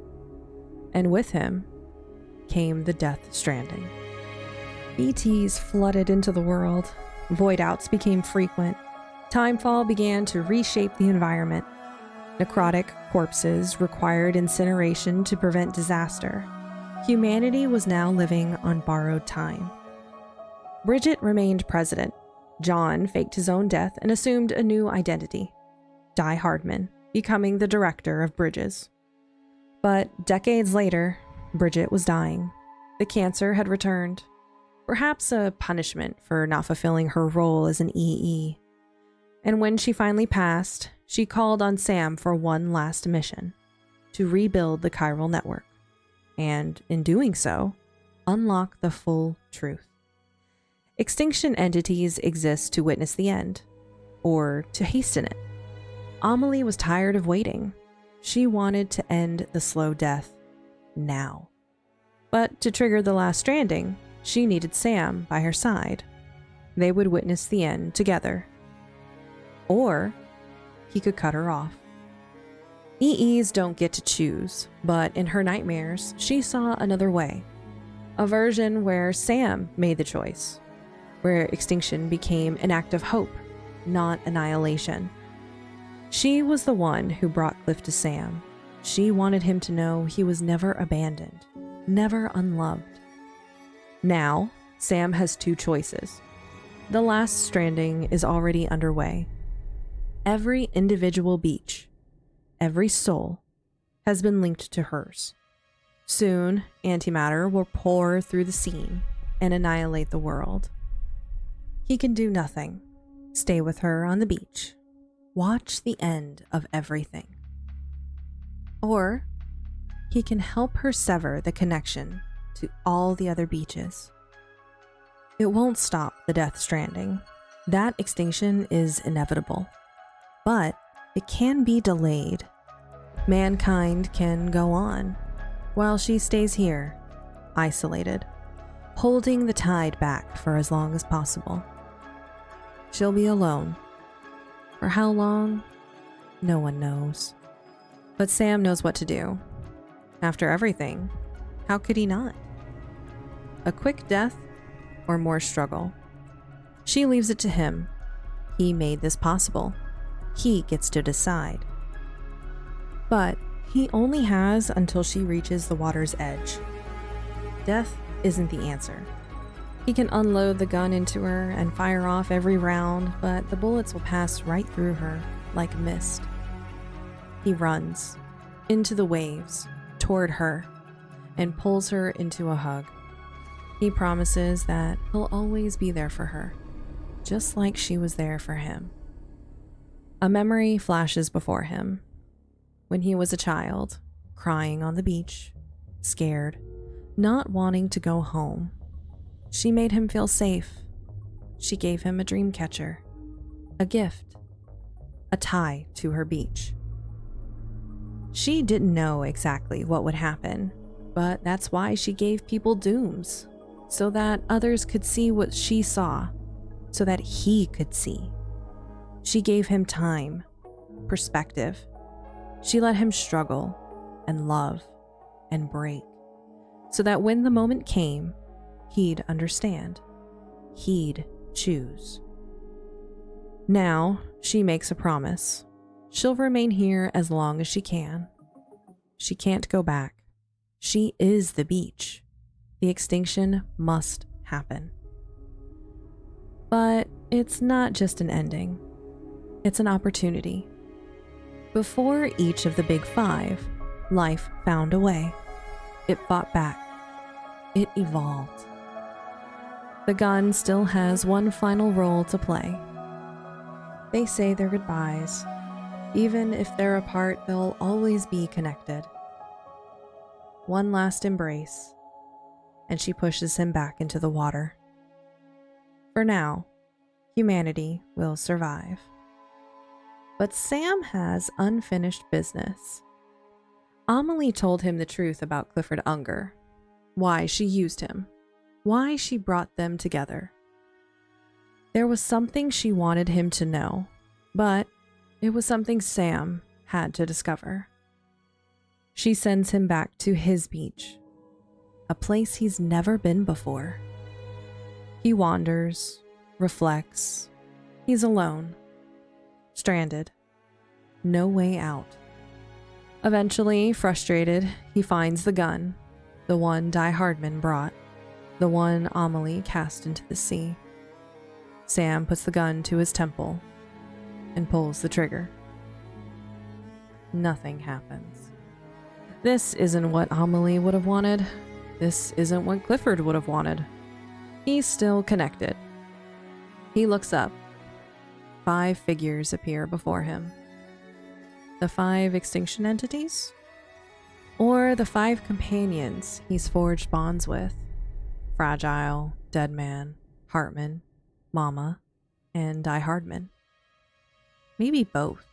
And with him came the Death Stranding. ETs flooded into the world. Void-outs became frequent. Timefall began to reshape the environment. Necrotic corpses required incineration to prevent disaster. Humanity was now living on borrowed time. Bridget remained president. John faked his own death and assumed a new identity, Die-Hardman, becoming the director of Bridges. But decades later, Bridget was dying. The cancer had returned, perhaps a punishment for not fulfilling her role as an EE. And when she finally passed, she called on Sam for one last mission, to rebuild the chiral network. and in doing so, unlock the full truth. Extinction entities exist to witness the end, or to hasten it. Amelie was tired of waiting. She wanted to end the slow death now. But to trigger the last stranding, she needed Sam by her side. They would witness the end together. Or he could cut her off. EEs don't get to choose, but in her nightmares, she saw another way. A version where Sam made the choice, where extinction became an act of hope, not annihilation. She was the one who brought Cliff to Sam. She wanted him to know he was never abandoned, never unloved. Now, Sam has two choices. The last stranding is already underway. Every individual beach, every soul, has been linked to hers. Soon, antimatter will pour through the scene and annihilate the world. He can do nothing. Stay with her on the beach. Watch the end of everything. Or he can help her sever the connection to all the other beaches. It won't stop the Death Stranding. That extinction is inevitable. But it can be delayed. Mankind can go on, while she stays here, isolated, holding the tide back for as long as possible. She'll be alone. For how long? No one knows. But Sam knows what to do. After everything, how could he not? A quick death or more struggle? She leaves it to him. He made this possible. He gets to decide. But he only has until she reaches the water's edge. Death isn't the answer. He can unload the gun into her and fire off every round, but the bullets will pass right through her like mist. He runs into the waves toward her and pulls her into a hug. He promises that he'll always be there for her, just like she was there for him. A memory flashes before him. When he was a child, crying on the beach, scared, not wanting to go home. She made him feel safe. She gave him a dream catcher, a gift, a tie to her beach. She didn't know exactly what would happen, but that's why she gave people dooms, so that others could see what she saw, so that he could see. She gave him time, perspective. She let him struggle and love and break, so that when the moment came, he'd understand. He'd choose. Now, she makes a promise. She'll remain here as long as she can. She can't go back. She is the beach. The extinction must happen. But it's not just an ending. It's an opportunity. Before each of the big five, life found a way. It fought back. It evolved. The gun still has one final role to play. They say their goodbyes. Even if they're apart, they'll always be connected. One last embrace, and she pushes him back into the water. For now, humanity will survive. But Sam has unfinished business. Amelie told him the truth about Clifford Unger, why she used him, why she brought them together. There was something she wanted him to know, but it was something Sam had to discover. She sends him back to his beach, a place he's never been before. He wanders, reflects. He's alone, stranded, no way out. Eventually, frustrated, he finds the gun, the one Die-Hardman brought, the one Amelie cast into the sea. Sam puts the gun to his temple and pulls the trigger. Nothing happens. This isn't what Amelie would have wanted. This isn't what Clifford would have wanted. He's still connected. He looks up. 5 figures appear before him. The 5 extinction entities? or the 5 companions he's forged bonds with: Fragile, Deadman, Heartman, Mama, and Die-Hardman. Maybe both.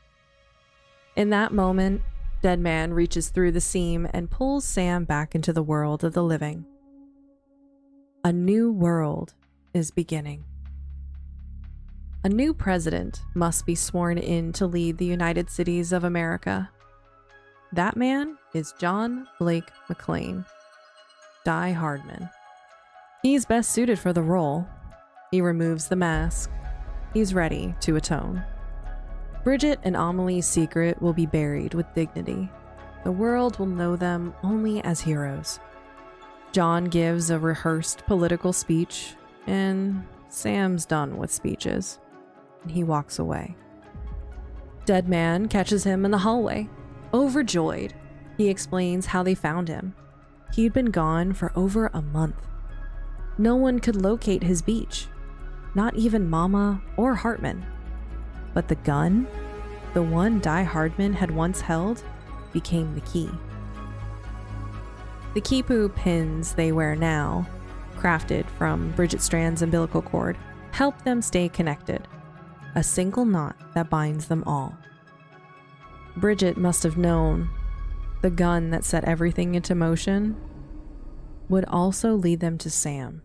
In that moment, Deadman reaches through the seam and pulls Sam back into the world of the living. A new world is beginning. A new president must be sworn in to lead the United Cities of America. That man is John Blake McClane, Die-Hardman. He's best suited for the role. He removes the mask. He's ready to atone. Bridget and Amelie's secret will be buried with dignity. The world will know them only as heroes. John gives a rehearsed political speech, and Sam's done with speeches, and he walks away. Deadman catches him in the hallway. Overjoyed, he explains how they found him. He'd been gone for over a month. No one could locate his beach, not even Mama or Heartman. But the gun, the one Die-Hardman had once held, became the key. The Kipu pins they wear now, crafted from Bridget Strand's umbilical cord, help them stay connected, a single knot that binds them all. Bridget must have known the gun that set everything into motion would also lead them to Sam.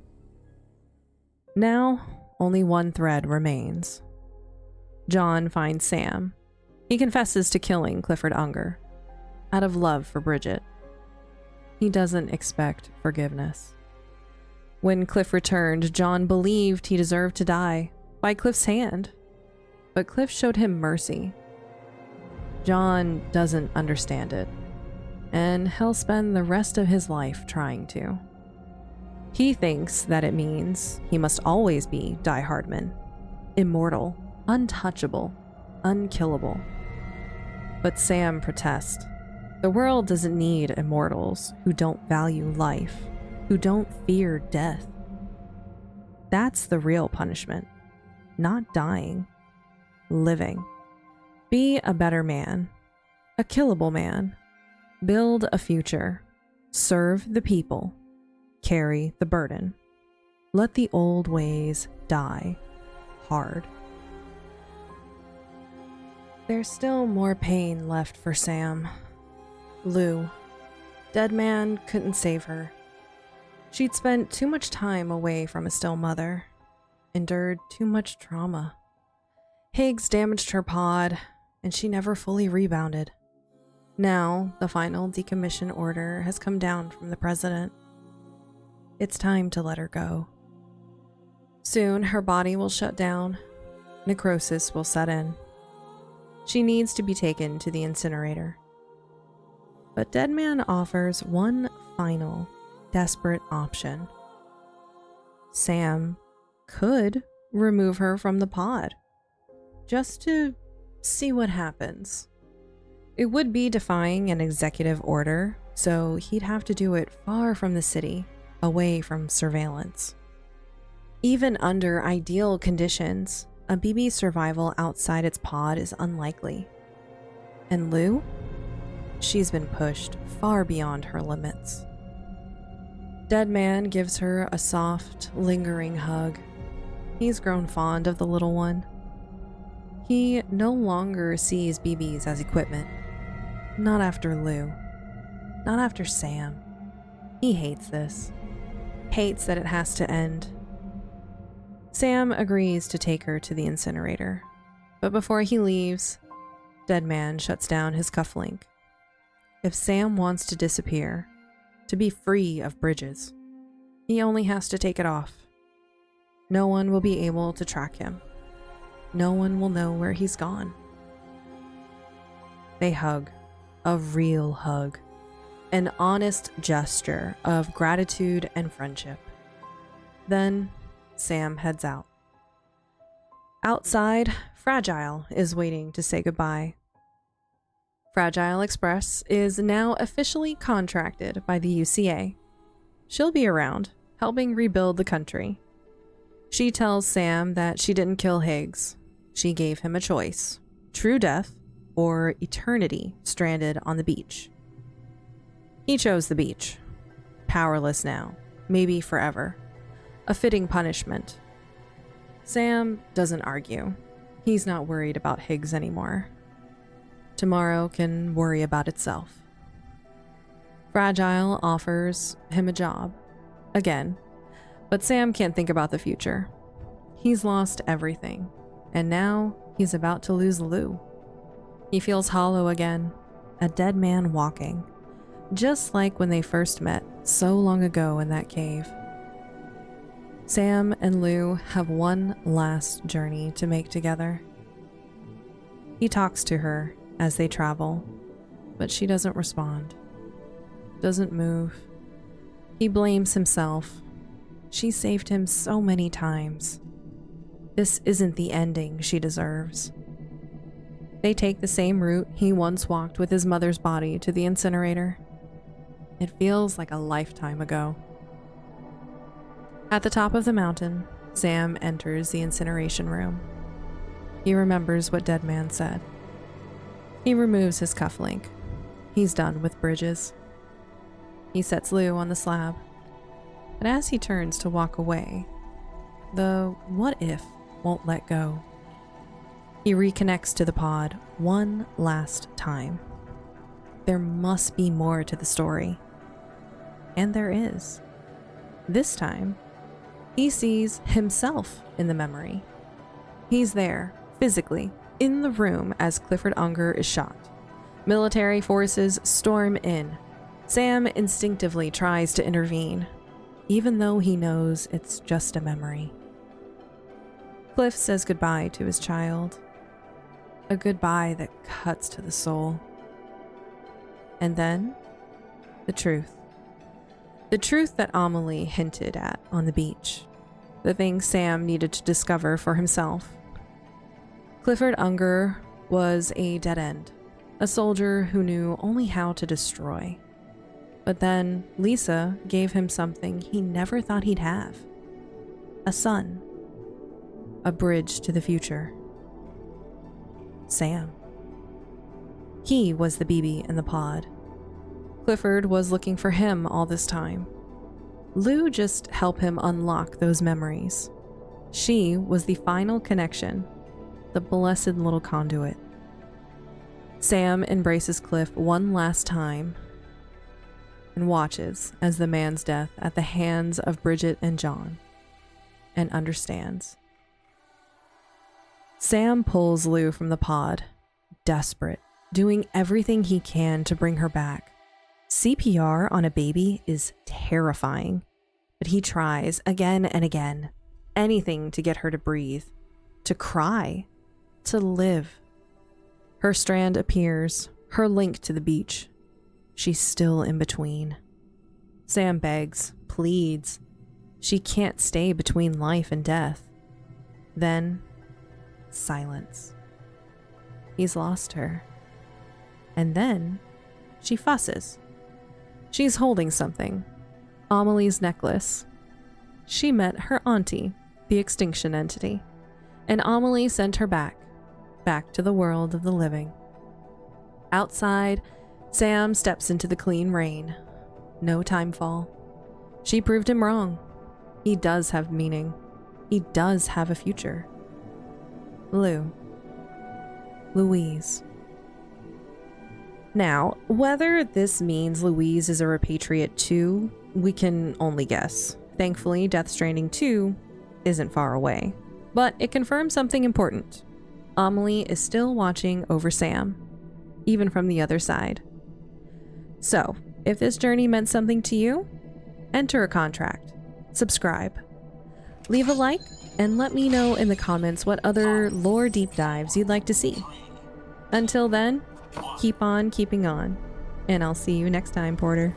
Now, only one thread remains. John finds Sam. He confesses to killing Clifford Unger, out of love for Bridget. He doesn't expect forgiveness. When Cliff returned, John believed he deserved to die by Cliff's hand, but Cliff showed him mercy. John doesn't understand it, and he'll spend the rest of his life trying to. He thinks that it means he must always be Die-Hardman, immortal, untouchable, unkillable. But Sam protests. The world doesn't need immortals who don't value life, who don't fear death. That's the real punishment. Not dying, living. Be a better man, a killable man. Build a future. Serve the people. Carry the burden. Let the old ways die hard. There's still more pain left for Sam. Lou. Deadman couldn't save her. She'd spent too much time away from a still mother, endured too much trauma. Higgs damaged her pod, and she never fully rebounded. Now, the final decommission order has come down from the president. It's time to let her go. Soon, her body will shut down. Necrosis will set in. She needs to be taken to the incinerator. But Deadman offers one final, desperate option. Sam could remove her from the pod, just to see what happens. It would be defying an executive order, so he'd have to do it far from the city, away from surveillance. Even under ideal conditions, a BB's survival outside its pod is unlikely. And Lou? She's been pushed far beyond her limits. Deadman gives her a soft, lingering hug. He's grown fond of the little one. He no longer sees BBs as equipment. Not after Lou. Not after Sam. He hates this. Hates that it has to end. Sam agrees to take her to the incinerator, but before he leaves, Deadman shuts down his cufflink. If Sam wants to disappear, to be free of bridges, he only has to take it off. No one will be able to track him. No one will know where he's gone. They hug, a real hug, an honest gesture of gratitude and friendship. Then Sam heads out. Outside, Fragile is waiting to say goodbye. Fragile Express is now officially contracted by the UCA. She'll be around, helping rebuild the country. She tells Sam that she didn't kill Higgs. She gave him a choice: true death or eternity stranded on the beach. He chose the beach. Powerless now, maybe forever. A fitting punishment. Sam doesn't argue. He's not worried about Higgs anymore. Tomorrow can worry about itself. Fragile offers him a job. Again. But Sam can't think about the future. He's lost everything. And now he's about to lose Lou. He feels hollow again. A dead man walking. Just like when they first met so long ago in that cave. Sam and Lou have one last journey to make together. He talks to her as they travel, but she doesn't respond. Doesn't move. He blames himself. She saved him so many times. This isn't the ending she deserves. They take the same route he once walked with his mother's body to the incinerator. It feels like a lifetime ago. At the top of the mountain, Sam enters the incineration room. He remembers what Deadman said. He removes his cufflink. He's done with bridges. He sets Lou on the slab. But as he turns to walk away, the what if won't let go. He reconnects to the pod one last time. There must be more to the story. And there is. This time, he sees himself in the memory. He's there, physically, in the room as Clifford Unger is shot. Military forces storm in. Sam instinctively tries to intervene, even though he knows it's just a memory. Cliff says goodbye to his child. A goodbye that cuts to the soul. And then, the truth. The truth that Amelie hinted at on the beach. The thing Sam needed to discover for himself. Clifford Unger was a dead end. A soldier who knew only how to destroy. But then Lisa gave him something he never thought he'd have. A son. A bridge to the future. Sam. He was the BB in the pod. Clifford was looking for him all this time. Lou just helped him unlock those memories. She was the final connection, the blessed little conduit. Sam embraces Cliff one last time and watches as the man's death at the hands of Bridget and John, and understands. Sam pulls Lou from the pod, desperate, doing everything he can to bring her back. CPR on a baby is terrifying, but he tries again and again, anything to get her to breathe, to cry, to live. Her strand appears, her link to the beach. She's still in between. Sam begs, pleads. She can't stay between life and death. Then, silence. He's lost her. And then, she fusses. She's holding something. Amelie's necklace. She met her auntie, the Extinction Entity, and Amelie sent her back to the world of the living. Outside, Sam steps into the clean rain. No timefall. She proved him wrong. He does have meaning. He does have a future. Louise. Now, whether this means Louise is a repatriate too, we can only guess. Thankfully, Death Stranding 2 isn't far away. But it confirms something important. Amelie is still watching over Sam, even from the other side. So, if this journey meant something to you, enter a contract, subscribe, leave a like, and let me know in the comments what other lore deep dives you'd like to see. Until then, keep on keeping on, and I'll see you next time, Porter.